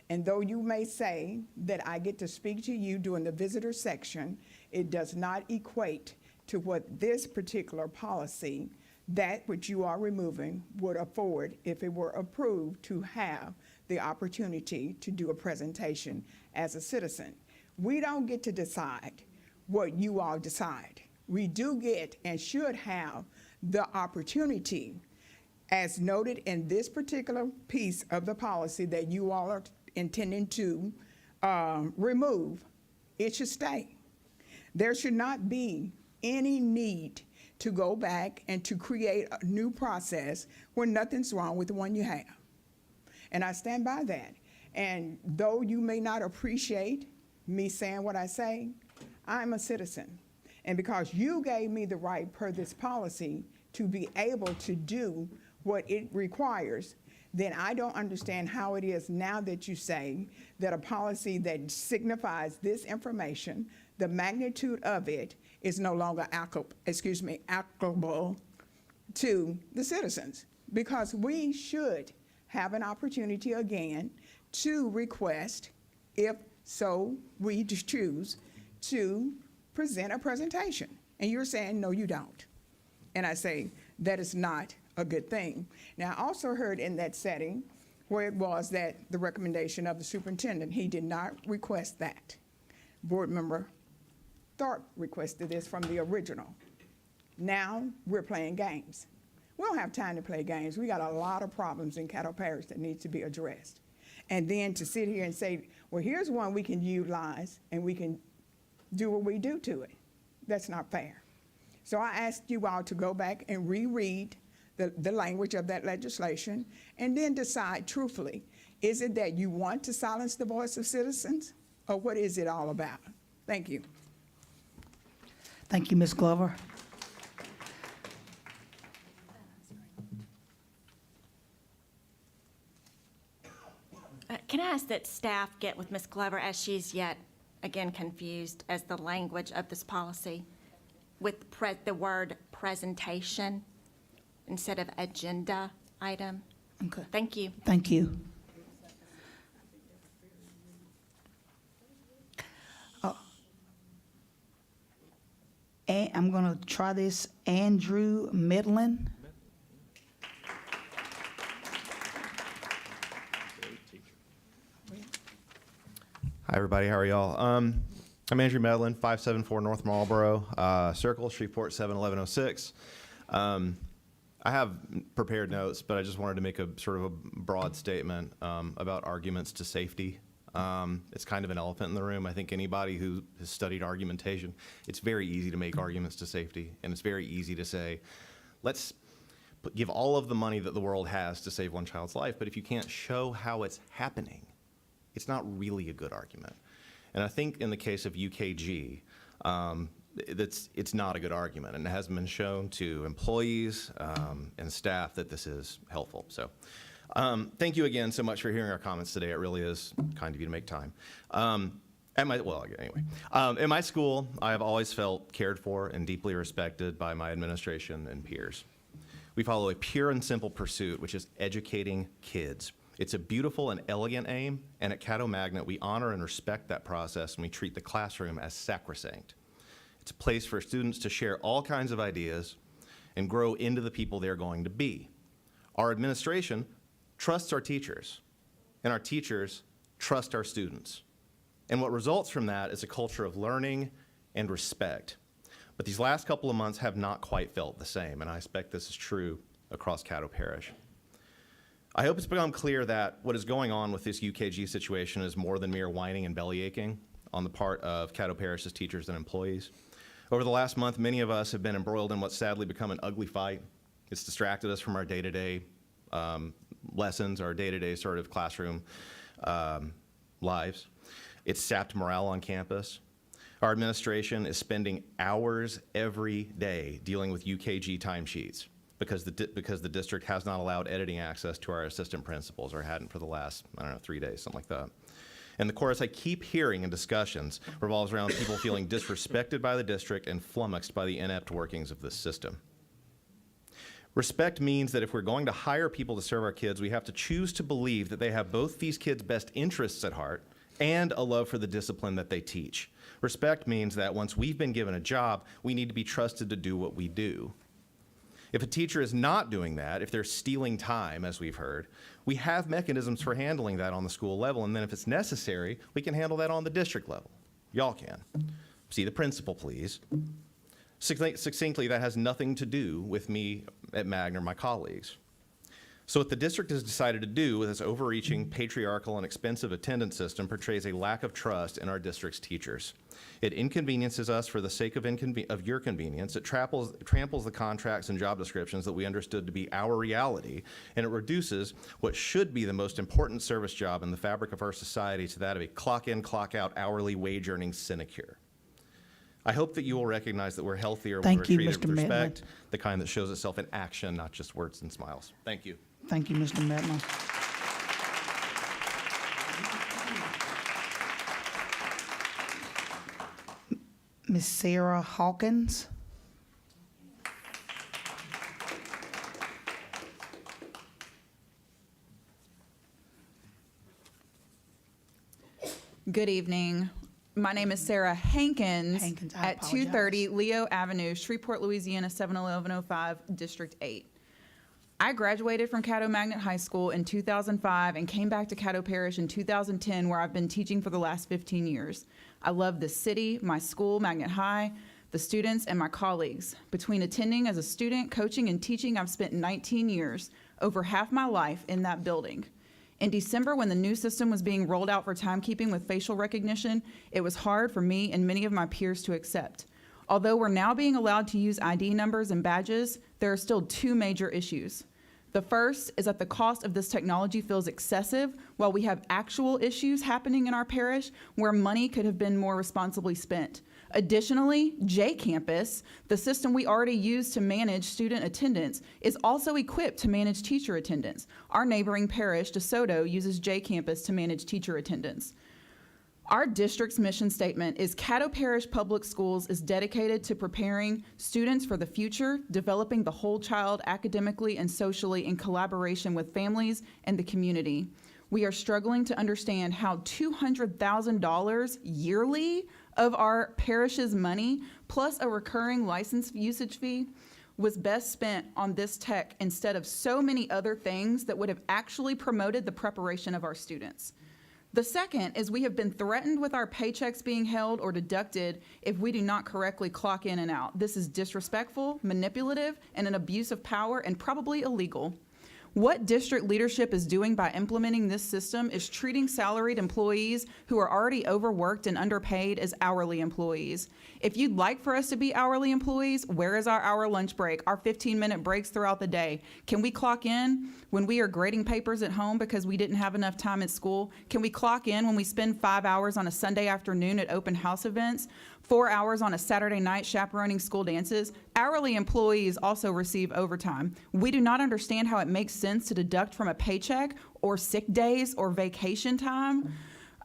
And though you may say that I get to speak to you during the visitor section, it does not equate to what this particular policy, that which you are removing, would afford if it were approved to have the opportunity to do a presentation as a citizen. We don't get to decide what you all decide. We do get and should have the opportunity, as noted in this particular piece of the policy that you all are intending to remove, it should stay. There should not be any need to go back and to create a new process where nothing's wrong with the one you have. And I stand by that. And though you may not appreciate me saying what I say, I'm a citizen. And because you gave me the right per this policy to be able to do what it requires, then I don't understand how it is now that you say that a policy that signifies this information, the magnitude of it, is no longer applicable to the citizens. Because we should have an opportunity again to request, if so we choose, to present a presentation. And you're saying, no, you don't. And I say, that is not a good thing. Now, I also heard in that setting where it was that the recommendation of the superintendent, he did not request that. Board member Tharp requested this from the original. Now we're playing games. We don't have time to play games. We got a lot of problems in Caddo Parish that needs to be addressed. And then to sit here and say, well, here's one we can utilize and we can do what we do to it. That's not fair. So I asked you all to go back and reread the language of that legislation and then decide truthfully, is it that you want to silence the voice of citizens, or what is it all about? Thank you. Thank you, Ms. Glover. Can I ask that staff get with Ms. Glover as she's yet again confused as the language of this policy with the word presentation instead of agenda item? Okay. Thank you. Thank you. And I'm going to try this. Andrew Midland. Hi, everybody. How are y'all? I'm Andrew Medlin, 574 North Marlboro Circle, Shreveport 71106. I have prepared notes, but I just wanted to make a sort of a broad statement about arguments to safety. It's kind of an elephant in the room. I think anybody who has studied argumentation, it's very easy to make arguments to safety, and it's very easy to say, let's give all of the money that the world has to save one child's life, but if you can't show how it's happening, it's not really a good argument. And I think in the case of UKG, it's not a good argument, and it has been shown to employees and staff that this is helpful. So thank you again so much for hearing our comments today. It really is kind of you to make time. In my school, I have always felt cared for and deeply respected by my administration and peers. We follow a pure and simple pursuit, which is educating kids. It's a beautiful and elegant aim, and at Caddo Magnet, we honor and respect that process, and we treat the classroom as sacrosanct. It's a place for students to share all kinds of ideas and grow into the people they're going to be. Our administration trusts our teachers, and our teachers trust our students. And what results from that is a culture of learning and respect. But these last couple of months have not quite felt the same, and I expect this is true across Caddo Parish. I hope it's become clear that what is going on with this UKG situation is more than mere whining and belly aching on the part of Caddo Parish's teachers and employees. Over the last month, many of us have been embroiled in what's sadly become an ugly fight. It's distracted us from our day-to-day lessons, our day-to-day sort of classroom lives. It's sapped morale on campus. Our administration is spending hours every day dealing with UKG timesheets because the district has not allowed editing access to our assistant principals, or hadn't for the last, 3 days, something like that. And the chorus I keep hearing in discussions revolves around people feeling disrespected by the district and flummoxed by the inept workings of this system. Respect means that if we're going to hire people to serve our kids, we have to choose to believe that they have both these kids' best interests at heart and a love for the discipline that they teach. Respect means that once we've been given a job, we need to be trusted to do what we do. If a teacher is not doing that, if they're stealing time, as we've heard, we have mechanisms for handling that on the school level, and then if it's necessary, we can handle that on the district level. Y'all can. See the principal, please. Succinctly, that has nothing to do with me at Magna or my colleagues. So what the district has decided to do with its overreaching, patriarchal, and expensive attendance system portrays a lack of trust in our district's teachers. It inconveniences us for the sake of your convenience. It tramples the contracts and job descriptions that we understood to be our reality, and it reduces what should be the most important service job in the fabric of our society to that of a clock-in, clock-out, hourly wage-earning sinecure. I hope that you will recognize that we're healthier when we're treated with respect, the kind that shows itself in action, not just words and smiles. Thank you. Thank you, Mr. Mettler. Ms. Sarah Hawkins. Good evening. My name is Sarah Hankins, I at 230 Leo Avenue, Shreveport, Louisiana, 71105, District 8. I graduated from Caddo Magnet High School in 2005 and came back to Caddo Parish in 2010, where I've been teaching for the last 15 years. I love the city, my school, Magnet High, the students, and my colleagues. Between attending as a student, coaching, and teaching, I've spent 19 years, over half my life, in that building. In December, when the new system was being rolled out for timekeeping with facial recognition, it was hard for me and many of my peers to accept. Although we're now being allowed to use ID numbers and badges, there are still two major issues. The first is that the cost of this technology feels excessive, while we have actual issues happening in our parish where money could have been more responsibly spent. Additionally, J-Campus, the system we already use to manage student attendance, is also equipped to manage teacher attendance. Our neighboring parish, DeSoto, uses J-Campus to manage teacher attendance. Our district's mission statement is Caddo Parish Public Schools is dedicated to preparing students for the future, developing the whole child academically and socially in collaboration with families and the community. We are struggling to understand how $200,000 yearly of our parish's money, plus a recurring license usage fee, was best spent on this tech instead of so many other things that would have actually promoted the preparation of our students. The second is we have been threatened with our paychecks being held or deducted if we do not correctly clock in and out. This is disrespectful, manipulative, and an abuse of power, and probably illegal. What district leadership is doing by implementing this system is treating salaried employees who are already overworked and underpaid as hourly employees. If you'd like for us to be hourly employees, where is our hour lunch break, our 15-minute breaks throughout the day? Can we clock in when we are grading papers at home because we didn't have enough time at school? Can we clock in when we spend 5 hours on a Sunday afternoon at open house events? 4 hours on a Saturday night chaperoning school dances? Hourly employees also receive overtime. We do not understand how it makes sense to deduct from a paycheck or sick days or vacation time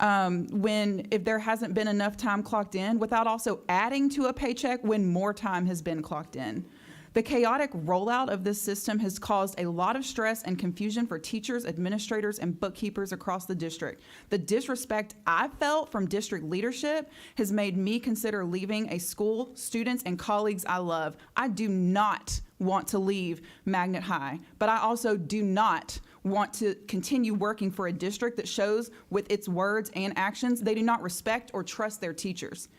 if there hasn't been enough time clocked in, without also adding to a paycheck when more time has been clocked in. The chaotic rollout of this system has caused a lot of stress and confusion for teachers, administrators, and bookkeepers across the district. The disrespect I felt from district leadership has made me consider leaving a school, students, and colleagues I love. I do not want to leave Magnet High, but I also do not want to continue working for a district that shows with its words and actions they do not respect or trust their teachers.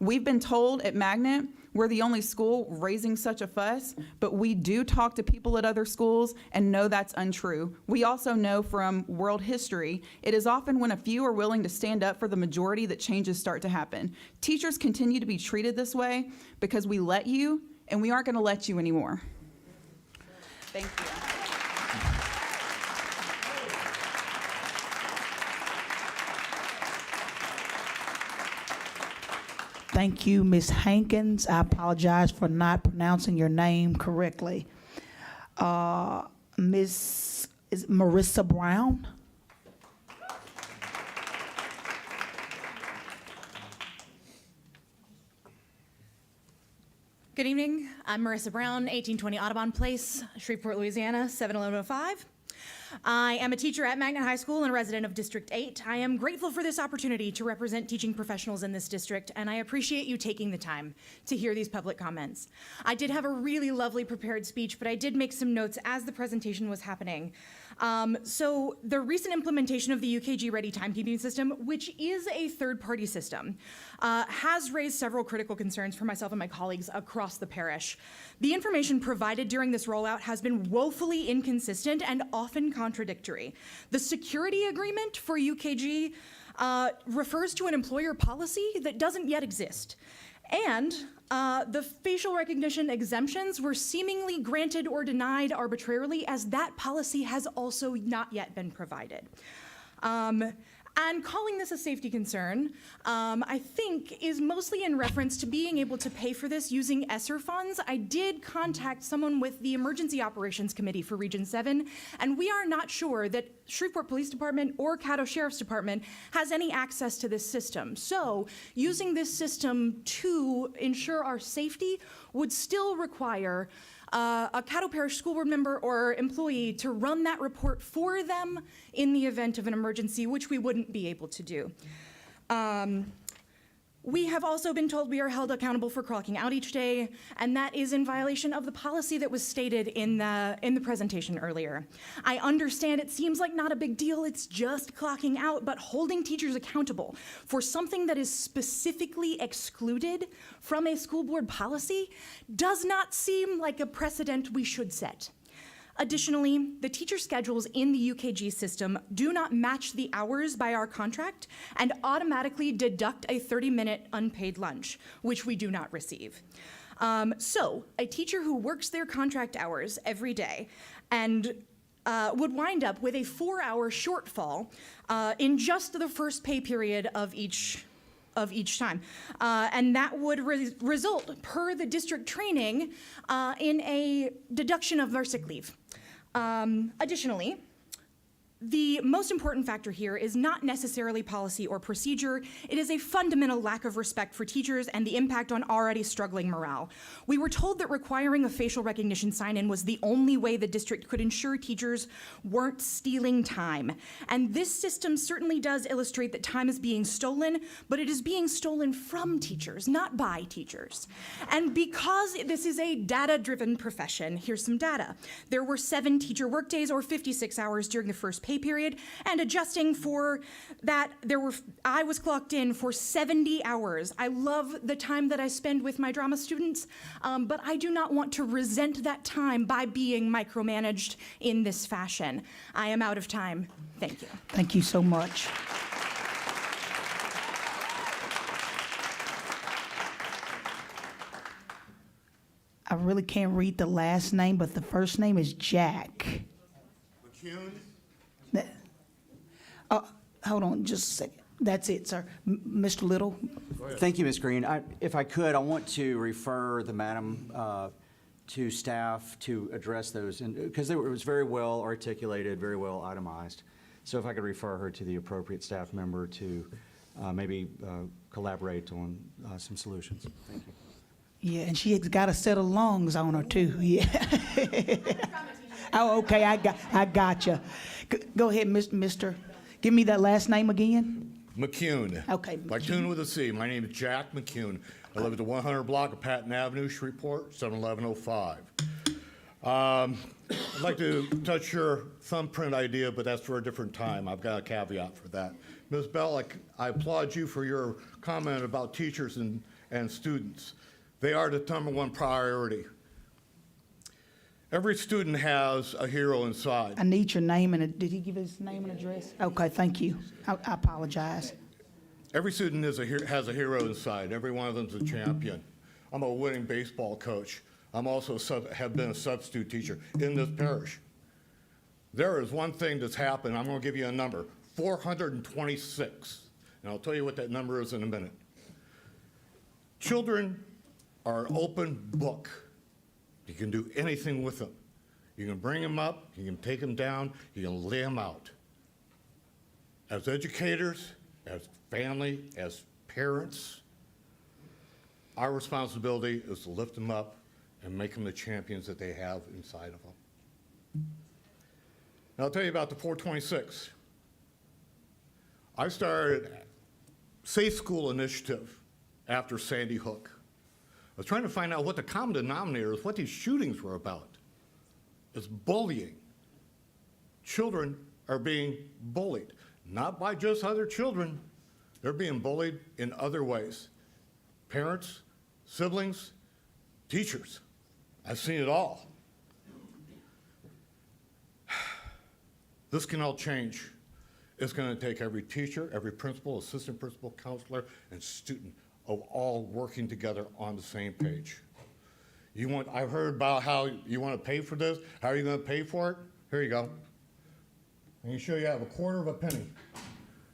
We've been told at Magnet we're the only school raising such a fuss, but we do talk to people at other schools and know that's untrue. We also know from world history, it is often when a few are willing to stand up for the majority that changes start to happen. Teachers continue to be treated this way because we let you, and we aren't going to let you anymore. Thank you. Thank you, Ms. Hankins. I apologize for not pronouncing your name correctly. Ms. is it Marissa Brown? Good evening. I'm Marissa Brown, 1820 Audubon Place, Shreveport, Louisiana, 71105. I am a teacher at Magnet High School and a resident of District 8. I am grateful for this opportunity to represent teaching professionals in this district, and I appreciate you taking the time to hear these public comments. I did have a really lovely prepared speech, but I did make some notes as the presentation was happening. So the recent implementation of the UKG Ready timekeeping system, which is a third-party system, has raised several critical concerns for myself and my colleagues across the parish. The information provided during this rollout has been woefully inconsistent and often contradictory. The security agreement for UKG refers to an employer policy that doesn't yet exist. And the facial recognition exemptions were seemingly granted or denied arbitrarily, as that policy has also not yet been provided. And calling this a safety concern, I think, is mostly in reference to being able to pay for this using ESSER funds. I did contact someone with the Emergency Operations Committee for Region 7, and we are not sure that Shreveport Police Department or Caddo Sheriff's Department has any access to this system. So using this system to ensure our safety would still require a Caddo Parish School Board member or employee to run that report for them in the event of an emergency, which we wouldn't be able to do. We have also been told we are held accountable for clocking out each day, and that is in violation of the policy that was stated in the presentation earlier. I understand it seems like not a big deal, it's just clocking out, but holding teachers accountable for something that is specifically excluded from a school board policy does not seem like a precedent we should set. Additionally, the teacher schedules in the UKG system do not match the hours by our contract and automatically deduct a 30-minute unpaid lunch, which we do not receive. So a teacher who works their contract hours every day and would wind up with a 4-hour shortfall in just the first pay period of each time. And that would result, per the district training, in a deduction of their sick leave. Additionally, the most important factor here is not necessarily policy or procedure. It is a fundamental lack of respect for teachers and the impact on already struggling morale. We were told that requiring a facial recognition sign-in was the only way the district could ensure teachers weren't stealing time. And this system certainly does illustrate that time is being stolen, but it is being stolen from teachers, not by teachers. And because this is a data-driven profession, here's some data. There were 7 teacher workdays or 56 hours during the first pay period, and adjusting for that, I was clocked in for 70 hours. I love the time that I spend with my drama students, but I do not want to resent that time by being micromanaged in this fashion. I am out of time. Thank you. Thank you so much. I really can't read the last name, but the first name is Jack. McCune? Hold on just a second. That's it, sir. Mr. Little? Thank you, Ms. Green. If I could, I want to refer the madam to staff to address those, because it was very well articulated, very well itemized. So if I could refer her to the appropriate staff member to maybe collaborate on some solutions. Thank you. Yeah, and she's got a set of lungs on her too. Yeah. Oh, okay. I gotcha. Go ahead, Mr. Give me that last name again. McCune. Okay. McCune with a C. My name is Jack McCune. I live at the 100 block of Patton Avenue, Shreveport, 71105. I'd like to touch your thumbprint idea, but that's for a different time. I've got a caveat for that. Ms. Bell, I applaud you for your comment about teachers and students. They are the #1 priority. Every student has a hero inside. I need your name did he give his name and address? Okay, thank you. I apologize. Every student has a hero inside. Every one of them's a champion. I'm a winning baseball coach. I'm also have been a substitute teacher in this parish. There is one thing that's happened. I'm going to give you a number, 426. And I'll tell you what that number is in a minute. Children are an open book. You can do anything with them. You can bring them up, you can take them down, you can lay them out. As educators, as family, as parents, our responsibility is to lift them up and make them the champions that they have inside of them. Now I'll tell you about the 426. I started Safe School Initiative after Sandy Hook. I was trying to find out what the common denominator is, what these shootings were about. It's bullying. Children are being bullied, not by just other children. They're being bullied in other ways. Parents, siblings, teachers. I've seen it all. This can all change. It's going to take every teacher, every principal, assistant principal, counselor, and student of all working together on the same page. I've heard about how you want to pay for this. How are you going to pay for it? Here you go. I'm going to show you, I have a quarter of a penny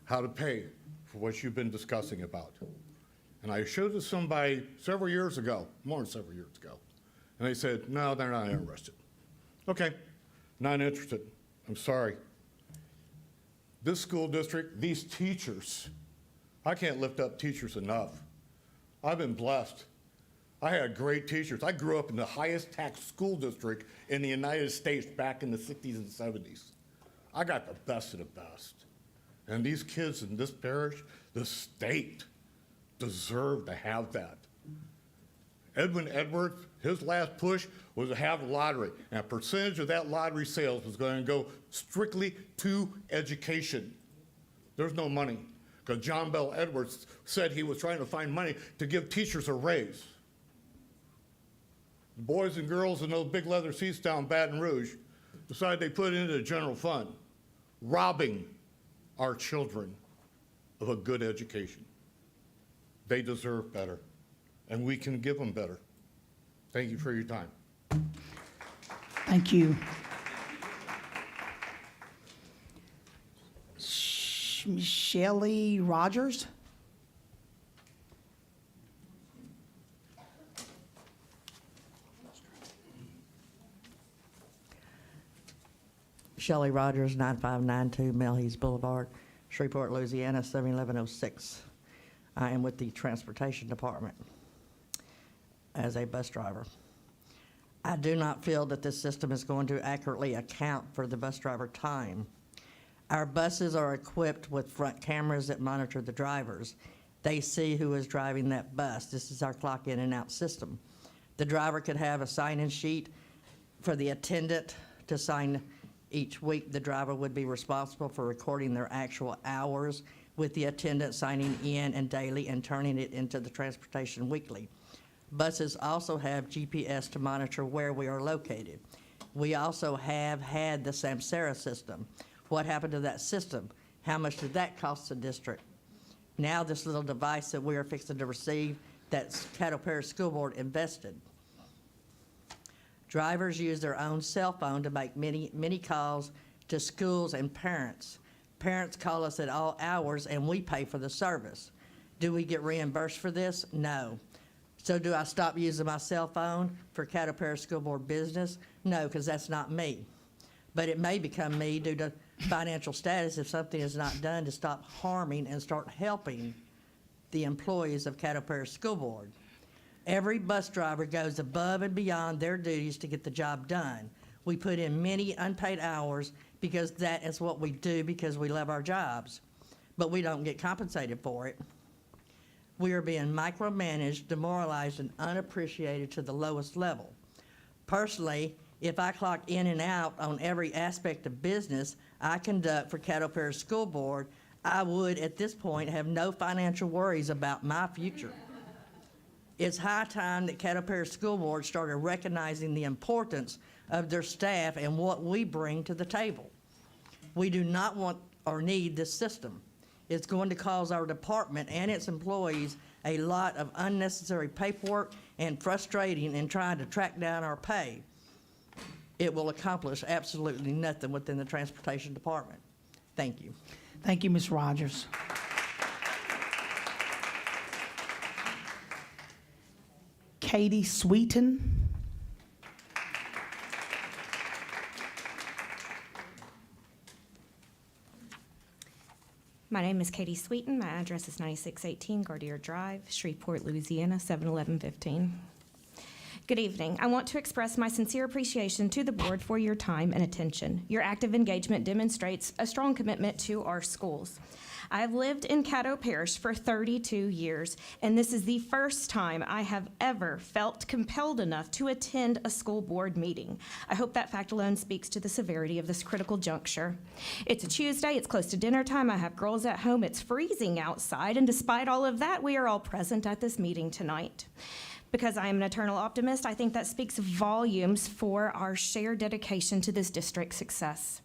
how to pay for what you've been discussing about. And I showed this to somebody several years ago, more than several years ago. And they said, no, they're not interested. Okay, not interested. I'm sorry. This school district, these teachers, I can't lift up teachers enough. I've been blessed. I had great teachers. I grew up in the highest tax school district in the United States back in the 60s and 70s. I got the best of the best. And these kids in this parish, the state, deserve to have that. Edwin Edwards, his last push was to have a lottery, and a percentage of that lottery sales was going to go strictly to education. There's no money, because John Bell Edwards said he was trying to find money to give teachers a raise. The boys and girls in those big leather seats down Baton Rouge decided they put it into the general fund, robbing our children of a good education. They deserve better, and we can give them better. Thank you for your time. Thank you. Shelley Rogers. Shelley Rogers, 9592 Melhees Boulevard, Shreveport, Louisiana, 71106. I am with the Transportation Department as a bus driver. I do not feel that this system is going to accurately account for the bus driver time. Our buses are equipped with front cameras that monitor the drivers. They see who is driving that bus. This is our clock in and out system. The driver could have a sign-in sheet for the attendant to sign each week. The driver would be responsible for recording their actual hours, with the attendant signing in and daily and turning it into the Transportation Weekly. Buses also have GPS to monitor where we are located. We also have had the Samsara system. What happened to that system? How much did that cost the district? Now this little device that we are fixing to receive, that Caddo Parish School Board invested. Drivers use their own cell phone to make many calls to schools and parents. Parents call us at all hours and we pay for the service. Do we get reimbursed for this? No. So do I stop using my cell phone for Caddo Parish School Board business? No, because that's not me. But it may become me due to financial status if something is not done to stop harming and start helping the employees of Caddo Parish School Board. Every bus driver goes above and beyond their duties to get the job done. We put in many unpaid hours because that is what we do because we love our jobs, but we don't get compensated for it. We are being micromanaged, demoralized, and unappreciated to the lowest level. Personally, if I clock in and out on every aspect of business I conduct for Caddo Parish School Board, I would, at this point, have no financial worries about my future. It's high time that Caddo Parish School Board started recognizing the importance of their staff and what we bring to the table. We do not want or need this system. It's going to cause our department and its employees a lot of unnecessary paperwork and frustrating in trying to track down our pay. It will accomplish absolutely nothing within the Transportation Department. Thank you. Thank you, Ms. Rogers. Katie Sweeten. My name is Katie Sweeten. My address is 9618 Gardier Drive, Shreveport, Louisiana, 71115. Good evening. I want to express my sincere appreciation to the board for your time and attention. Your active engagement demonstrates a strong commitment to our schools. I have lived in Caddo Parish for 32 years, and this is the first time I have ever felt compelled enough to attend a school board meeting. I hope that fact alone speaks to the severity of this critical juncture. It's a Tuesday, it's close to dinner time, I have girls at home, it's freezing outside, and despite all of that, we are all present at this meeting tonight. Because I am an eternal optimist, I think that speaks volumes for our shared dedication to this district's success.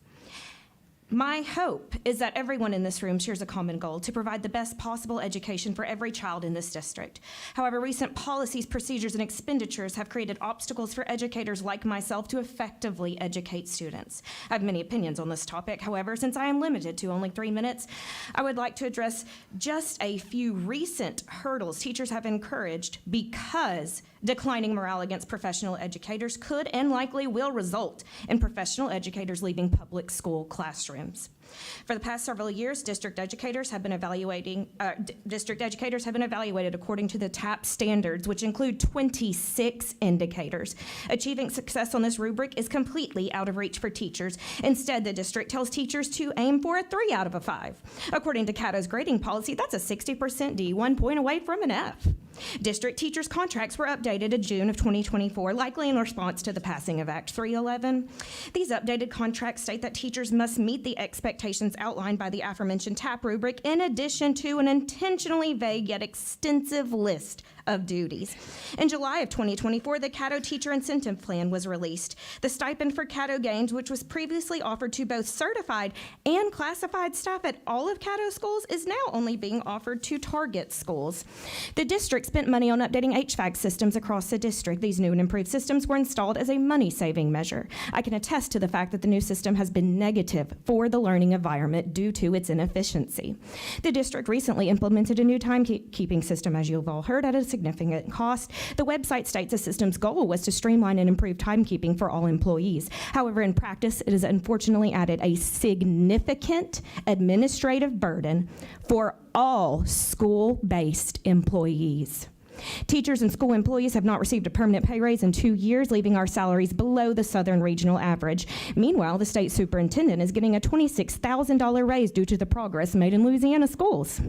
My hope is that everyone in this room shares a common goal to provide the best possible education for every child in this district. However, recent policies, procedures, and expenditures have created obstacles for educators like myself to effectively educate students. I have many opinions on this topic. However, since I am limited to only 3 minutes, I would like to address just a few recent hurdles teachers have encouraged because declining morale against professional educators could and likely will result in professional educators leaving public school classrooms. For the past several years, district educators have been evaluated according to the TAP standards, which include 26 indicators. Achieving success on this rubric is completely out of reach for teachers. Instead, the district tells teachers to aim for a 3 out of a 5. According to Caddo's grading policy, that's a 60% D, 1 point away from an F. District teachers' contracts were updated in June of 2024, likely in response to the passing of Act 311. These updated contracts state that teachers must meet the expectations outlined by the aforementioned TAP rubric, in addition to an intentionally vague yet extensive list of duties. In July of 2024, the Caddo Teacher Incentive Plan was released. The stipend for Caddo games, which was previously offered to both certified and classified staff at all of Caddo schools, is now only being offered to target schools. The district spent money on updating HVAC systems across the district. These new and improved systems were installed as a money-saving measure. I can attest to the fact that the new system has been negative for the learning environment due to its inefficiency. The district recently implemented a new timekeeping system, as you've all heard, at a significant cost. The website states the system's goal was to streamline and improve timekeeping for all employees. However, in practice, it has unfortunately added a significant administrative burden for all school-based employees. Teachers and school employees have not received a permanent pay raise in 2 years, leaving our salaries below the Southern regional average. Meanwhile, the state superintendent is getting a $26,000 raise due to the progress made in Louisiana schools.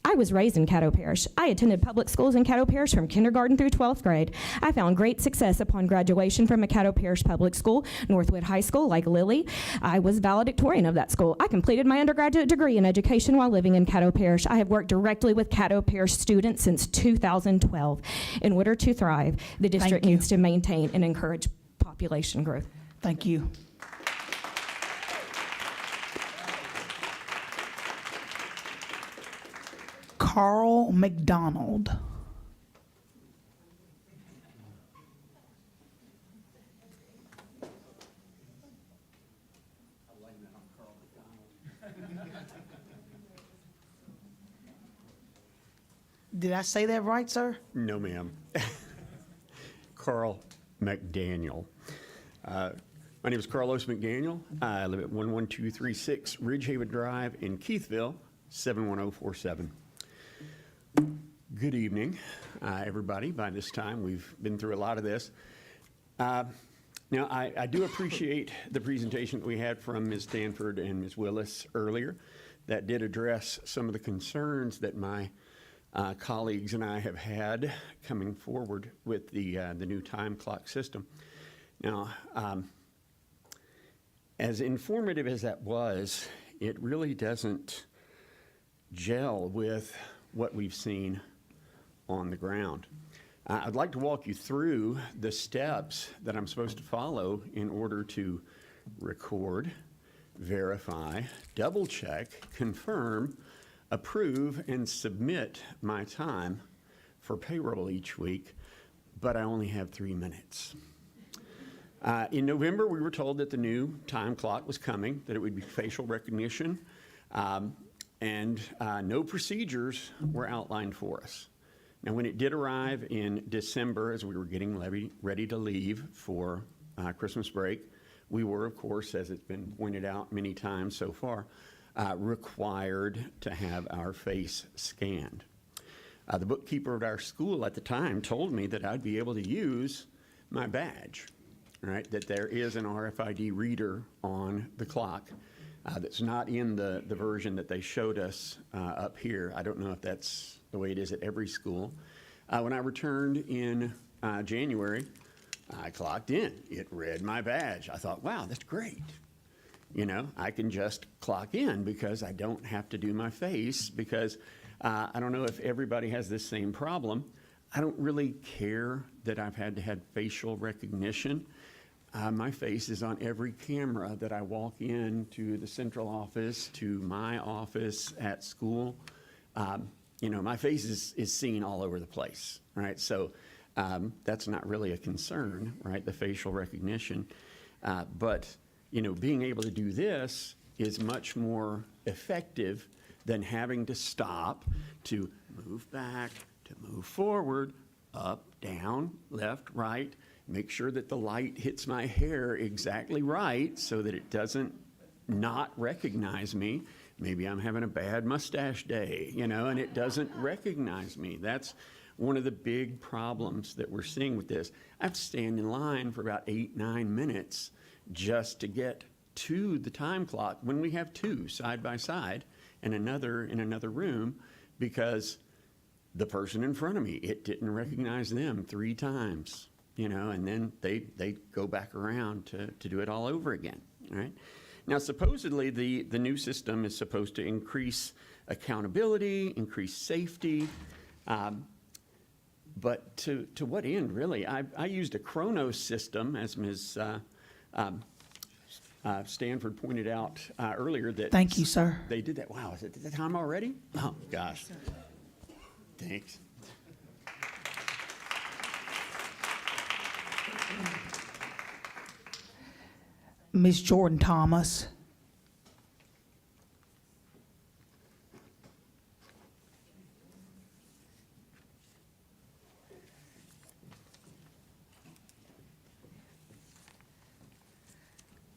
I was raised in Caddo Parish. I attended public schools in Caddo Parish from kindergarten through 12th grade. I found great success upon graduation from a Caddo Parish public school, Northwood High School, like Lily. I was valedictorian of that school. I completed my undergraduate degree in education while living in Caddo Parish. I have worked directly with Caddo Parish students since 2012. In order to thrive, the district needs to maintain and encourage population growth. Thank you. Carl McDonald. Did I say that right, sir? No, ma'am. Carl McDaniel. My name is Carlos McDaniel. I live at 11236 Ridgehaven Drive in Keithville, 71047. Good evening, everybody. By this time, we've been through a lot of this. Now, I do appreciate the presentation that we had from Ms. Stanford and Ms. Willis earlier that did address some of the concerns that my colleagues and I have had coming forward with the new time clock system. Now, as informative as that was, it really doesn't gel with what we've seen on the ground. I'd like to walk you through the steps that I'm supposed to follow in order to record, verify, double check, confirm, approve, and submit my time for payroll each week, but I only have 3 minutes. In November, we were told that the new time clock was coming, that it would be facial recognition, and no procedures were outlined for us. Now, when it did arrive in December, as we were getting ready to leave for Christmas break, we were, of course, as it's been pointed out many times so far, required to have our face scanned. The bookkeeper at our school at the time told me that I'd be able to use my badge, right? That there is an RFID reader on the clock that's not in the version that they showed us up here. I don't know if that's the way it is at every school. When I returned in January, I clocked in. It read my badge. I thought, wow, that's great. You know, I can just clock in because I don't have to do my face, because I don't know if everybody has this same problem. I don't really care that I've had to have facial recognition. My face is on every camera that I walk into the central office, to my office at school. You know, my face is seen all over the place, right? So that's not really a concern, right, the facial recognition. But, you know, being able to do this is much more effective than having to stop, to move back, to move forward, up, down, left, right, make sure that the light hits my hair exactly right so that it doesn't not recognize me. Maybe I'm having a bad mustache day, you know, and it doesn't recognize me. That's one of the big problems that we're seeing with this. I have to stand in line for about 8-9 minutes just to get to the time clock when we have two side by side and another in another room, because the person in front of me, it didn't recognize them 3 times, you know, and then they go back around to do it all over again, right? Now, supposedly, the new system is supposed to increase accountability, increase safety, but to what end, really? I used a Chronos system, as Ms. Stanford pointed out earlier. That Thank you, sir. They did that. Wow, is it the time already? Oh, gosh. Thanks. Ms. Jordan Thomas.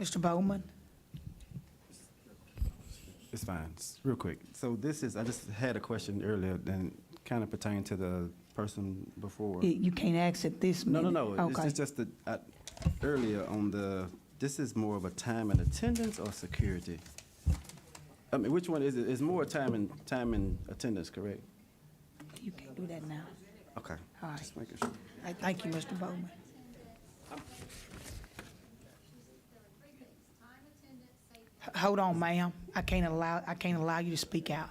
Mr. Bowman. It's fine. It's real quick. So this is, I just had a question earlier that kind of pertained to the person before. You can't ask it this minute. No. Okay. It's just that earlier on this is more of a time and attendance or security? I mean, which one is it? It's more time and attendance, correct? You can't do that now. Okay. All right. Just making sure. Thank you, Mr. Bowman. Hold on, ma'am. I can't allow you to speak out.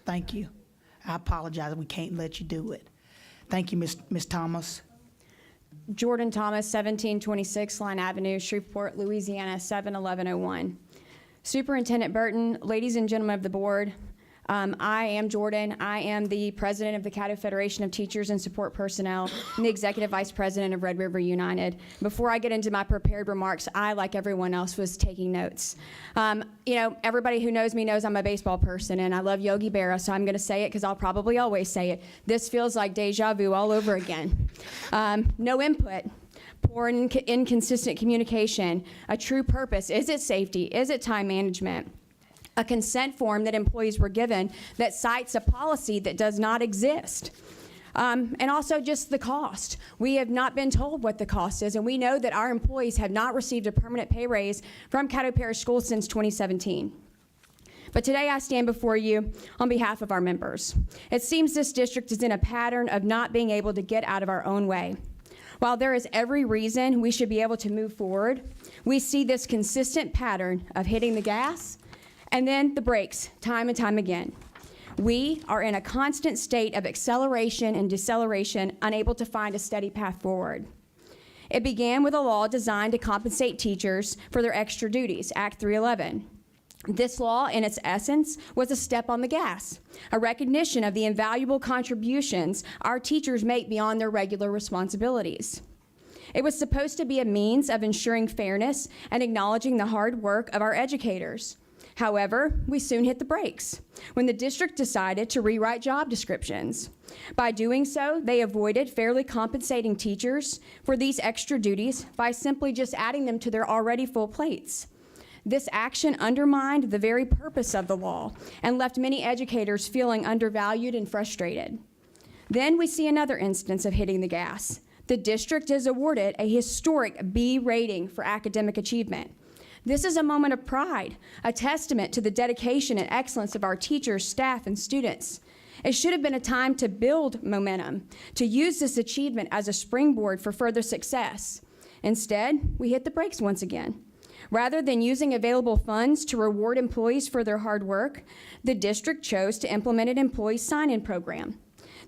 Thank you. I apologize. We can't let you do it. Thank you, Ms. Thomas. Jordan Thomas, 1726 Line Avenue, Shreveport, Louisiana, 71101. Superintendent Burton, ladies and gentlemen of the board, I am Jordan. I am the president of the Caddo Federation of Teachers and Support Personnel and the executive vice president of Red River United. Before I get into my prepared remarks, I, like everyone else, was taking notes. You know, everybody who knows me knows I'm a baseball person, and I love Yogi Berra, so I'm going to say it because I'll probably always say it. This feels like deja vu all over again. No input. Poor and inconsistent communication. A true purpose. Is it safety? Is it time management? A consent form that employees were given that cites a policy that does not exist. And also just the cost. We have not been told what the cost is, and we know that our employees have not received a permanent pay raise from Caddo Parish Schools since 2017. But today I stand before you on behalf of our members. It seems this district is in a pattern of not being able to get out of our own way. While there is every reason we should be able to move forward, we see this consistent pattern of hitting the gas and then the brakes, time and time again. We are in a constant state of acceleration and deceleration, unable to find a steady path forward. It began with a law designed to compensate teachers for their extra duties, Act 311. This law, in its essence, was a step on the gas, a recognition of the invaluable contributions our teachers make beyond their regular responsibilities. It was supposed to be a means of ensuring fairness and acknowledging the hard work of our educators. However, we soon hit the brakes when the district decided to rewrite job descriptions. By doing so, they avoided fairly compensating teachers for these extra duties by simply just adding them to their already full plates. This action undermined the very purpose of the law and left many educators feeling undervalued and frustrated. Then we see another instance of hitting the gas. The district is awarded a historic B rating for academic achievement. This is a moment of pride, a testament to the dedication and excellence of our teachers, staff, and students. It should have been a time to build momentum, to use this achievement as a springboard for further success. Instead, we hit the brakes once again. Rather than using available funds to reward employees for their hard work, the district chose to implement an employee sign-in program.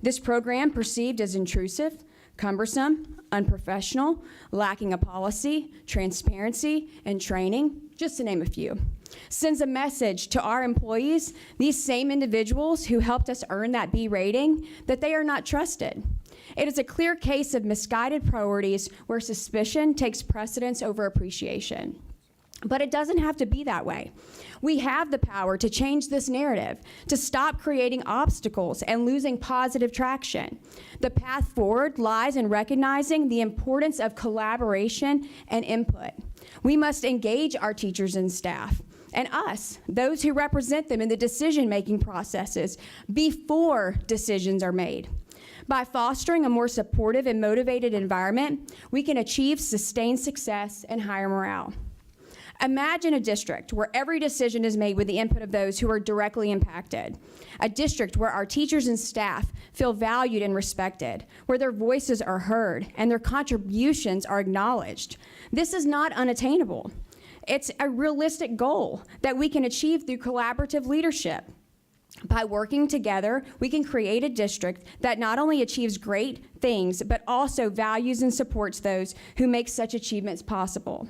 This program, perceived as intrusive, cumbersome, unprofessional, lacking a policy, transparency, and training, just to name a few, sends a message to our employees, these same individuals who helped us earn that B rating, that they are not trusted. It is a clear case of misguided priorities where suspicion takes precedence over appreciation. But it doesn't have to be that way. We have the power to change this narrative, to stop creating obstacles and losing positive traction. The path forward lies in recognizing the importance of collaboration and input. We must engage our teachers and staff, and us, those who represent them in the decision-making processes, before decisions are made. By fostering a more supportive and motivated environment, we can achieve sustained success and higher morale. Imagine a district where every decision is made with the input of those who are directly impacted. A district where our teachers and staff feel valued and respected, where their voices are heard and their contributions are acknowledged. This is not unattainable. It's a realistic goal that we can achieve through collaborative leadership. By working together, we can create a district that not only achieves great things, but also values and supports those who make such achievements possible.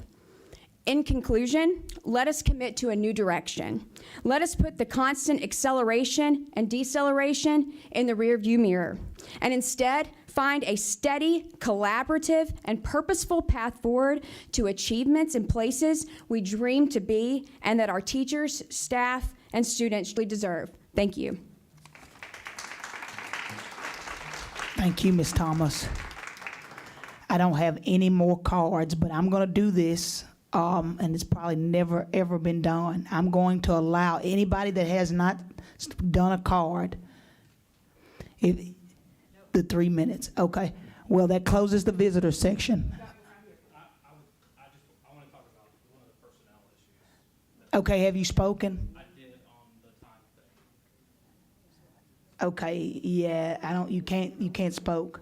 In conclusion, let us commit to a new direction. Let us put the constant acceleration and deceleration in the rearview mirror, and instead find a steady, collaborative, and purposeful path forward to achievements in places we dream to be and that our teachers, staff, and students really deserve. Thank you. Thank you, Ms. Thomas. I don't have any more cards, but I'm going to do this. And it's probably never, ever been done. I'm going to allow anybody that has not done a card, the 3 minutes. Okay. Well, that closes the visitor section. I want to talk about one of the personnel issues. Okay, have you spoken? I did on the time thing. Okay, yeah, you can't spoke.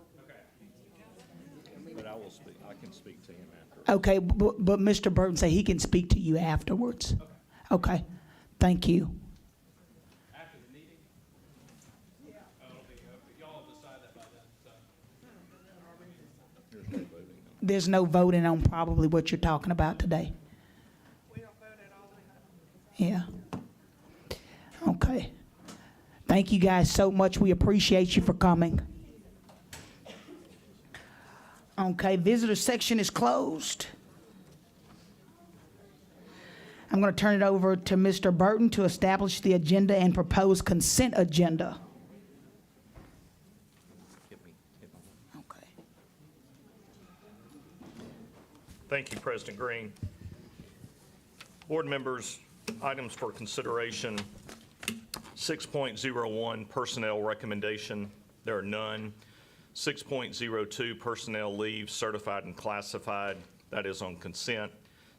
But I will speak, I can speak to him after. Okay, but Mr. Burton said he can speak to you afterwards. Okay, thank you. After the meeting? Yeah. Y'all have decided that by then, so. There's no voting on probably what you're talking about today. We don't vote at all. Yeah. Okay. Thank you guys so much. We appreciate you for coming. Okay, visitor section is closed. I'm going to turn it over to Mr. Burton to establish the agenda and propose consent agenda. Okay. Thank you, President Green. Board members, items for consideration. 6.01 personnel recommendation, there are none. 6.02 personnel leave, certified and classified, that is on consent.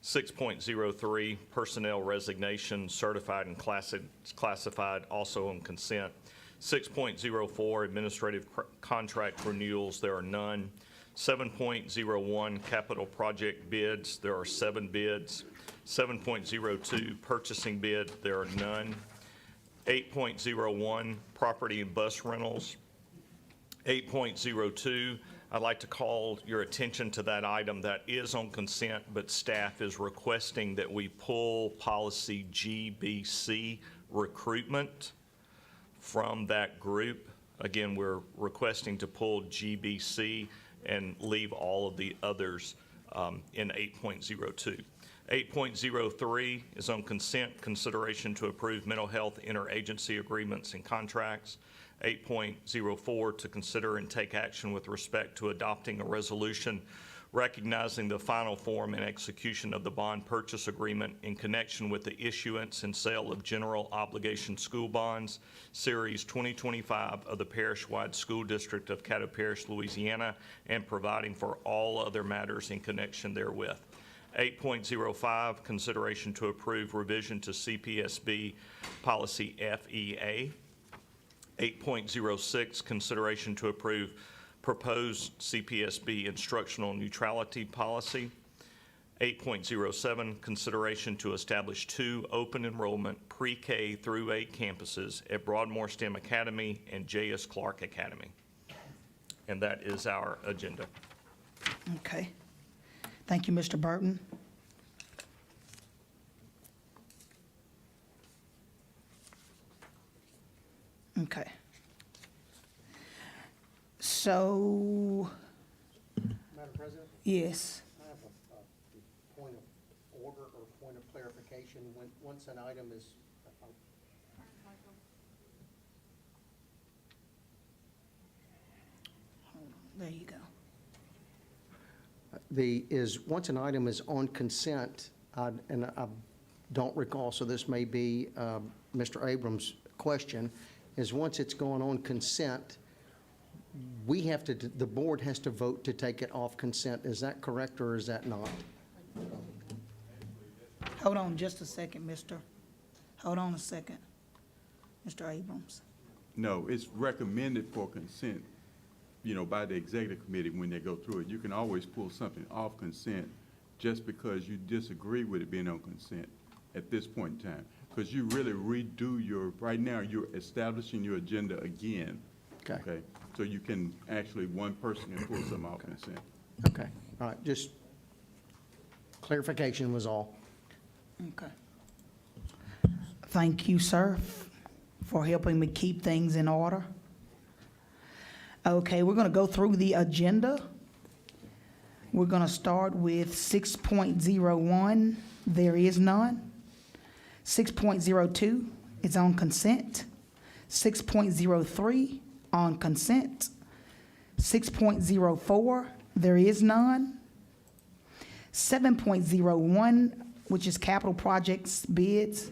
6.03 personnel resignation, certified and classified, also on consent. 6.04 administrative contract renewals, there are none. 7.01 capital project bids, there are 7 bids. 7.02 purchasing bid, there are none. 8.01 property and bus rentals. 8.02, I'd like to call your attention to that item that is on consent, but staff is requesting that we pull policy GBC recruitment from that group. Again, we're requesting to pull GBC and leave all of the others in 8.02. 8.03 is on consent, consideration to approve mental health interagency agreements and contracts. 8.04 to consider and take action with respect to adopting a resolution recognizing the final form and execution of the bond purchase agreement in connection with the issuance and sale of general obligation school bonds, Series 2025 of the Parish-wide School District of Caddo Parish, Louisiana, and providing for all other matters in connection therewith. 8.05, consideration to approve revision to CPSB Policy FEA. 8.06, consideration to approve proposed CPSB instructional neutrality policy. 8.07, consideration to establish 2 open enrollment pre-K through 8 campuses at Broadmoor STEM Academy and J.S. Clark Academy. And that is our agenda. Okay. Thank you, Mr. Burton. Okay. So, Madam President? yes. I have a point of order or point of clarification. Once an item is, There you go. once an item is on consent, and I don't recall, so this may be Mr. Abrams' question, is once it's gone on consent, we have to, the board has to vote to take it off consent. Is that correct or is that not? Hold on just a second, Mr. Hold on a second, Mr. Abrams. No, it's recommended for consent, by the executive committee when they go through it. You can always pull something off consent just because you disagree with it being on consent at this point in time. Because you really redo right now you're establishing your agenda again. Okay? So you can actually, one person can pull something off consent. Okay, all right, just clarification was all. Okay. Thank you, sir, for helping me keep things in order. Okay, we're going to go through the agenda. We're going to start with 6.01. There is none. 6.02 is on consent. 6.03 on consent. 6.04, there is none. 7.01, which is capital projects bids.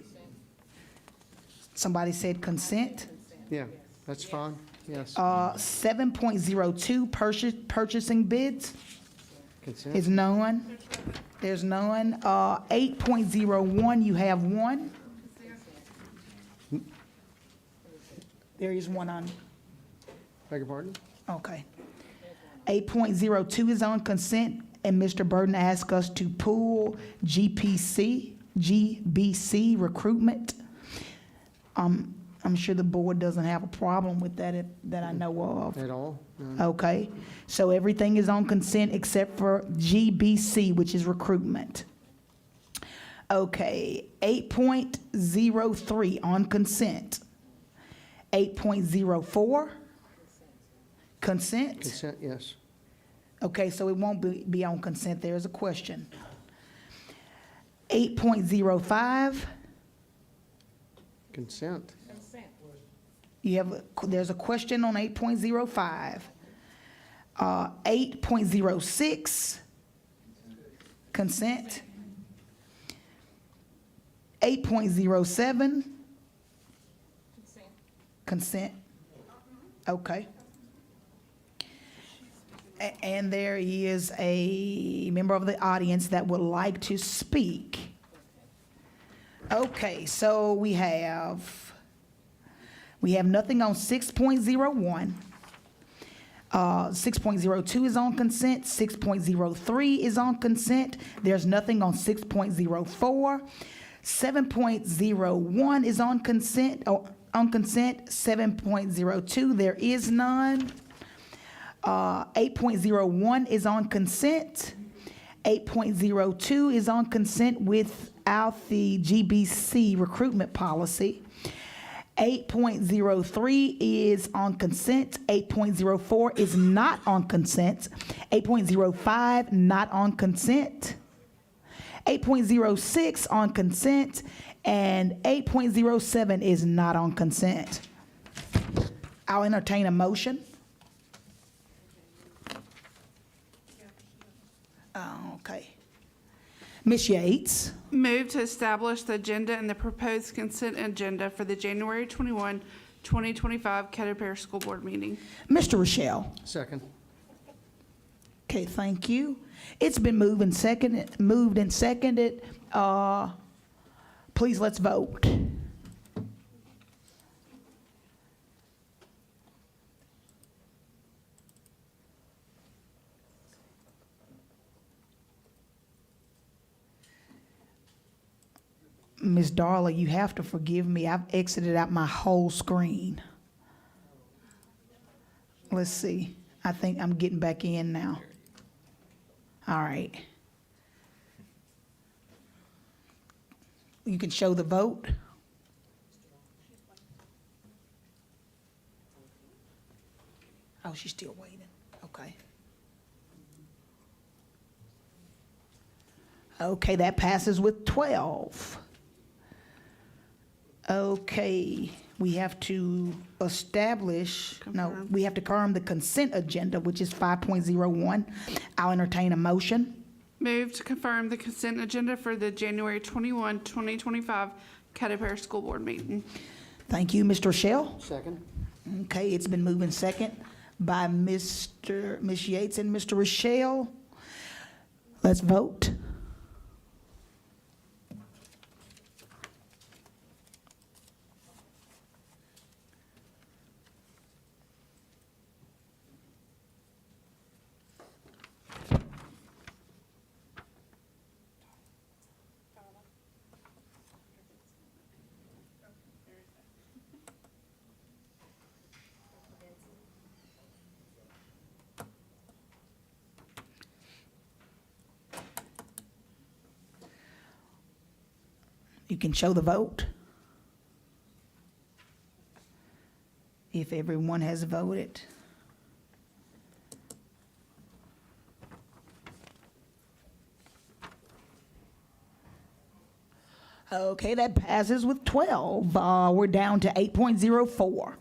Somebody said consent. Yeah, that's fine, yes. 7.02, purchasing bids Consent. is none. There's none. 8.01, you have one. There is one on. Beg your pardon? Okay. 8.02 is on consent, and Mr. Burton asked us to pull GBC recruitment. I'm sure the board doesn't have a problem with that, that I know of. At all? No. Okay, so everything is on consent except for GBC, which is recruitment. Okay, 8.03 on consent. 8.04, consent. Consent, yes. Okay, so it won't be on consent. There is a question. 8.05. Consent. There's a question on 8.05. 8.06, consent. 8.07, consent. Okay. And there is a member of the audience that would like to speak. Okay, so we have nothing on 6.01. 6.02 is on consent. 6.03 is on consent. There's nothing on 6.04. 7.01 is on consent. 7.02, there is none. 8.01 is on consent. 8.02 is on consent without the GBC recruitment policy. 8.03 is on consent. 8.04 is not on consent. 8.05 not on consent. 8.06 on consent, and 8.07 is not on consent. I'll entertain a motion. Okay. Ms. Yates. Move to establish the agenda and the proposed consent agenda for the January 21, 2025 Caddo Parish School Board meeting. Mr. Rochelle. Second. Okay, thank you. It's been moved and seconded. Please, let's vote. Ms. Darla, you have to forgive me. I've exited out my whole screen. Let's see. I think I'm getting back in now. All right. You can show the vote. Oh, she's still waiting. Okay. Okay, that passes with 12. Okay, we have to establish, no, we have to confirm the consent agenda, which is 5.01. I'll entertain a motion. Move to confirm the consent agenda for the January 21, 2025 Caddo Parish School Board meeting. Thank you, Mr. Rochelle. Second. Okay, it's been moved and second by Ms. Yates and Mr. Rochelle. Let's vote. You can show the vote. If everyone has voted. Okay, that passes with 12. We're down to 8.04.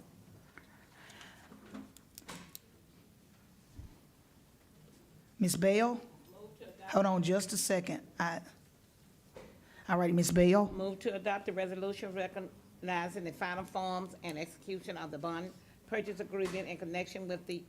Ms. Bell? Hold on just a second. All right, Ms. Bell. Move to adopt the resolution recognizing the final forms and execution of the bond purchase agreement in connection with the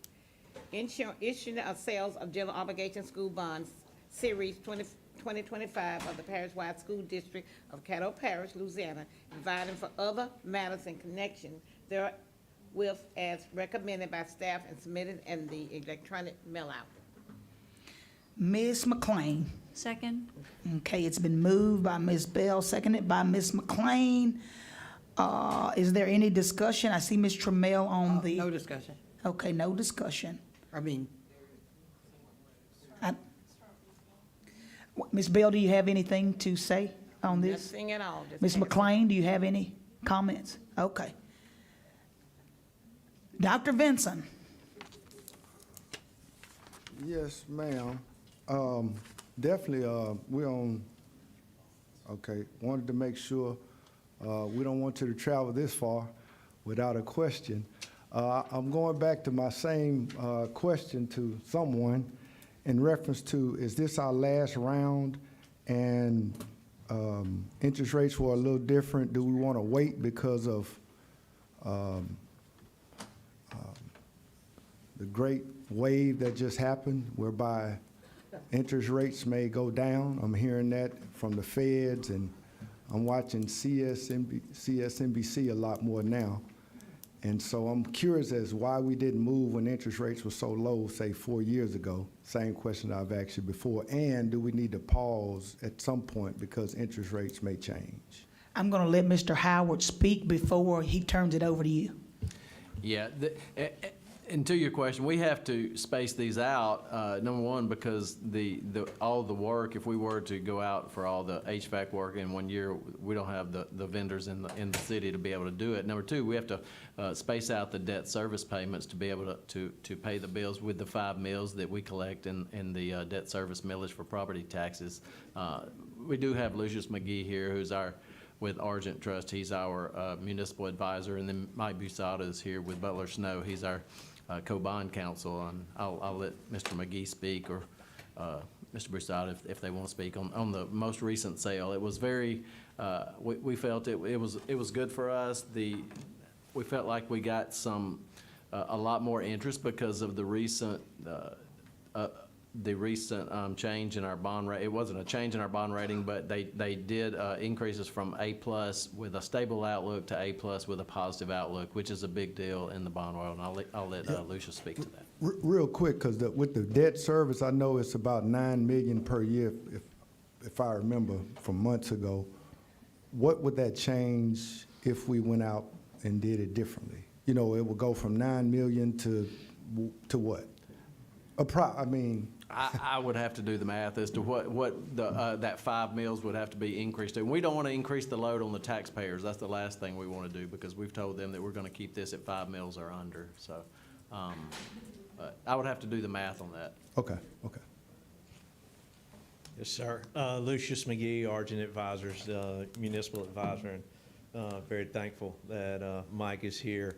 issuing of sales of general obligation school bonds, Series 2025 of the Parish-wide School District of Caddo Parish, Louisiana, providing for other matters in connection therewith as recommended by staff and submitted in the electronic mail-out. Ms. McLean. Second. Okay, it's been moved by Ms. Bell, seconded by Ms. McLean. Is there any discussion? I see Ms. Trammell on the. No discussion. Okay, no discussion. Ms. Bell, do you have anything to say on this? Nothing at all. Just Ms. McLean, do you have any comments? Okay. Dr. Vinson. Yes, ma'am. Definitely, we're on, okay, wanted to make sure we don't want you to travel this far without a question. I'm going back to my same question to someone in reference to, is this our last round? And interest rates were a little different. Do we want to wait because of the great wave that just happened, whereby interest rates may go down? I'm hearing that from the feds, and I'm watching CSNBC a lot more now. And so I'm curious as why we didn't move when interest rates were so low, say 4 years ago. Same question I've asked you before. And do we need to pause at some point because interest rates may change? I'm going to let Mr. Howard speak before he turns it over to you. Yeah, and to your question, we have to space these out, number one, because all the work, if we were to go out for all the HVAC work in 1 year, we don't have the vendors in the city to be able to do it. Number two, we have to space out the debt service payments to be able to pay the bills with the 5 mills that we collect in the debt service millage for property taxes. we do have Lucius McGee here, who's with Argent Trust. He's our municipal advisor, and then Mike Busada is here with Butler Snow. He's our co-bond counsel, and I'll let Mr. McGee speak, or Mr. Busada if they want to speak on the most recent sale. It was very, we felt it was good for us. We felt like we got a lot more interest because of the recent change in our bond rate. It wasn't a change in our bond rating, but they did increases from A+ with a stable outlook to A+ with a positive outlook, which is a big deal in the bond world. And I'll let Lucius speak to that. Real quick, because with the debt service, I know it's about $9 million per year, if I remember from months ago. What would that change if we went out and did it differently? You know, it would go from $9 million to what? I would have to do the math as to what that 5 mills would have to be increased to. And we don't want to increase the load on the taxpayers. That's the last thing we want to do, because we've told them that we're going to keep this at 5 mills or under. So I would have to do the math on that. Okay. Yes, sir. Lucius McGee, Argent Advisors, municipal advisor, and very thankful that Mike is here.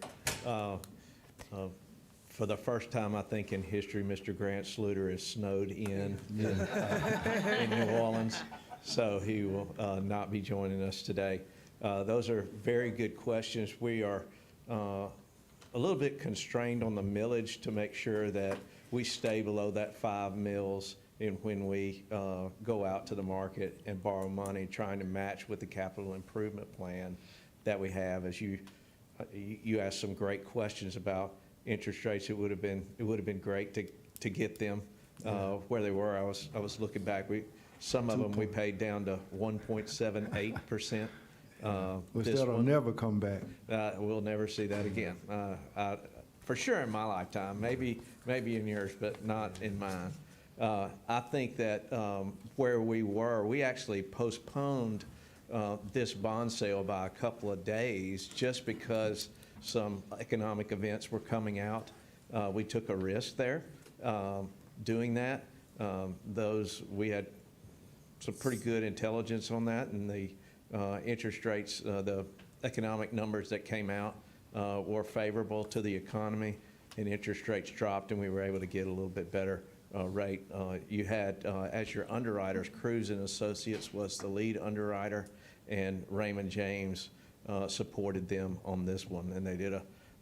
For the first time, I think, in history, Mr. Grant Sluter is snowed in New Orleans, so he will not be joining us today. Those are very good questions. We are a little bit constrained on the millage to make sure that we stay below that 5 mills and when we go out to the market and borrow money, trying to match with the capital improvement plan that we have. As you asked some great questions about interest rates, it would have been great to get them where they were. I was looking back. Some of them we paid down to 1.78%. Which that'll never come back. We'll never see that again. For sure in my lifetime, maybe in yours, but not in mine. I think that where we were, we actually postponed this bond sale by a couple of days just because some economic events were coming out. We took a risk there doing that. We had some pretty good intelligence on that, and the interest rates, the economic numbers that came out were favorable to the economy, and interest rates dropped, and we were able to get a little bit better rate. You had, as your underwriters, Cruz and Associates was the lead underwriter, and Raymond James supported them on this one, and they did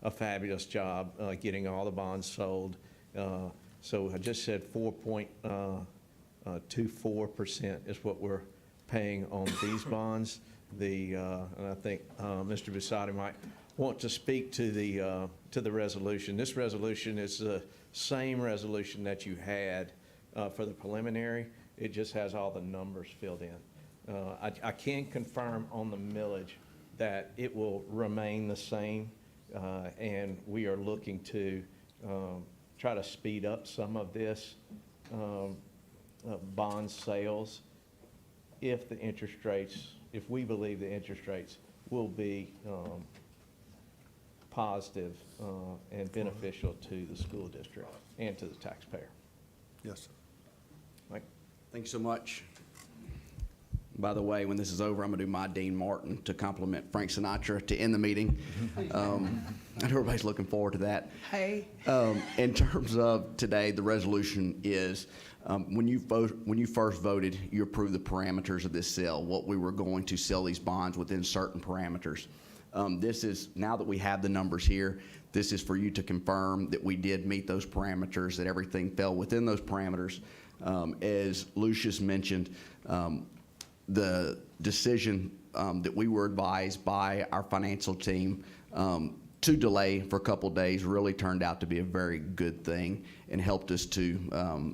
a fabulous job getting all the bonds sold. So I just said 4.24% is what we're paying on these bonds. And I think Mr. Busada might want to speak to the resolution. This resolution is the same resolution that you had for the preliminary. It just has all the numbers filled in. I can confirm on the millage that it will remain the same, and we are looking to try to speed up some of this bond sales if we believe the interest rates will be positive and beneficial to the school district and to the taxpayer. Yes, sir. Mike? Thank you so much. By the way, when this is over, I'm going to do my Dean Martin to compliment Frank Sinatra to end the meeting. I know everybody's looking forward to that. Hey. In terms of today, the resolution is when you first voted, you approved the parameters of this sale, what we were going to sell these bonds within certain parameters. This is, now that we have the numbers here, this is for you to confirm that we did meet those parameters, that everything fell within those parameters. As Lucius mentioned, the decision that we were advised by our financial team to delay for a couple of days really turned out to be a very good thing and helped us to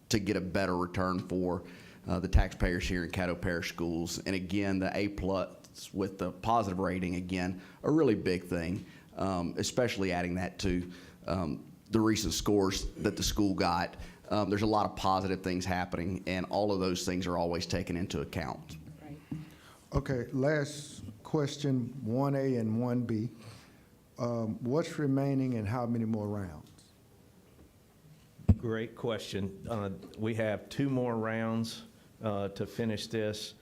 get a better return for the taxpayers here in Caddo Parish Schools. And again, the A+ with the positive rating, again, a really big thing, especially adding that to the recent scores that the school got. There's a lot of positive things happening, and all of those things are always taken into account. Right. Okay, last question, 1A and 1B. What's remaining and how many more rounds? Great question. We have 2 more rounds to finish this.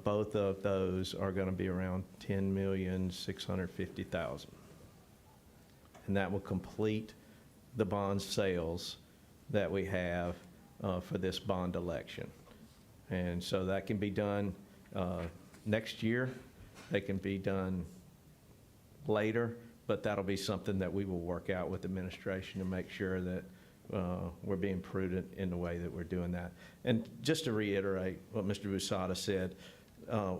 Both of those are going to be around $10,650,000. And that will complete the bond sales that we have for this bond election. And so that can be done next year. They can be done later, but that'll be something that we will work out with administration to make sure that we're being prudent in the way that we're doing that. And just to reiterate what Mr. Busada said,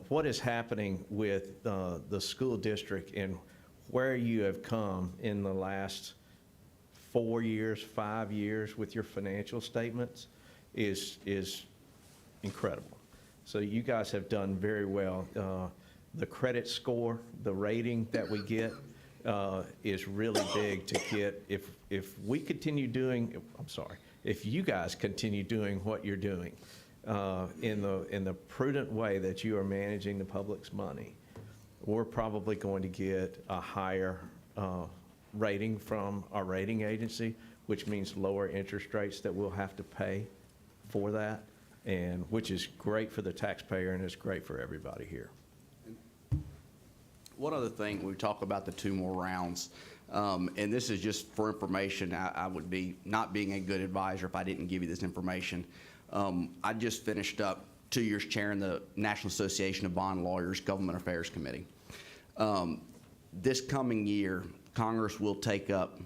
what is happening with the school district and where you have come in the last 4 years, 5 years with your financial statements is incredible. So you guys have done very well. The credit score, the rating that we get is really big to get. If we continue doing, I'm sorry, if you guys continue doing what you're doing in the prudent way that you are managing the public's money, we're probably going to get a higher rating from our rating agency, which means lower interest rates that we'll have to pay for that, and which is great for the taxpayer and it's great for everybody here. One other thing, we talk about the 2 more rounds, and this is just for information. I would be not being a good advisor if I didn't give you this information. I just finished up 2 years chairing the National Association of Bond Lawyers Government Affairs Committee. This coming year, Congress will take up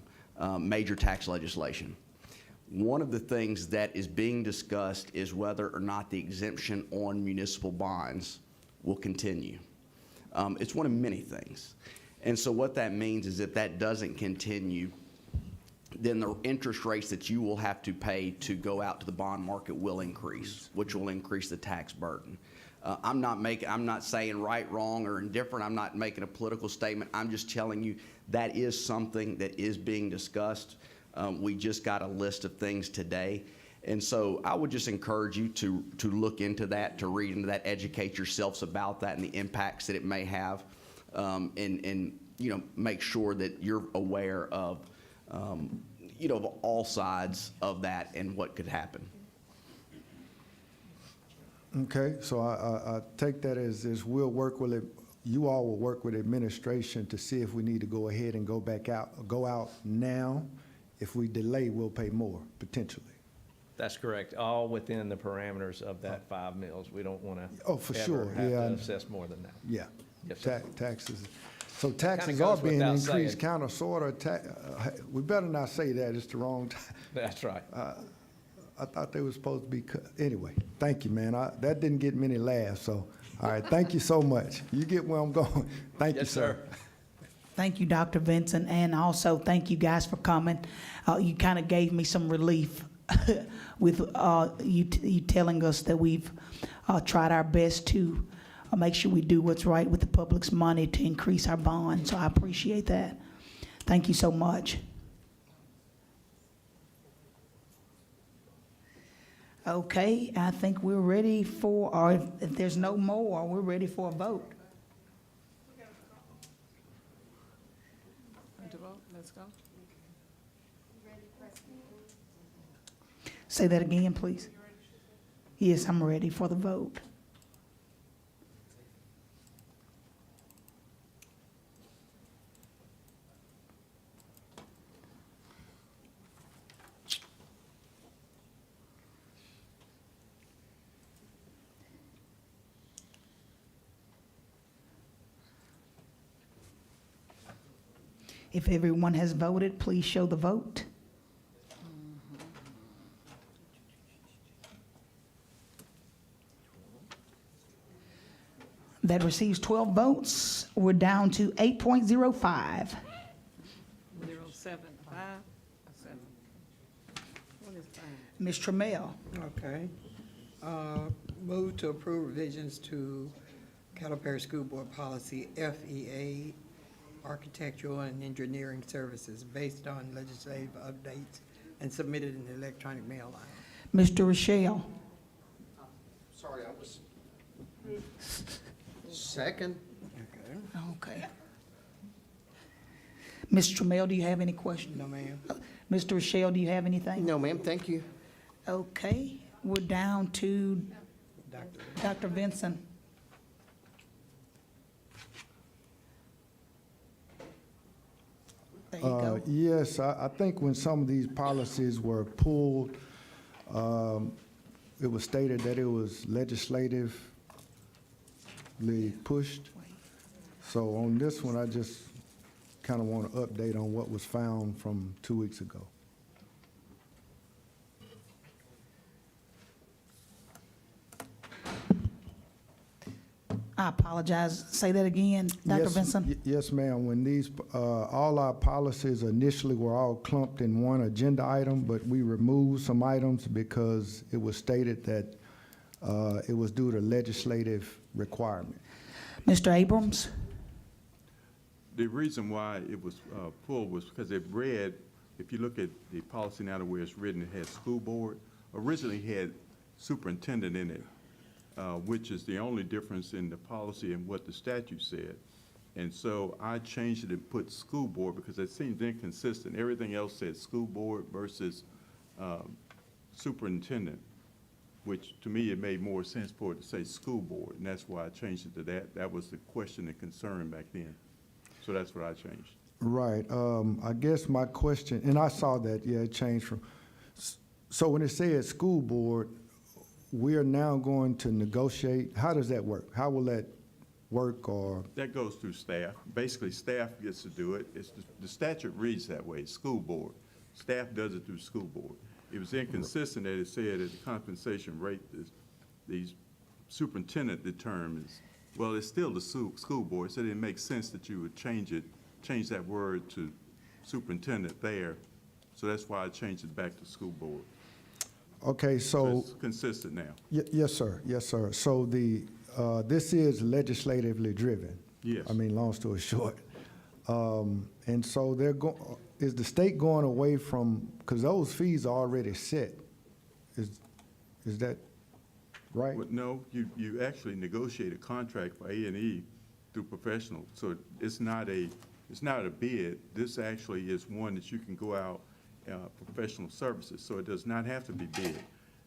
major tax legislation. One of the things that is being discussed is whether or not the exemption on municipal bonds will continue. It's one of many things. And so what that means is if that doesn't continue, then the interest rates that you will have to pay to go out to the bond market will increase, which will increase the tax burden. I'm not saying right, wrong, or indifferent. I'm not making a political statement. I'm just telling you that is something that is being discussed. We just got a list of things today. And so I would just encourage you to look into that, to read into that, educate yourselves about that and the impacts that it may have, and you know, make sure that you're aware of, you know, of all sides of that and what could happen. Okay, so I take that as we'll work with it. You all will work with administration to see if we need to go ahead and go out now. If we delay, we'll pay more, potentially. That's correct, all within the parameters of that 5 mills. We don't want to For sure. have to assess more than that. Yeah, Yes, sir. taxes. So taxes Kinda are goes being without increased, saying. kind of, sort of. We better not say that, it's the wrong time. That's right. I thought they were supposed to be, anyway, thank you, man. That didn't get many laughs, so, all right, thank you so much. You get where I'm going. Thank you, Yes, sir. Thank you, Dr. Vincent, and also thank you guys for coming. You kind of gave me some relief with you telling us that we've tried our best to make sure we do what's right with the public's money to increase our bond. So I appreciate that. Thank you so much. Okay, I think we're ready for, or if there's no more, we're ready for a vote. Let's go. Say that again, please. Yes, I'm ready for the vote. If everyone has voted, please show the vote. That receives 12 votes. We're down to 8.05. 075. What is that? Ms. Trammell. Okay. Move to approve revisions to Caddo Parish School Board Policy FEA, Architectural and Engineering Services, based on legislative updates and submitted in the electronic mail line. Mr. Rochelle. Sorry, I was second. Okay. Ms. Trammell, do you have any questions? No, ma'am. Mr. Rochelle, do you have anything? No, ma'am, thank you. Okay, we're down to Dr. Vinson. There you go. Yes, I think when some of these policies were pulled, it was stated that it was legislatively pushed. So on this one, I just kind of want to update on what was found from 2 weeks ago. I apologize. Say that again, Dr. Yes, Vinson. Yes, ma'am. When these, all our policies initially were all clumped in one agenda item, but we removed some items because it was stated that it was due to legislative requirement. Mr. Abrams? The reason why it was pulled was because it read, if you look at the policy now the way it's written, it has school board. Originally had superintendent in it, which is the only difference in the policy and what the statute said. And so I changed it and put school board because it seems inconsistent. Everything else said school board versus superintendent, which to me it made more sense for it to say school board, and that's why I changed it to that. That was the question and concern back then. So that's what I changed. Right. I guess my question, and I saw that, yeah, it changed from, so when it says school board, we are now going to negotiate. How does that work? How will that work, or? That goes through staff. Basically, staff gets to do it. It's the statute reads that way, school board. Staff does it through school board. It was inconsistent that it said that the compensation rate, the superintendent determines. Well, it's still the school board, so it didn't make sense that you would change that word to superintendent there. So that's why I changed it back to school board. Okay, so. It's consistent now. Yes, sir. Yes, sir. So this is legislatively driven. Yes. I mean, long story short. And so is the state going away from, because those fees are already set? Is that right? Well, no, you actually negotiate a contract for A&E through professional. So it's not a bid. This actually is one that you can go out professional services. So it does not have to be bid.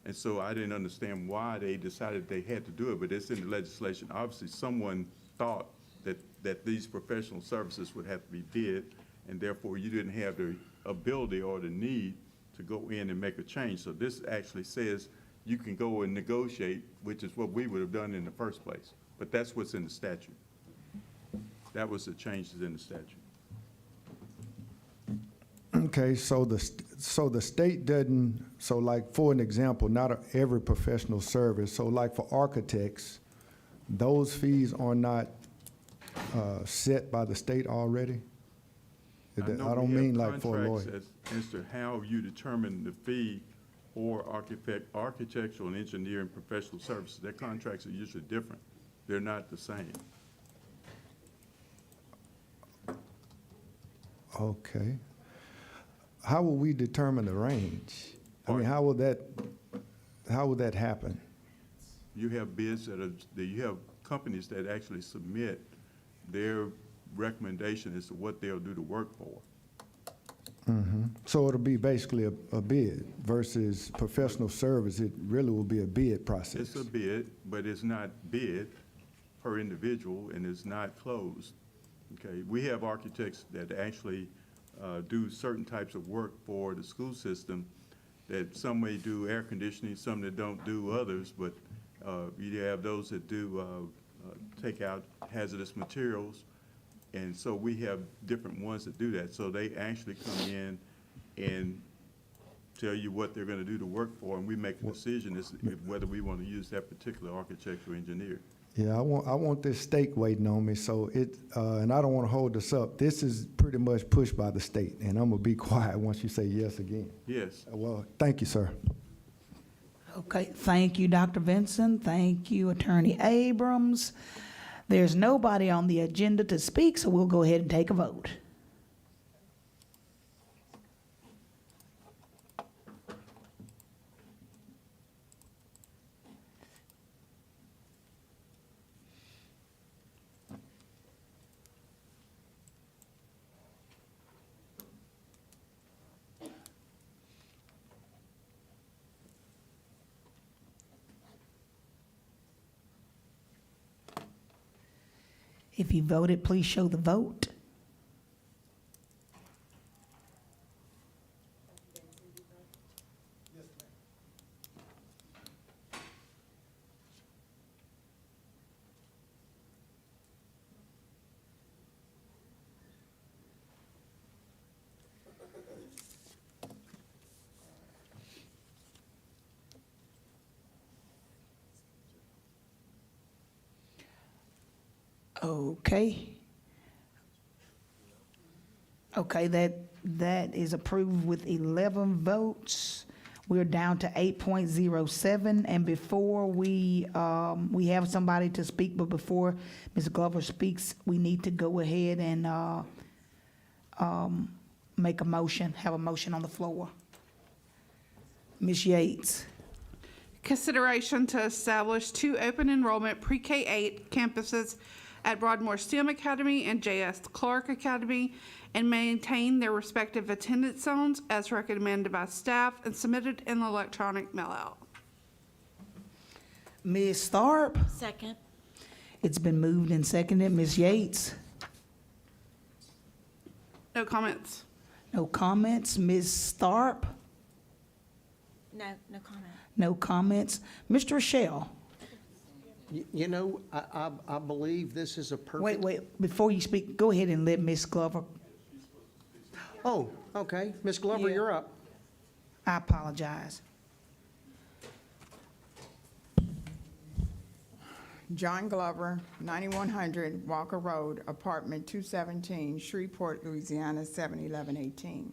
And so I didn't understand why they decided they had to do it, but it's in the legislation. Obviously, someone thought that these professional services would have to be bid, and therefore you didn't have the ability or the need to go in and make a change. So this actually says you can go and negotiate, which is what we would have done in the first place. But that's what's in the statute. That was the changes in the statute. Okay, so the state doesn't, so like for an example, not every professional service, so like for architects, those fees are not set by the state already? I don't mean like for a lawyer. Contracts as to how you determine the fee for architectural and engineering professional services. Their contracts are usually different. They're not the same. Okay. How will we determine the range? I mean, how will that happen? You have bids you have companies that actually submit their recommendation as to what they'll do the work for. Mm-hmm. So it'll be basically a bid versus professional service. It really will be a bid process. It's a bid, but it's not bid per individual, and it's not closed. Okay, we have architects that actually do certain types of work for the school system, that some may do air conditioning, some that don't do others, but you have those that do take out hazardous materials. And so we have different ones that do that. So they actually come in and tell you what they're going to do to work for, and we make a decision as whether we want to use that particular architect or engineer. Yeah, I want this stake waiting on me, so and I don't want to hold this up. This is pretty much pushed by the state, and I'm gonna be quiet once you say yes again. Yes. Well, thank you, sir. Okay, thank you, Dr. Vinson. Thank you, Attorney Abrams. There's nobody on the agenda to speak, so we'll go ahead and take a vote. If you voted, please show the vote. Okay. Okay, that is approved with 11 votes. We're down to 8.07, and before we have somebody to speak, but before Ms. Glover speaks, we need to go ahead and make a motion, have a motion on the floor. Ms. Yates. Consideration to establish 2 open enrollment pre-K-8 campuses at Broadmoor STEM Academy and J.S. Clark Academy, and maintain their respective attendance zones as recommended by staff and submitted in the electronic mail-out. Ms. Tharp. Second. It's been moved and seconded. Ms. Yates. No comments. No comments. Ms. Tharp. No, no comment. No comments. Mr. Rochelle. You know, I believe this is a perfect. Wait, before you speak, go ahead and let Ms. Glover. Oh, okay. Ms. Glover, Yeah. you're up. I apologize. John Glover, 9100 Walker Road, apartment 217, Shreveport, Louisiana, 71118.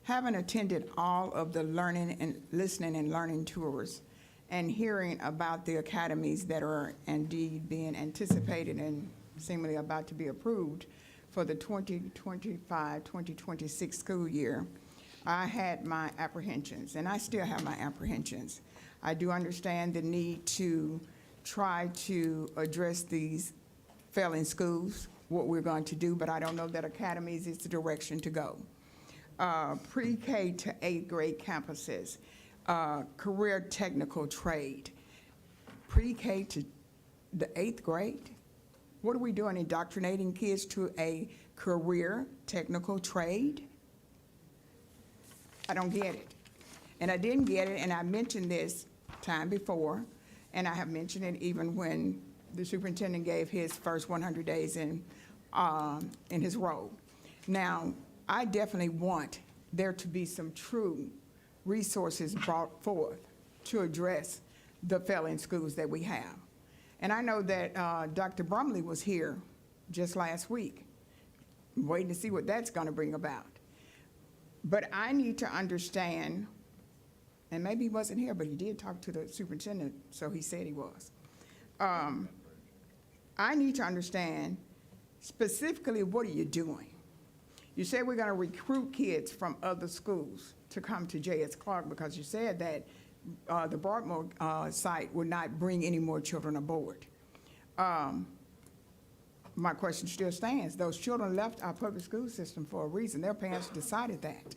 Having attended all of the learning and listening and learning tours and hearing about the academies that are indeed being anticipated and seemingly about to be approved for the 2025-2026 school year, I had my apprehensions, and I still have my apprehensions. I do understand the need to try to address these failing schools, what we're going to do, but I don't know that academies is the direction to go. Pre-K to 8th grade campuses, career technical trade, pre-K to the 8th grade. What are we doing, indoctrinating kids to a career technical trade? I don't get it. And I didn't get it, and I mentioned this time before, and I have mentioned it even when the superintendent gave his first 100 days in his role. Now, I definitely want there to be some true resources brought forth to address the failing schools that we have. And I know that Dr. Brumley was here just last week, waiting to see what that's going to bring about. But I need to understand, and maybe he wasn't here, but he did talk to the superintendent, so he said he was. I need to understand specifically, what are you doing? You said we're going to recruit kids from other schools to come to J.S. Clark because you said that the Broadmoor site would not bring any more children aboard. My question still stands. Those children left our public school system for a reason. Their parents decided that.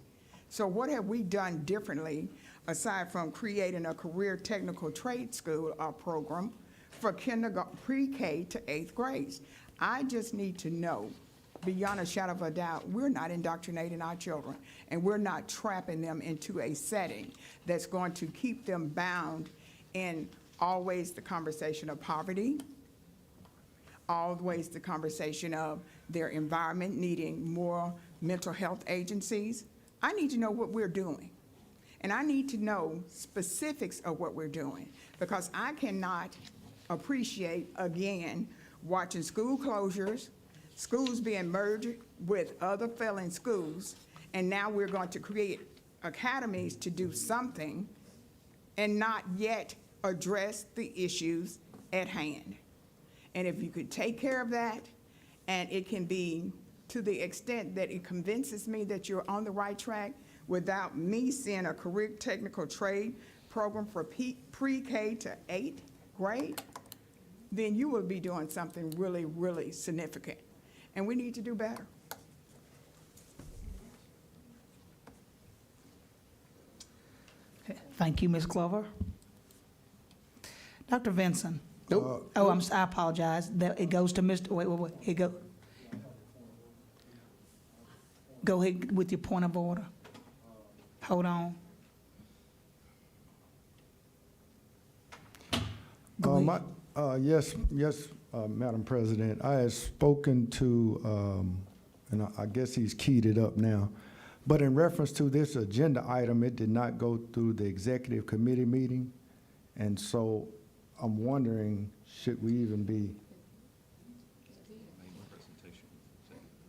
So what have we done differently aside from creating a career technical trade school program for kindergarten, pre-K to 8th grades? I just need to know, beyond a shadow of a doubt, we're not indoctrinating our children, and we're not trapping them into a setting that's going to keep them bound in always the conversation of poverty, always the conversation of their environment needing more mental health agencies. I need to know what we're doing, and I need to know specifics of what we're doing, because I cannot appreciate, again, watching school closures, schools being merged with other failing schools, and now we're going to create academies to do something and not yet address the issues at hand. And if you could take care of that, and it can be to the extent that it convinces me that you're on the right track without me seeing a career technical trade program for pre-K to 8th grade, then you will be doing something really, really significant. And we need to do better. Thank you, Ms. Glover. Dr. Vinson. Nope. Oh, I apologize. It goes to Mr., wait. Here go. Go ahead with your point of order. Hold on. Yes, Madam President. I had spoken to, and I guess he's keyed it up now, but in reference to this agenda item, it did not go through the executive committee meeting, and so I'm wondering, should we even be?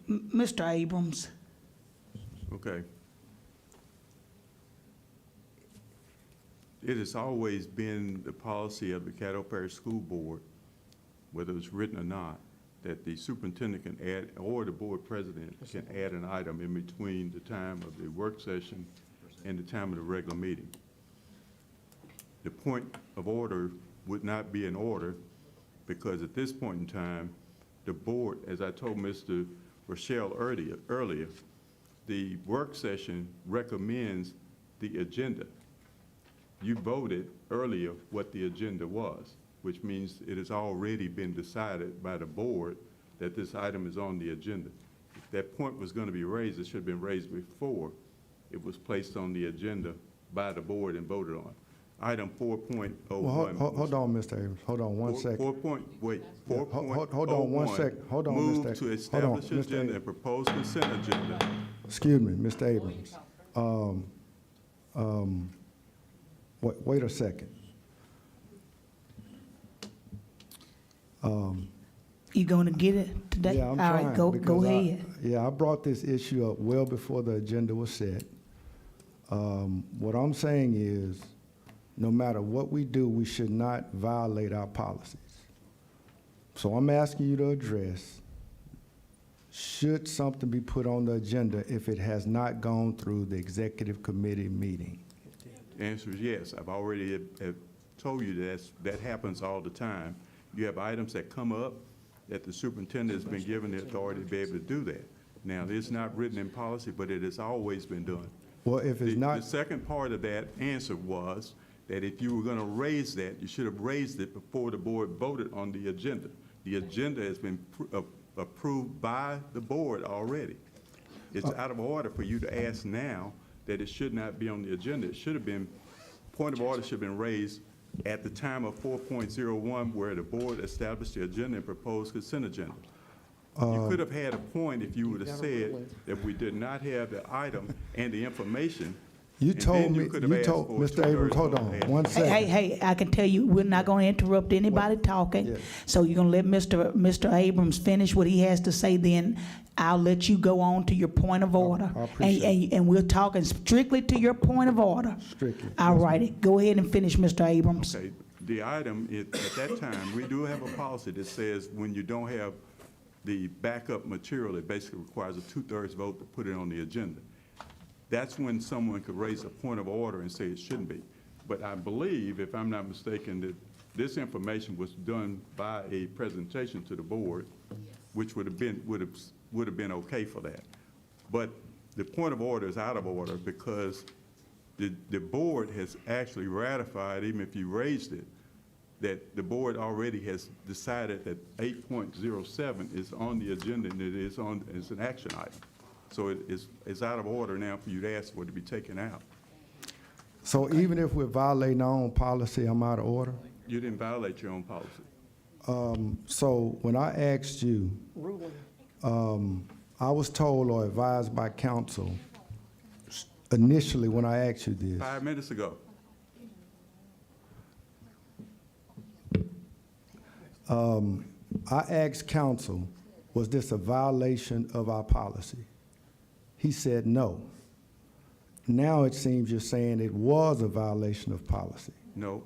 Mr. Abrams. Okay. It has always been the policy of the Caddo Parish School Board, whether it's written or not, that the superintendent can add, or the board president can add an item in between the time of the work session and the time of the regular meeting. The point of order would not be in order because at this point in time, the board, as I told Mr. Rochelle earlier, the work session recommends the agenda. You voted earlier what the agenda was, which means it has already been decided by the board that this item is on the agenda. If that point was going to be raised, it should have been raised before it was placed on the agenda by the board and voted on. Item 4.01. Well, hold on, Mr. Abrams. Hold on one second. 4.01. Hold on one second. Hold on, Mr. Move to establish agenda and propose consent agenda. Excuse me, Mr. Abrams. Wait a second. You going to get it today? Yeah, I'm All trying. right, go because ahead. I brought this issue up well before the agenda was set. What I'm saying is, no matter what we do, we should not violate our policies. So I'm asking you to address, should something be put on the agenda if it has not gone through the executive committee meeting? The answer is yes. I've already have told you that happens all the time. You have items that come up that the superintendent has been given the authority to be able to do that. Now, it's not written in policy, but it has always been done. Well, if it's not. The second part of that answer was that if you were going to raise that, you should have raised it before the board voted on the agenda. The agenda has been approved by the board already. It's out of order for you to ask now that it should not be on the agenda. It should have been, point of order should have been raised at the time of 4.01 where the board established the agenda and proposed consent agenda. You could have had a point if you would have said that we did not have the item and the information. You told me, Mr. Abrams, hold on, one second. Hey, I can tell you, we're not going to interrupt anybody talking. Yes. So you're going to let Mr. Abrams finish what he has to say, then I'll let you go on to your point of order. I appreciate it. And we're talking strictly to your point of order. Strictly. All righty, go ahead and finish, Mr. Abrams. Okay, the item, at that time, we do have a policy that says when you don't have the backup material, it basically requires a 2/3 vote to put it on the agenda. That's when someone could raise a point of order and say it shouldn't be. But I believe, if I'm not mistaken, that this information was done by a presentation to the board, which would have been okay for that. But the point of order is out of order because the board has actually ratified, even if you raised it, that the board already has decided that 8.07 is on the agenda and it is as an action item. So it's out of order now for you to ask for it to be taken out. So even if we're violating our own policy, I'm out of order? You didn't violate your own policy. So when I asked you, I was told or advised by counsel initially when I asked you this. 5 minutes ago. I asked counsel, was this a violation of our policy? He said no. Now it seems you're saying it was a violation of policy. No,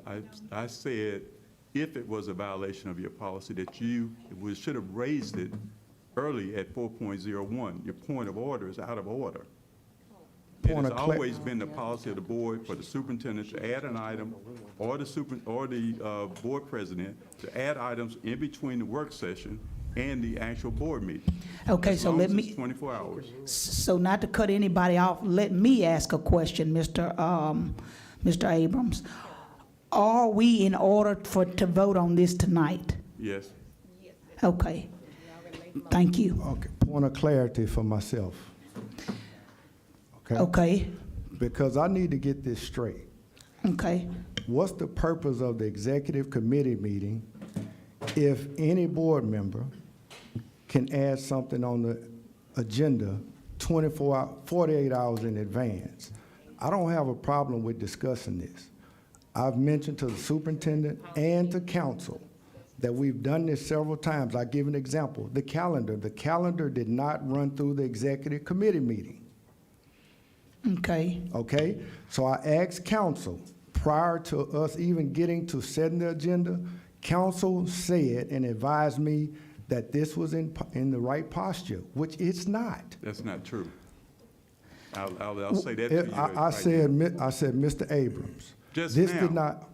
I said if it was a violation of your policy that you should have raised it early at 4.01. Your point of order is out of order. It has always been the policy of the board for the superintendent to add an item or the board president to add items in between the work session and the actual board meeting. Okay, so let me. It's 24 hours. So not to cut anybody off, let me ask a question, Mr. Abrams. are we in order to vote on this tonight? Yes. Okay. Thank you. Okay, point of clarity for myself. Okay? Okay, Because I need to get this straight. okay. What's the purpose of the executive committee meeting if any board member can add something on the agenda 48 hours in advance? I don't have a problem with discussing this. I've mentioned to the superintendent and to council that we've done this several times. I give an example, the calendar. The calendar did not run through the executive committee meeting. Okay, Okay, so I asked council, prior to us even getting to setting the agenda, council said and advised me that this was in the right posture, which it's not. That's not true. I'll say that to you. I said, Mr. Abrams, Just this now. did not,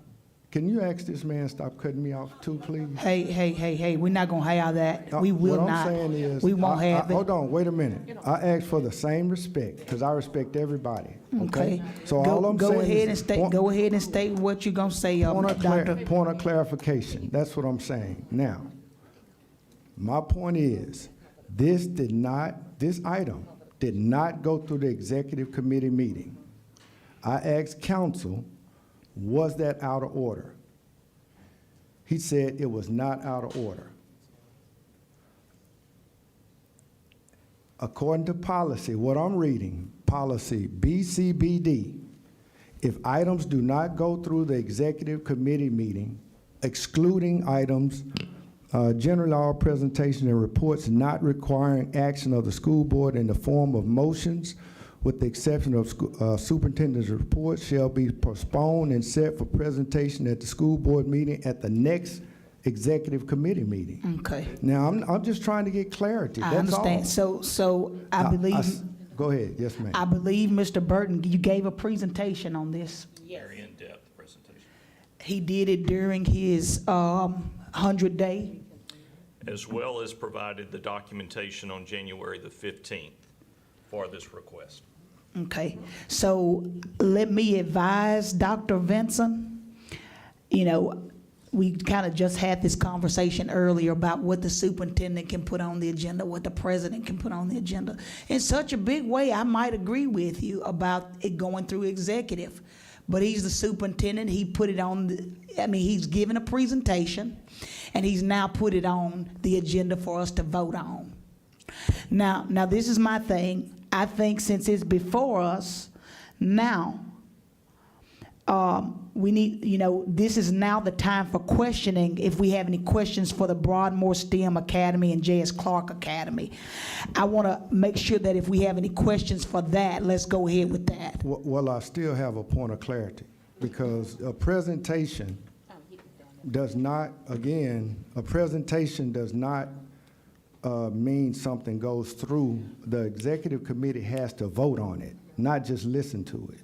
can you ask this man stop cutting me off too, please? hey, we're not gonna have that. We will What not. I'm saying is, We won't have it. hold on, wait a minute. I asked for the same respect, because I respect everybody, okay? Okay. So all I'm saying Go ahead and is. go ahead and state what you're gonna say, Doctor. Point of clarification, that's what I'm saying. Now, my point is, this item did not go through the executive committee meeting. I asked council, was that out of order? He said it was not out of order. According to policy, what I'm reading, policy BCBD, if items do not go through the executive committee meeting, excluding items, general law presentations and reports not requiring action of the school board in the form of motions, with the exception of superintendent's report, shall be postponed and set for presentation at the school board meeting at the next executive committee meeting. Okay, Now, I'm just trying to get clarity, I that's all. understand. So I believe, Go ahead, yes, ma'am. I believe, Mr. Burton, you gave a presentation on this. Very in-depth presentation. He did it during his 100-day. As well as provided the documentation on January the 15th for this request. Okay, so let me advise Dr. Vinson, we kind of just had this conversation earlier about what the superintendent can put on the agenda, what the president can put on the agenda. In such a big way, I might agree with you about it going through executive, but he's the superintendent, he put it on, he's given a presentation, and he's now put it on the agenda for us to vote on. Now this is my thing. I think since it's before us now, we need, this is now the time for questioning if we have any questions for the Broadmoor STEM Academy and J.S. Clark Academy. I want to make sure that if we have any questions for that, let's go ahead with that. Well, I still have a point of clarity, because a presentation does not mean something goes through. The executive committee has to vote on it, not just listen to it.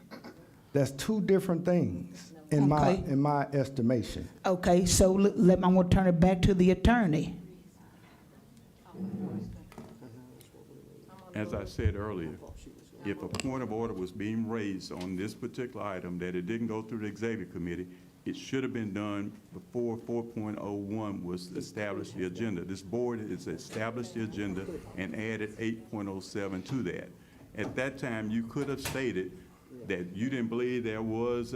That's two different things in my estimation. Okay, so I'm going to turn it back to the attorney. As I said earlier, if a point of order was being raised on this particular item that it didn't go through the executive committee, it should have been done before 4.01 was established the agenda. This board has established the agenda and added 8.07 to that. At that time, you could have stated that you didn't believe it went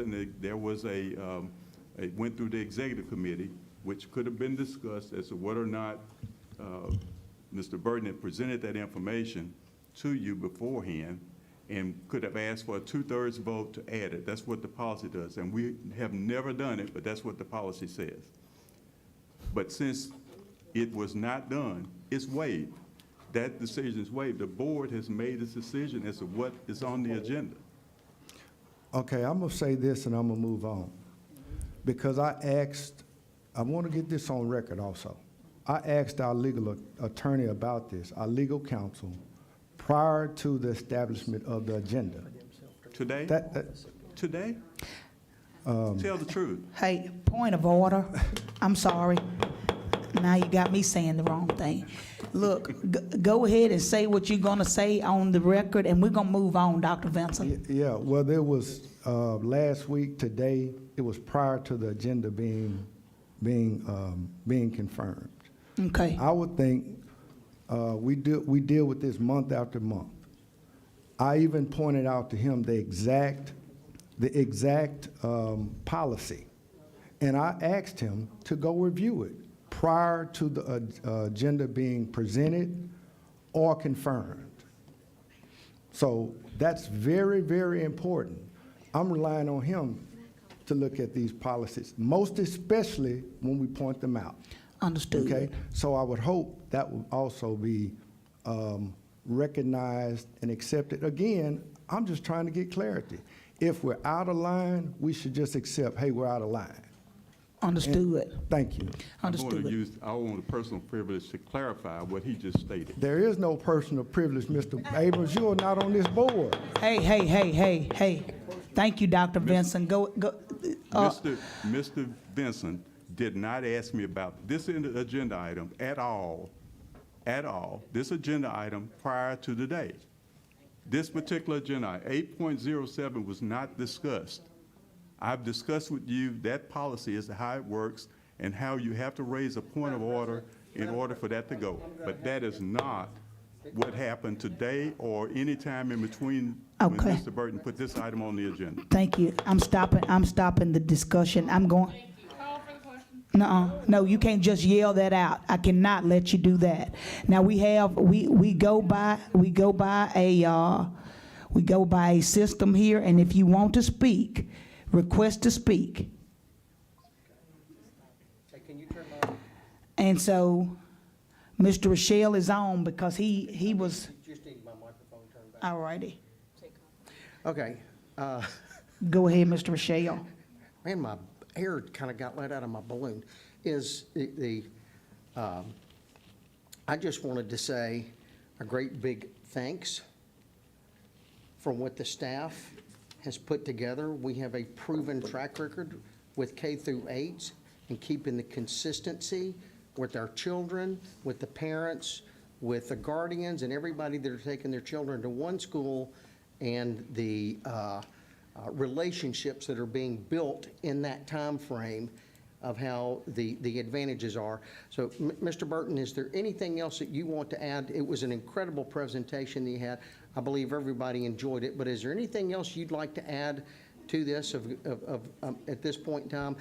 through the executive committee, which could have been discussed as to whether or not Mr. Burton had presented that information to you beforehand, and could have asked for a 2/3 vote to add it. That's what the policy does, and we have never done it, but that's what the policy says. But since it was not done, it's waived. That decision is waived. The board has made its decision as to what is on the agenda. Okay, I'm gonna say this and I'm gonna move on. Because I want to get this on record also. I asked our legal attorney about this, our legal counsel, prior to the establishment of the agenda. Today? Today? Tell the truth. Hey, point of order. I'm sorry. Now you got me saying the wrong thing. Look, go ahead and say what you're going to say on the record, and we're going to move on, Dr. Vinson. Yeah, well, there was last week, today, it was prior to the agenda being confirmed. Okay. I would think we deal with this month after month. I even pointed out to him the exact policy, and I asked him to go review it prior to the agenda being presented or confirmed. So that's very, very important. I'm relying on him to look at these policies, most especially when we point them out. Understood. Okay, so I would hope that will also be recognized and accepted. Again, I'm just trying to get clarity. If we're out of line, we should just accept, hey, we're out of line. Understood. Thank you. I want a personal privilege to clarify what he just stated. There is no personal privilege, Mr. Abrams. You are not on this board. Hey. Thank you, Dr. Vincent. Go. Mr. Vincent did not ask me about this agenda item at all, this agenda item prior to today. This particular agenda, 8.07, was not discussed. I've discussed with you that policy as to how it works and how you have to raise a point of order in order for that to go. But that is not what happened today or any time in between when Okay. Mr. Burton put this item on the agenda. Thank you. I'm stopping the discussion. I'm going. No, you can't just yell that out. I cannot let you do that. Now we go by a system here, and if you want to speak, request to speak. Can you turn my, And so, Mr. Rochelle is on because he was, just need my microphone turned back? all righty. Okay. Go ahead, Mr. Rochelle. Man, my air kind of got let out of my balloon. I just wanted to say a great big thanks for what the staff has put together. We have a proven track record with K through 8 and keeping the consistency with our children, with the parents, with the guardians, and everybody that are taking their children to one school, and the relationships that are being built in that time frame of how the advantages are. So, Mr. Burton, is there anything else that you want to add? It was an incredible presentation that you had. I believe everybody enjoyed it, but is there anything else you'd like to add to this at this point in time?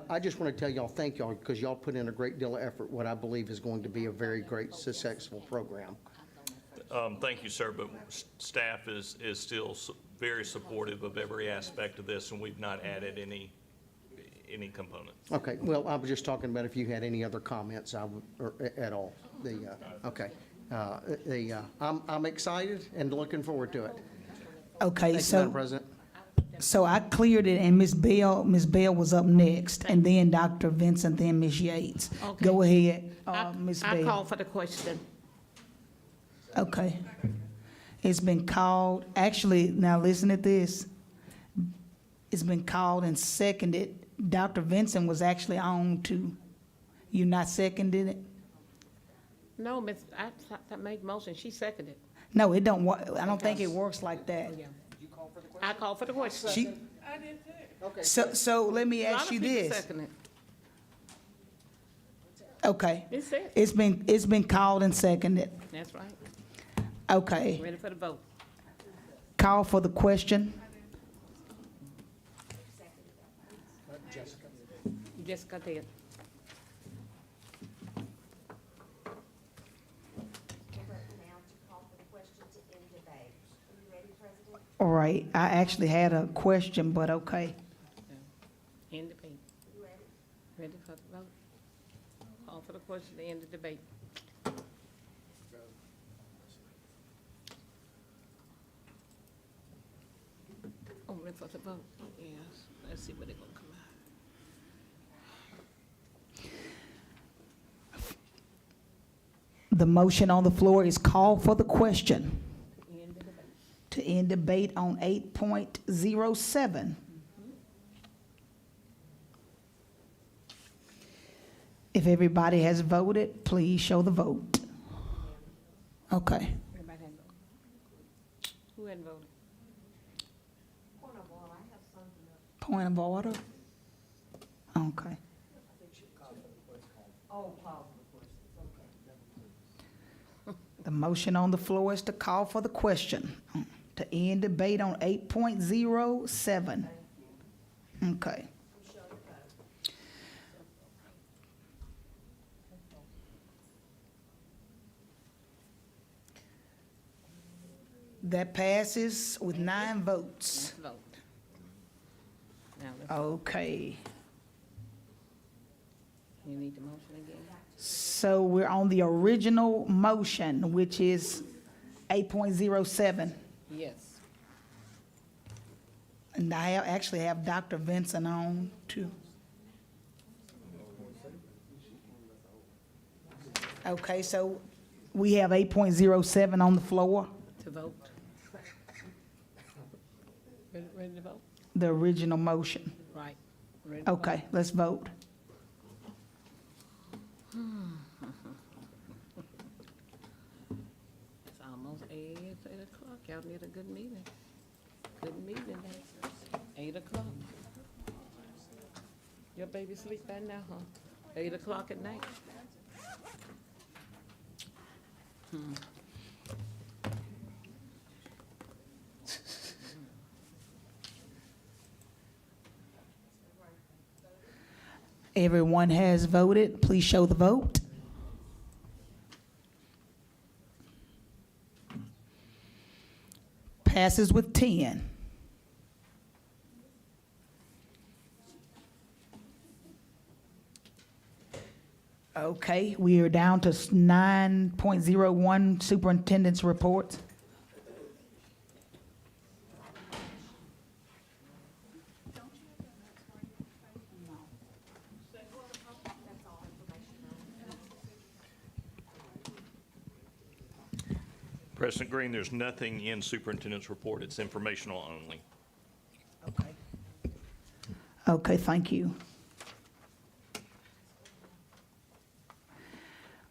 I just want to tell y'all thank y'all because y'all put in a great deal of effort, what I believe is going to be a very great, successful program. Thank you, sir, but staff is still very supportive of every aspect of this, and we've not added any component. Okay, well, I was just talking about if you had any other comments or at all. I'm excited and looking forward to it. Okay, Thank you, Madam President. So I cleared it, and Ms. Bell was up next, and then Dr. Vincent, then Ms. Yates. Okay. Go ahead, Ms. Bell. I call for the question. Okay. It's been called, actually, now listen to this. It's been called and seconded. Dr. Vincent was actually on to, you not seconded it? No, Miss, I made motion, she seconded. No, it don't work, I don't think it works like that. I call for the question. She, I did too. so let me ask you this. Okay. It said. It's been called and seconded. That's right. Okay. Ready for the vote. Call for the question. Jessica did. All right, I actually had a question, but okay. End debate. Ready for the vote. Call for the question to end the debate. Oh, ready for the vote. Yes. Let's see what they're gonna come out. The motion on the floor is call for the question to end debate on 8.07. If everybody has voted, please show the vote. Okay. Everybody had voted. Who hadn't voted? Point of order. Okay. The motion on the floor is to call for the question, to end debate on 8.07. Okay. That passes with 9 votes. Let's vote. Now, let's vote. Okay. You need the motion again? So we're on the original motion, which is 8.07. Yes. And I actually have Dr. Vincent on too. Okay, so we have 8.07 on the floor, To vote? Ready to vote? the original motion. Right. Ready to vote? Okay, let's vote. It's almost 8 o'clock. Y'all need a good meeting. Good meeting. 8 o'clock. Your baby sleep by now, huh? 8 o'clock at night. Everyone has voted. Please show the vote. Passes with 10. Okay, we are down to 9.01 superintendent's report. President Green, there's nothing in superintendent's report. It's informational only. Okay, thank you.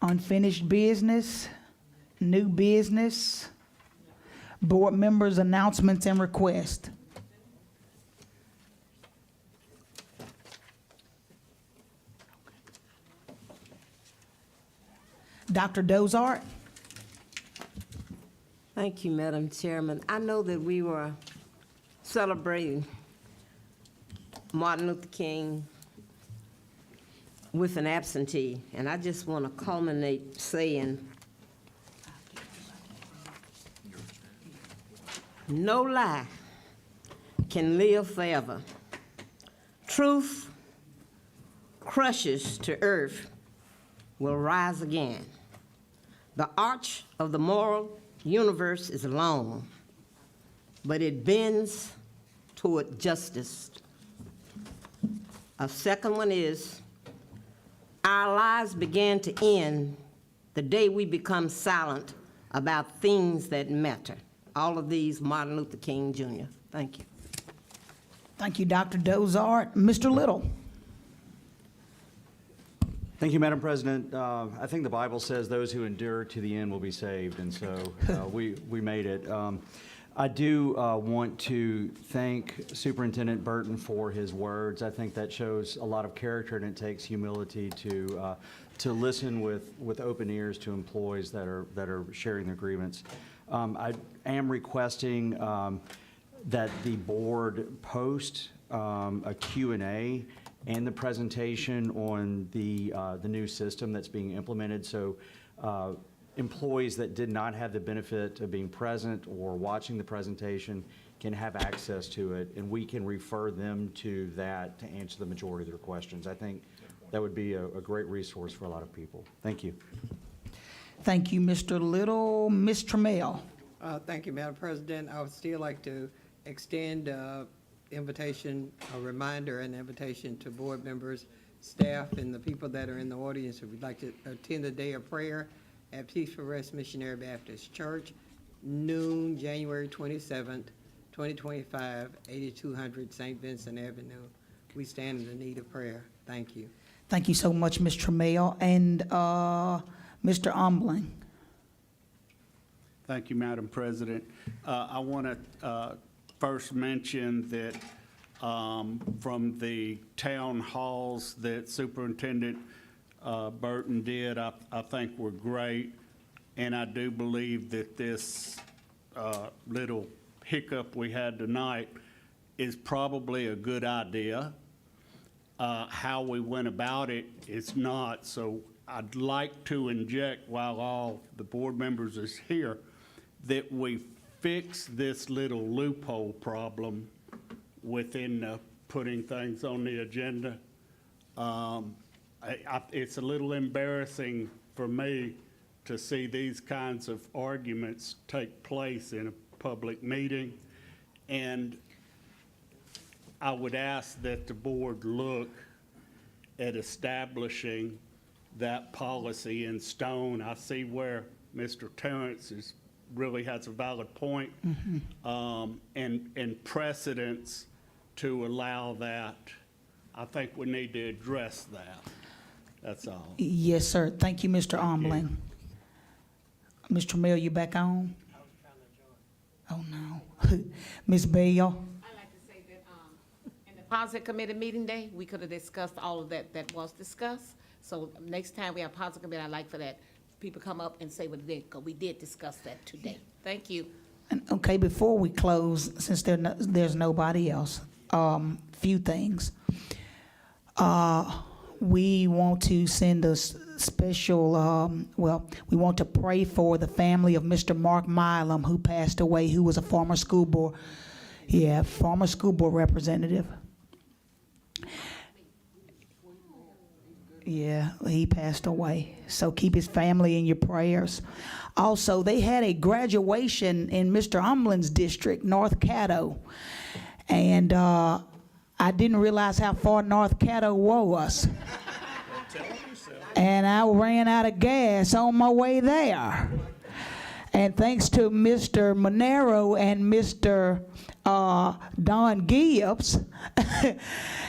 Unfinished business, new business, board members' announcements and requests. Dr. Dozart? Thank you, Madam Chairman. I know that we were celebrating Martin Luther King with an absentee, and I just want to culminate saying, no lie can live forever. Truth crushes to earth will rise again. The arch of the moral universe is long, but it bends toward justice. A second one is, our lives began to end the day we become silent about things that matter. All of these, Martin Luther King Jr. Thank you. Thank you, Dr. Dozart. Mr. Little? Thank you, Madam President. I think the Bible says those who endure to the end will be saved, and so we made it. I do want to thank Superintendent Burton for his words. I think that shows a lot of character, and it takes humility to listen with open ears to employees that are sharing their grievance. I am requesting that the board post a Q&A and the presentation on the new system that's being implemented. So employees that did not have the benefit of being present or watching the presentation can have access to it, and we can refer them to that to answer the majority of their questions. I think that would be a great resource for a lot of people. Thank you. Thank you, Mr. Little. Ms. Trammell? Thank you, Madam President. I would still like to extend invitation, a reminder and invitation to board members, staff, and the people that are in the audience who would like to attend the day of prayer at Peaceful Rest Missionary Baptist Church, noon, January 27th, 2025, 8200 St. Vincent Avenue. We stand in the need of prayer. Thank you. Thank you so much, Ms. Trammell. And Mr. Umling? Thank you, Madam President. I want to first mention that from the town halls that Superintendent Burton did, I think were great. And I do believe that this little hiccup we had tonight is probably a good idea. How we went about it is not. So I'd like to inject, while all the board members is here, that we fix this little loophole problem within putting things on the agenda. It's a little embarrassing for me to see these kinds of arguments take place in a public meeting. And I would ask that the board look at establishing that policy in stone. I see where Mr. Terrence really has a valid point, and precedents to allow that. I think we need to address that. That's all. Yes, sir. Thank you, Mr. Umling. Mr. Mill, you back on? Oh, no. Ms. Bell? I'd like to say that in the policy committee meeting day, we could have discussed all of that was discussed. So next time we have policy committee, I'd like for that people come up and say what they did, because we did discuss that today. Thank you. And, okay, before we close, since there's nobody else, few things. We want to send a special, we want to pray for the family of Mr. Mark Milam, who passed away, who was a former school board representative. Yeah, he passed away. So keep his family in your prayers. Also, they had a graduation in Mr. Umling's district, North Caddo. And I didn't realize how far North Caddo was. And I ran out of gas on my way there. And thanks to Mr. Monero and Mr. Don Gibbs,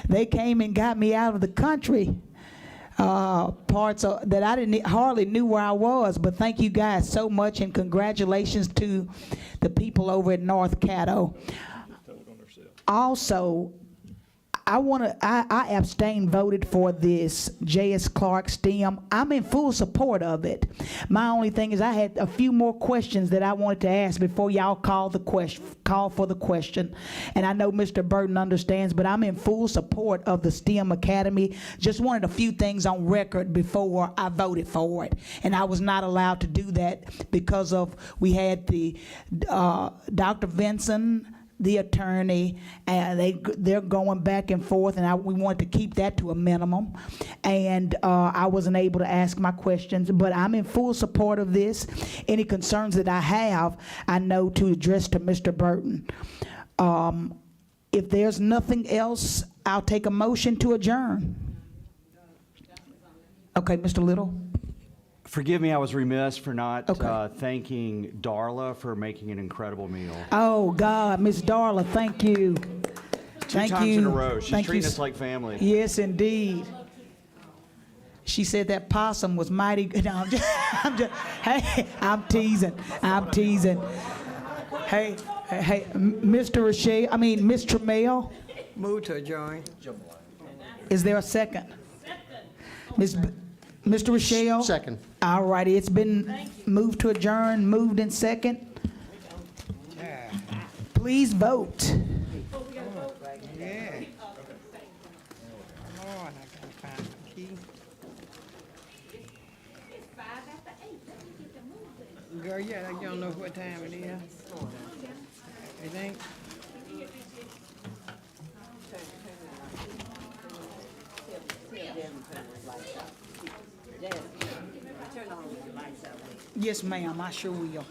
they came and got me out of the country. Parts that I hardly knew where I was, but thank you guys so much, and congratulations to the people over at North Caddo. Also, I abstained, voted for this J.S. Clark STEM. I'm in full support of it. My only thing is I had a few more questions that I wanted to ask before y'all call for the question. And I know Mr. Burton understands, but I'm in full support of the STEM Academy. Just wanted a few things on record before I voted for it. And I was not allowed to do that because of, we had the Dr. Vinson, the attorney, and they're going back and forth, and we want to keep that to a minimum. And I wasn't able to ask my questions, but I'm in full support of this. Any concerns that I have, I know to address to Mr. Burton. If there's nothing else, I'll take a motion to adjourn. Okay, Mr. Little. Forgive me, I was remiss for not thanking Darla for making an incredible meal. Oh, God, Miss Darla, thank you. Two times in a row. She's treating us like family. Yes, indeed. She said that possum was mighty good. No, hey, I'm teasing. Hey, Ms. Trammell. Move to adjourn. Is there a second? Mr. Rochelle? Second. All righty, it's been moved to adjourn, moved in second. Please vote. Yeah. Lord, I gotta find the key. Girl, yeah, you don't know what time it is. You think? Yes, ma'am, I sure will.